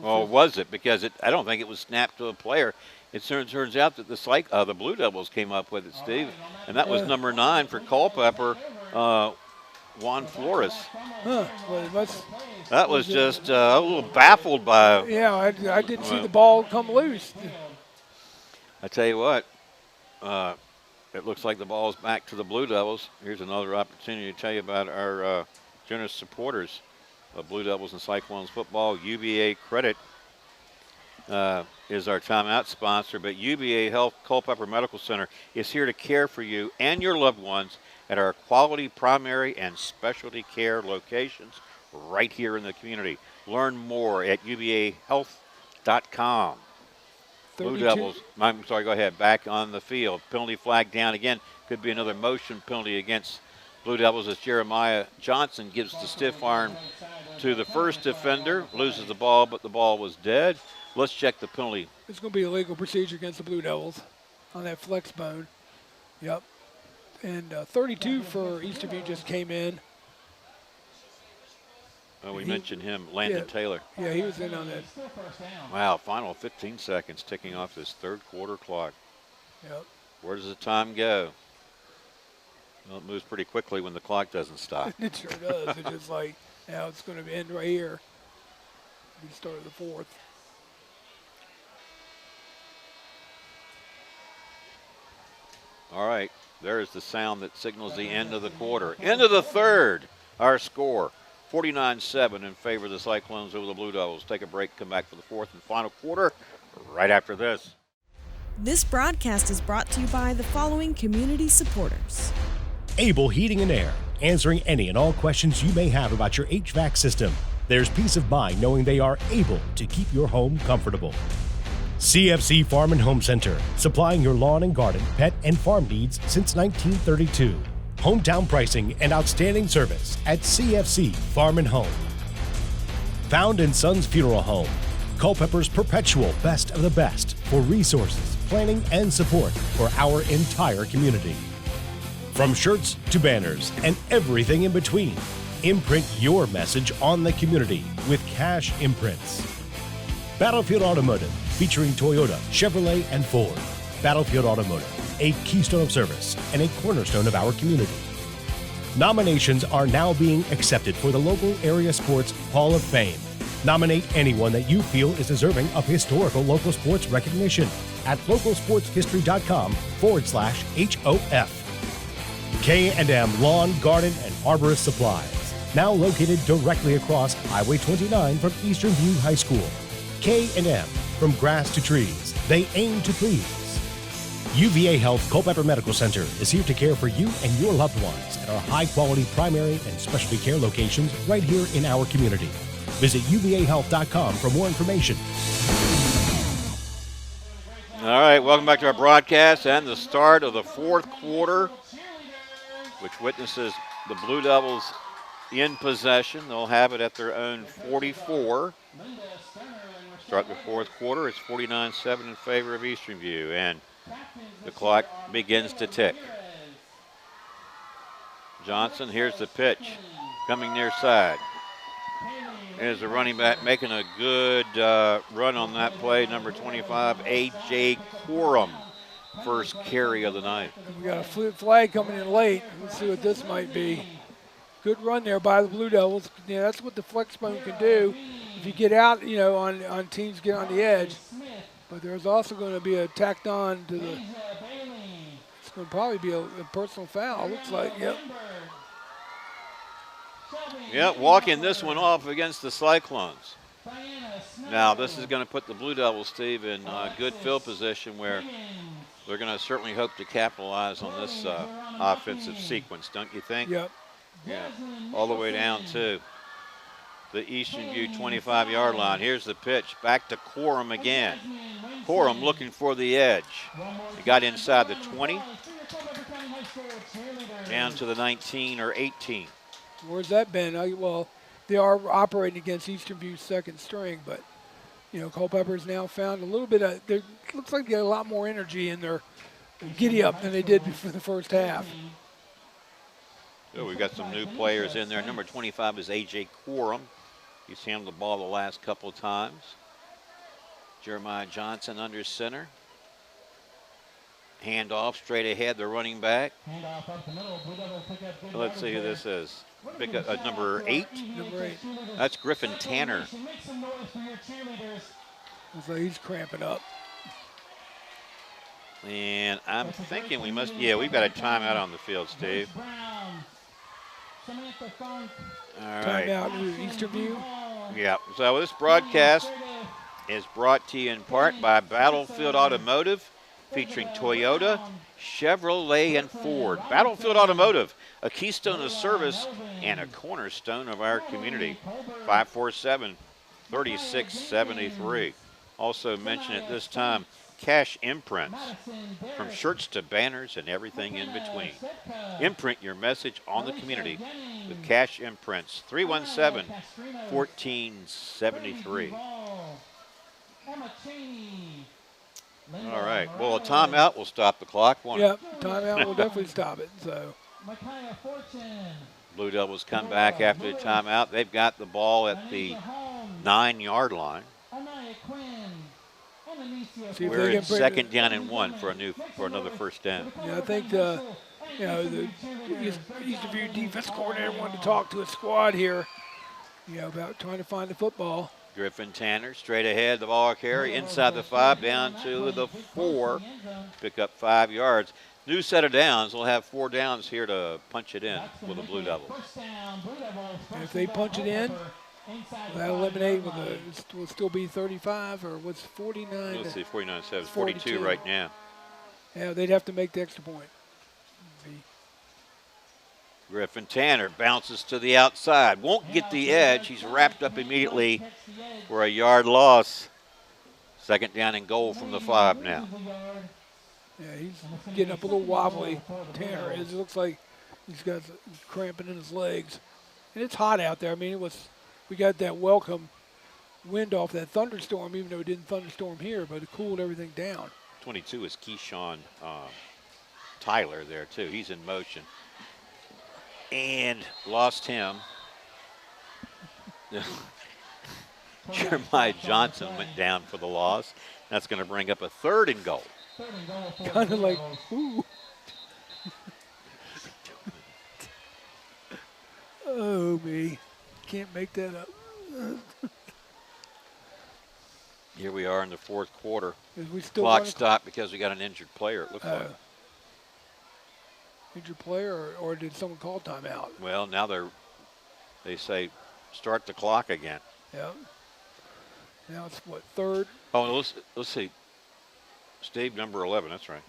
Oh, was it? Because I don't think it was snapped to a player. It turns out that the Blue Devils came up with it, Steve, and that was number 9 for Culpeper, Juan Flores. Huh. Well, that was just a little baffled by. Yeah, I didn't see the ball come loose. I tell you what, it looks like the ball's back to the Blue Devils. Here's another opportunity to tell you about our generous supporters of Blue Devils and Cyclones football. UVA Credit is our timeout sponsor, but UVA Health Culpeper Medical Center is here to care for you and your loved ones at our quality primary and specialty care locations right here in the community. Learn more at uvahealth.com. Blue Devils, I'm sorry, go ahead, back on the field. Penalty flag down again. Could be another motion penalty against Blue Devils as Jeremiah Johnson gives the stiff arm to the first defender, loses the ball, but the ball was dead. Let's check the penalty. It's going to be a legal procedure against the Blue Devils on that flex bone. Yep. And 32 for Eastern View just came in. Oh, we mentioned him, Landon Taylor. Yeah, he was in on that. Wow, final 15 seconds ticking off this third quarter clock. Yep. Where does the time go? Well, it moves pretty quickly when the clock doesn't stop. It sure does. It's just like, now it's going to end right here. We started the fourth. All right, there is the sound that signals the end of the quarter. End of the third, our score, 49-7 in favor of the Cyclones over the Blue Devils. Take a break, come back for the fourth and final quarter right after this. This broadcast is brought to you by the following community supporters. Able Heating and Air, answering any and all questions you may have about your HVAC system. There's peace of mind knowing they are able to keep your home comfortable. CFC Farm and Home Center, supplying your lawn and garden, pet, and farm needs since 1932. Hometown pricing and outstanding service at CFC Farm and Home. Found & Sons Funeral Home, Culpeper's perpetual best of the best for resources, planning, and support for our entire community. From shirts to banners and everything in between, imprint your message on the community with Cash Imprints. Battlefield Automotive, featuring Toyota, Chevrolet, and Ford. Battlefield Automotive, a keystone of service and a cornerstone of our community. Nominations are now being accepted for the local area sports Hall of Fame. Nominate anyone that you feel is deserving of historical local sports recognition at localsportshistory.com/HOF. K&M Lawn, Garden, and Arborist Supplies, now located directly across Highway 29 from Eastern View High School. K&M, from grass to trees, they aim to please. UVA Health Culpeper Medical Center is here to care for you and your loved ones at our high-quality primary and specialty care locations right here in our community. Visit uvahealth.com for more information. All right, welcome back to our broadcast and the start of the fourth quarter, which witnesses the Blue Devils in possession. They'll have it at their own 44. Start the fourth quarter. It's 49-7 in favor of Eastern View, and the clock begins to tick. Johnson, here's the pitch, coming near side. There's the running back making a good run on that play, number 25, A.J. Quorum, first carry of the night. We got a flag coming in late. Let's see what this might be. Good run there by the Blue Devils. Yeah, that's what the flex bone can do. If you get out, on teams get on the edge. But there's also going to be a tacked on to the. It's going to probably be a personal foul. Looks like, yep. Yeah, walking this one off against the Cyclones. Now, this is going to put the Blue Devils, Steve, in good field position where they're going to certainly hope to capitalize on this offensive sequence, don't you think? Yep. Yeah, all the way down to the Eastern View 25-yard line. Here's the pitch, back to Quorum again. Quorum looking for the edge. He got inside the 20, down to the 19 or 18. Where's that been? Well, they are operating against Eastern View's second string, but, you know, Culpeper's now found a little bit of, looks like they got a lot more energy in their giddy up than they did for the first half. So we've got some new players in there. Number 25 is A.J. Quorum. He's handled the ball the last couple of times. Jeremiah Johnson under center. Handoff straight ahead, the running back. Let's see who this is. Pick up number 8. Number 8. That's Griffin Tanner. Looks like he's cramping up. And I'm thinking we must, yeah, we've got a timeout on the field, Steve. All right. Timeout, Eastern View. Yeah, so this broadcast is brought to you in part by Battlefield Automotive, featuring Toyota, Chevrolet, and Ford. Battlefield Automotive, a keystone of service and a cornerstone of our community. 547-3673. Also mention at this time, Cash Imprints, from shirts to banners and everything in between. Imprint your message on the community with Cash Imprints. 317-1473. All right. Well, a timeout will stop the clock. Yep, timeout will definitely stop it. So Blue Devils come back after the timeout. They've got the ball at the 9-yard line. We're in second down and 1 for another first down. Yeah, I think the Eastern View defense coordinator wanted to talk to his squad here, about trying to find the football. Griffin Tanner straight ahead, the ball carry inside the 5 down to the 4, pick up 5 yards. New set of downs. We'll have 4 downs here to punch it in with the Blue Devils. And if they punch it in, that'll eliminate will still be 35 or what's 49? Let's see, 49 7, 42 right now. Yeah, they'd have to make the extra point. Griffin Tanner bounces to the outside. Won't get the edge. He's wrapped up immediately for a yard loss. Second down and goal from the 5 now. Yeah, he's getting up a little wobbly. Tanner is. It looks like he's got cramping in his legs. And it's hot out there. I mean, we got that welcome wind off that thunderstorm, even though it didn't thunderstorm here, but it cooled everything down. 22 is Keyshawn Tyler there, too. He's in motion. And lost him. Jeremiah Johnson went down for the loss. That's going to bring up a 3rd and goal. Kind of like, ooh. Oh, me. Can't make that up. Here we are in the 4th quarter. We still Clock stopped because we got an injured player, it looks like. Injured player, or did someone call timeout? Well, now they say start the clock again. Yeah. Now it's what, 3rd? Oh, let's see. Steve, number 11. That's right.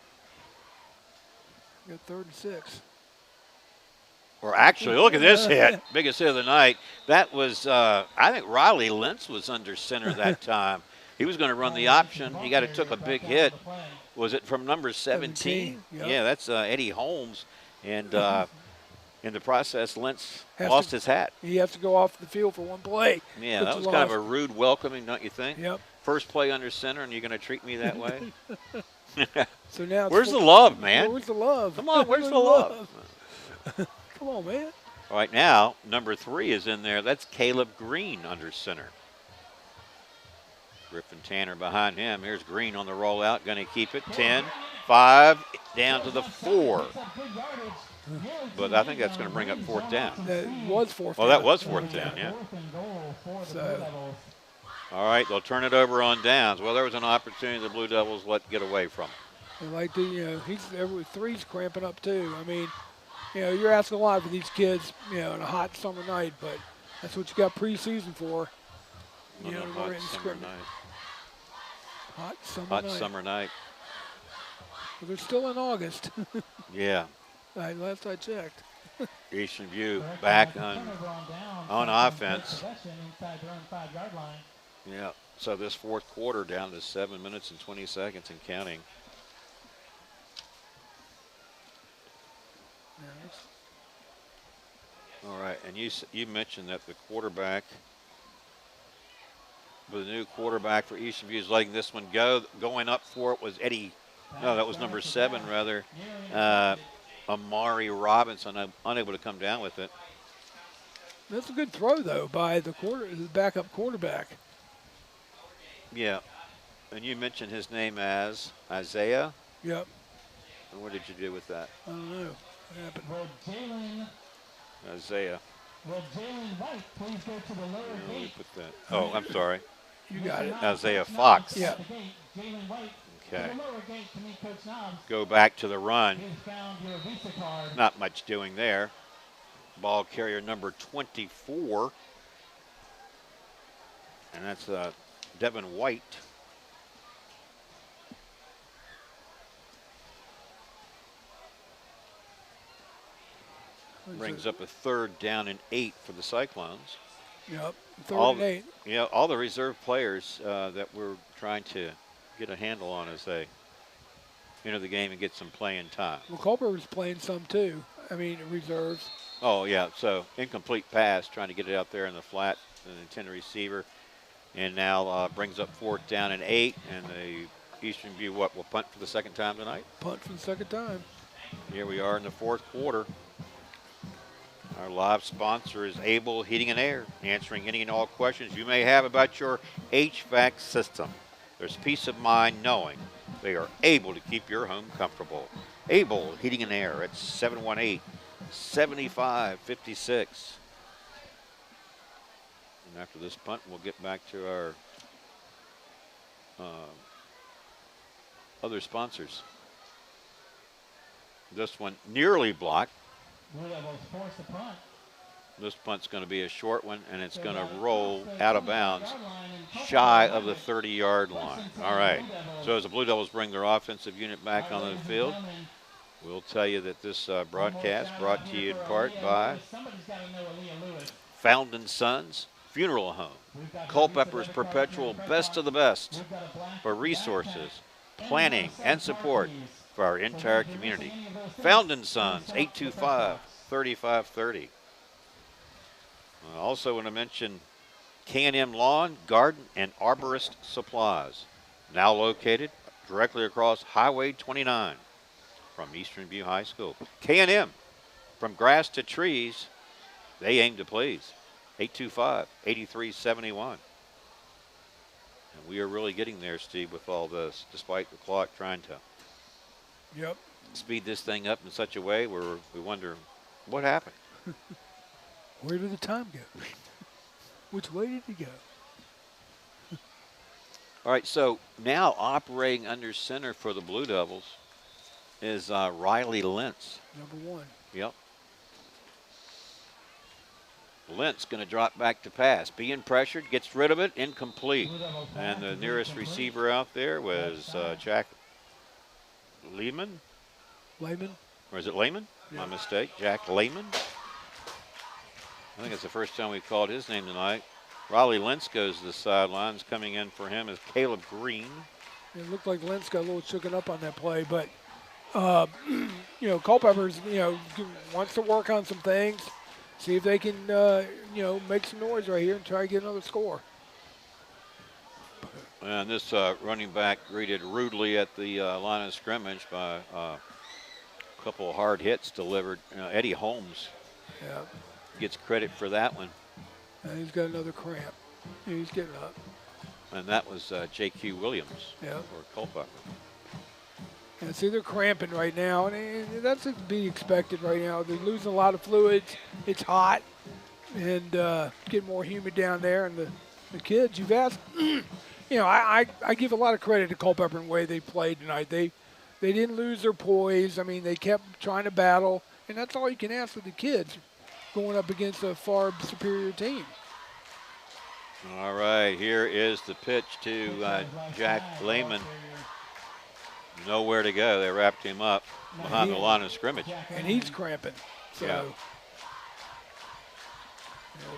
We got 3rd and 6. Or actually, look at this hit. Biggest hit of the night. That was, I think Riley Lentz was under center that time. He was going to run the option. He took a big hit. Was it from number 17? Yep. Yeah, that's Eddie Holmes. And in the process, Lentz lost his hat. He has to go off the field for one play. Yeah, that was kind of a rude welcoming, don't you think? Yep. First play under center, and you're going to treat me that way? So now where's the love, man? Where's the love? Come on, where's the love? Come on, man. All right, now, number 3 is in there. That's Caleb Green under center. Griffin Tanner behind him. Here's Green on the rollout. Going to keep it. 10, 5, down to the 4. But I think that's going to bring up 4th down. That was 4th down. Well, that was 4th down, yeah. So. All right, they'll turn it over on downs. Well, there was an opportunity the Blue Devils let get away from. They like to, every 3's cramping up too. I mean, you're asking a lot for these kids, on a hot summer night, but that's what you got preseason for. On You a know, hot we're in summer scrimmage. night. Hot summer Hot night. summer night. Well, they're still in August. Yeah. Last I checked. Eastern View back on offense. Inside their own 5-yard line. Yeah. So this fourth quarter down to 7 minutes and 20 seconds and counting. All right, and you mentioned that the quarterback, the new quarterback for Eastern View is letting this one go. Going up for it was Eddie. No, that was number 7 rather. Amari Robinson, unable to come down with it. That's a good throw though by the backup quarterback. Yeah, and you mentioned his name as Isaiah. Yep. And what did you do with that? I don't know what happened. Will Jalen Isaiah. White please go to the lower Let me gate? put that. Oh, I'm sorry. You got it. Isaiah Fox. Yeah. Jalen White Okay. to the lower gate to meet Coach Knobs. Go back to the run. He has found your Visa card. Not much doing there. Ball carrier number 24. And that's Devin White. Brings up a 3rd down and 8 for the Cyclones. Yep. 3rd All and 8. Yeah, all the reserve players that we're trying to get a handle on as they enter the game and get some playing time. Well, Culpeper was playing some too. I mean, reserves. Oh, yeah, so incomplete pass, trying to get it out there in the flat, the intended receiver. And now brings up 4th down and 8, and the Eastern View, will punt for the 2nd time tonight? Punt for the 2nd time. Here we are in the 4th quarter. Our live sponsor is Able Heating and Air, answering any and all questions you may have about your HVAC system. There's peace of mind knowing they are able to keep your home comfortable. Able Heating and Air at 718-7556. And after this punt, we'll get back to our other sponsors. This one nearly blocked. Blue Devils force the punt. This punt's going to be a short one, and it's going to roll out of bounds shy of the 30-yard line. All right. So as the Blue Devils bring their offensive unit back on the field, we'll tell you that this broadcast brought to you in part by Fountain Sons Funeral Home, Culpeper's perpetual best of the best for resources, planning, and support for our entire community. Fountain Sons, 825-3530. I also want to mention K&M Lawn, Garden, and Arborist Supplies, now located directly across Highway 29 from Eastern View High School. K&M, from grass to trees, they aim to please. 825-8371. And we are really getting there, Steve, with all this, despite the clock trying to speed this thing up in such a way where we wonder, what happened? Where did the time go? Which way did it go? All right, so now operating under center for the Blue Devils is Riley Lentz. Number 1. Yep. Lentz going to drop back to pass. Being pressured, gets rid of it, incomplete. And the nearest receiver out there was Jack Lehman. Lehman? Or is it Lehman? Yeah. My mistake. Jack Lehman. I think it's the first time we called his name tonight. Riley Lentz goes to the sidelines. Coming in for him is Caleb Green. It looked like Lentz got a little shooken up on that play, but, Culpeper's, wants to work on some things, see if they can, make some noise right here and try to get another score. And this running back greeted rudely at the line of scrimmage by a couple of hard hits delivered. Eddie Holmes gets credit for that one. And he's got another cramp. He's getting up. And that was J.Q. Williams for Culpeper. And see, they're cramping right now, and that's to be expected right now. They're losing a lot of fluids. It's hot, and getting more humid down there. And the kids, you've asked, I give a lot of credit to Culpeper in the way they played tonight. They didn't lose their poise. I mean, they kept trying to battle, and that's all you can ask of the kids going up against a far superior team. All right, here is the pitch to Jack Lehman. Nowhere to go. They wrapped him up behind the line of scrimmage. And he's cramping. So Yeah.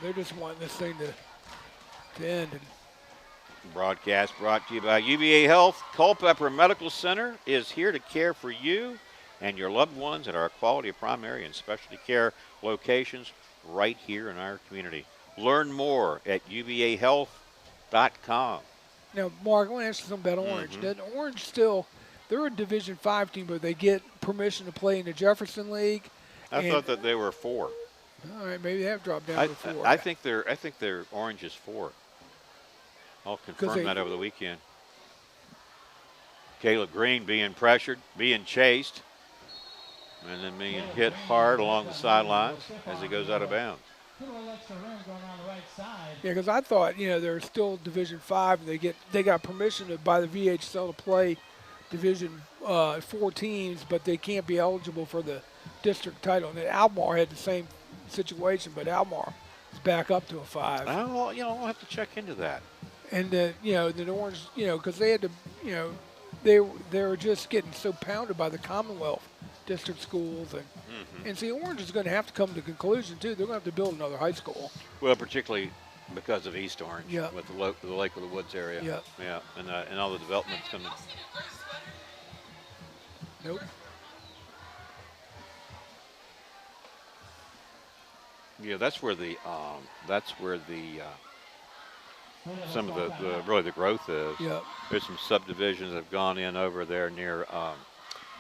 they're just wanting this thing to end. And Broadcast brought to you by UVA Health. Culpeper Medical Center is here to care for you and your loved ones at our quality primary and specialty care locations right here in our community. Learn more at uvahealth.com. now, Mark, I want to ask you something about Orange. Doesn't Orange still, they're a Division V team, but they get permission to play in the Jefferson League. I thought that they were 4. All right, maybe they have dropped down to 4. I think their Orange is 4. I'll confirm that over the weekend. Caleb Green being pressured, being chased, and then being hit hard along the sidelines as he goes out of bounds. Yeah, because I thought, they're still Division V, and they got permission by the VHSL to play Division 4 teams, but they can't be eligible for the district title. And Almar had the same situation, but Almar is back up to a 5. Well, we'll have to check into that. And the Orange, because they had to, they were just getting so pounded by the Commonwealth district schools, and see, Orange is going to have to come to the conclusion too. They're going to have to build another high school. Well, particularly because of East Orange, Yeah. with the Lake of the Woods area. Yeah. And all the development's coming. Nope. Yeah, that's where some of the growth is. Yeah. There's some subdivisions that have gone in over there near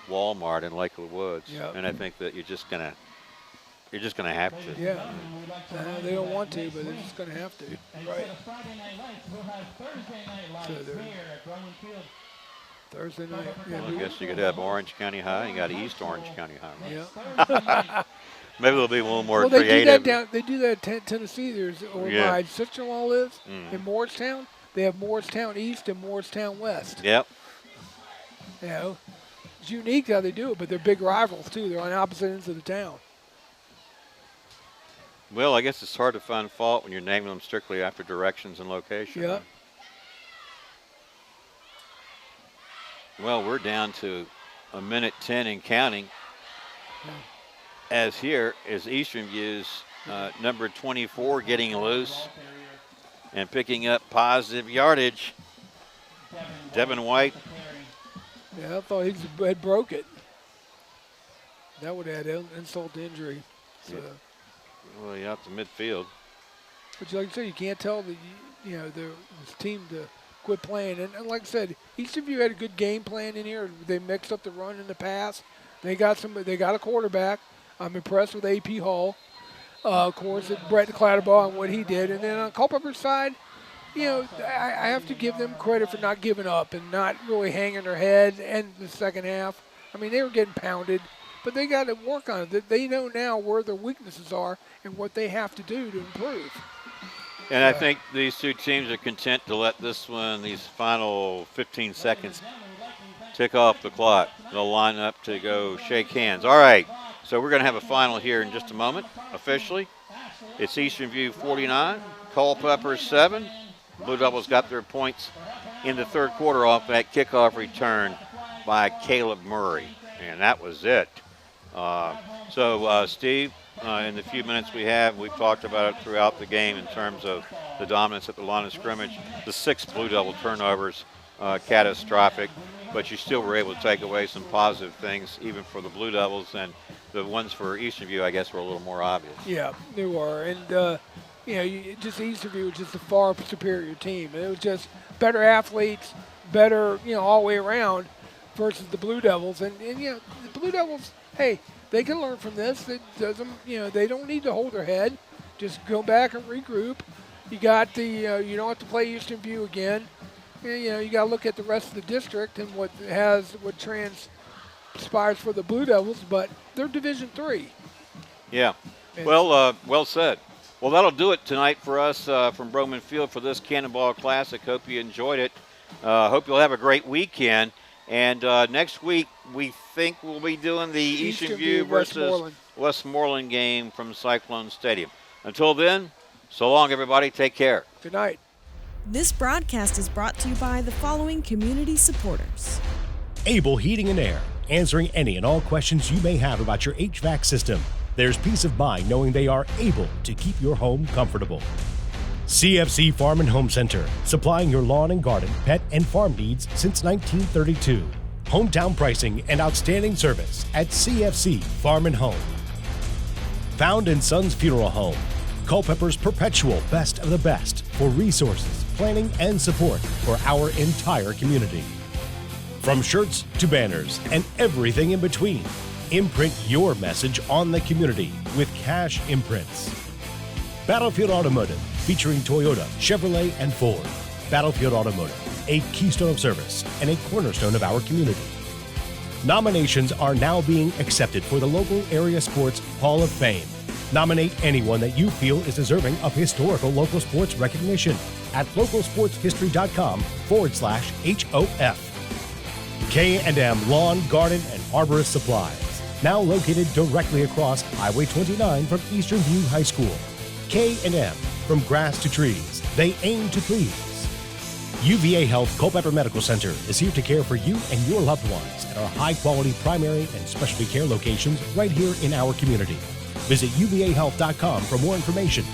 Walmart in Lake of the Woods, Yep. and I think that you're just gonna have to. Yeah. They don't want to, but they're just going to have to. Right. So Thursday night. Yeah, Well, I guess you could have Orange County High, and you got East Orange County High. Right? yeah. Maybe they'll be a little more Well, they creative. they do that in Tennessee. There's where Yeah. my sister-in-law lives in Morristown. They have Morristown East and Morristown West. Yep. It's unique how they do it, but they're big rivals too. They're on opposite ends of the town. Well, I guess it's hard to find fault when you're naming them strictly after directions and location. Yeah. Well, we're down to a minute 10 and counting. As here is Eastern View's number 24 getting loose and picking up positive yardage. Devin White. Yeah, I thought he had broke it. That would add insult to injury. So. Well, yeah, out to midfield. But like I said, you can't tell this team to quit playing. And like I said, Eastern View had a good game plan in here. They mixed up the run and the pass. They got a quarterback. I'm impressed with AP Hall. Of course, Brett Clatterbaugh and what he did. And then on Culpeper's side, I have to give them credit for not giving up and not really hanging their head in the second half. I mean, they were getting pounded, but they got to work on it. They know now where their weaknesses are and what they have to do to improve. And I think these two teams are content to let these final 15 seconds tick off the clock. They'll line up to go shake hands. All right, so we're going to have a final here in just a moment, officially. It's Eastern View 49, Culpeper 7. Blue Devils got their points in the third quarter off that kickoff return by Caleb Murray, and that was it. So, Steve, in the few minutes we have, we've talked about it throughout the game in terms of the dominance at the line of scrimmage. The 6 Blue Devil turnovers, catastrophic, but you still were able to take away some positive things, even for the Blue Devils, and the ones for Eastern View, I guess, were a little more obvious. Yeah, they were, and Eastern View was just a far superior team. It was just better athletes, better, all the way around, versus the Blue Devils, and the Blue Devils, hey, they can learn from this. It doesn't, they don't need to hold their head. Just go back and regroup. You got you don't have to play Eastern View again. You got to look at the rest of the district and what transpires for the Blue Devils, but they're Division III. Yeah. Well said. Well, that'll do it tonight for us from Broman Field for this Cannonball Classic. Hope you enjoyed it. Hope you'll have a great weekend. And next week, we think we'll be doing the Eastern View versus Westmoreland game from Cyclone Stadium. Until then, so long, everybody. Take care. Good night. This broadcast is brought to you by the following community supporters. Able Heating and Air, answering any and all questions you may have about your HVAC system. There's peace of mind knowing they are able to keep your home comfortable. CFC Farm and Home Center, supplying your lawn and garden, pet, and farm needs since 1932. Hometown pricing and outstanding service at CFC Farm and Home. Found & Sons Funeral Home, Culpeper's perpetual best of the best for resources, planning, and support for our entire community. From shirts to banners and everything in between, imprint your message on the community with cash imprints. Battlefield Automotive, featuring Toyota, Chevrolet, and Ford. Battlefield Automotive, a keystone of service and a cornerstone of our community. Nominations are now being accepted for the local area sports Hall of Fame. Nominate anyone that you feel is deserving of historical local sports recognition at localsportshistory.com/HOF. K&M Lawn, Garden, and Arborist Supplies, now located directly across Highway 29 from Eastern View High School. K&M, from grass to trees, they aim to please. UVA Health Culpeper Medical Center is here to care for you and your loved ones at our high-quality primary and specialty care locations right here in our community. Visit uvahealth.com for more information.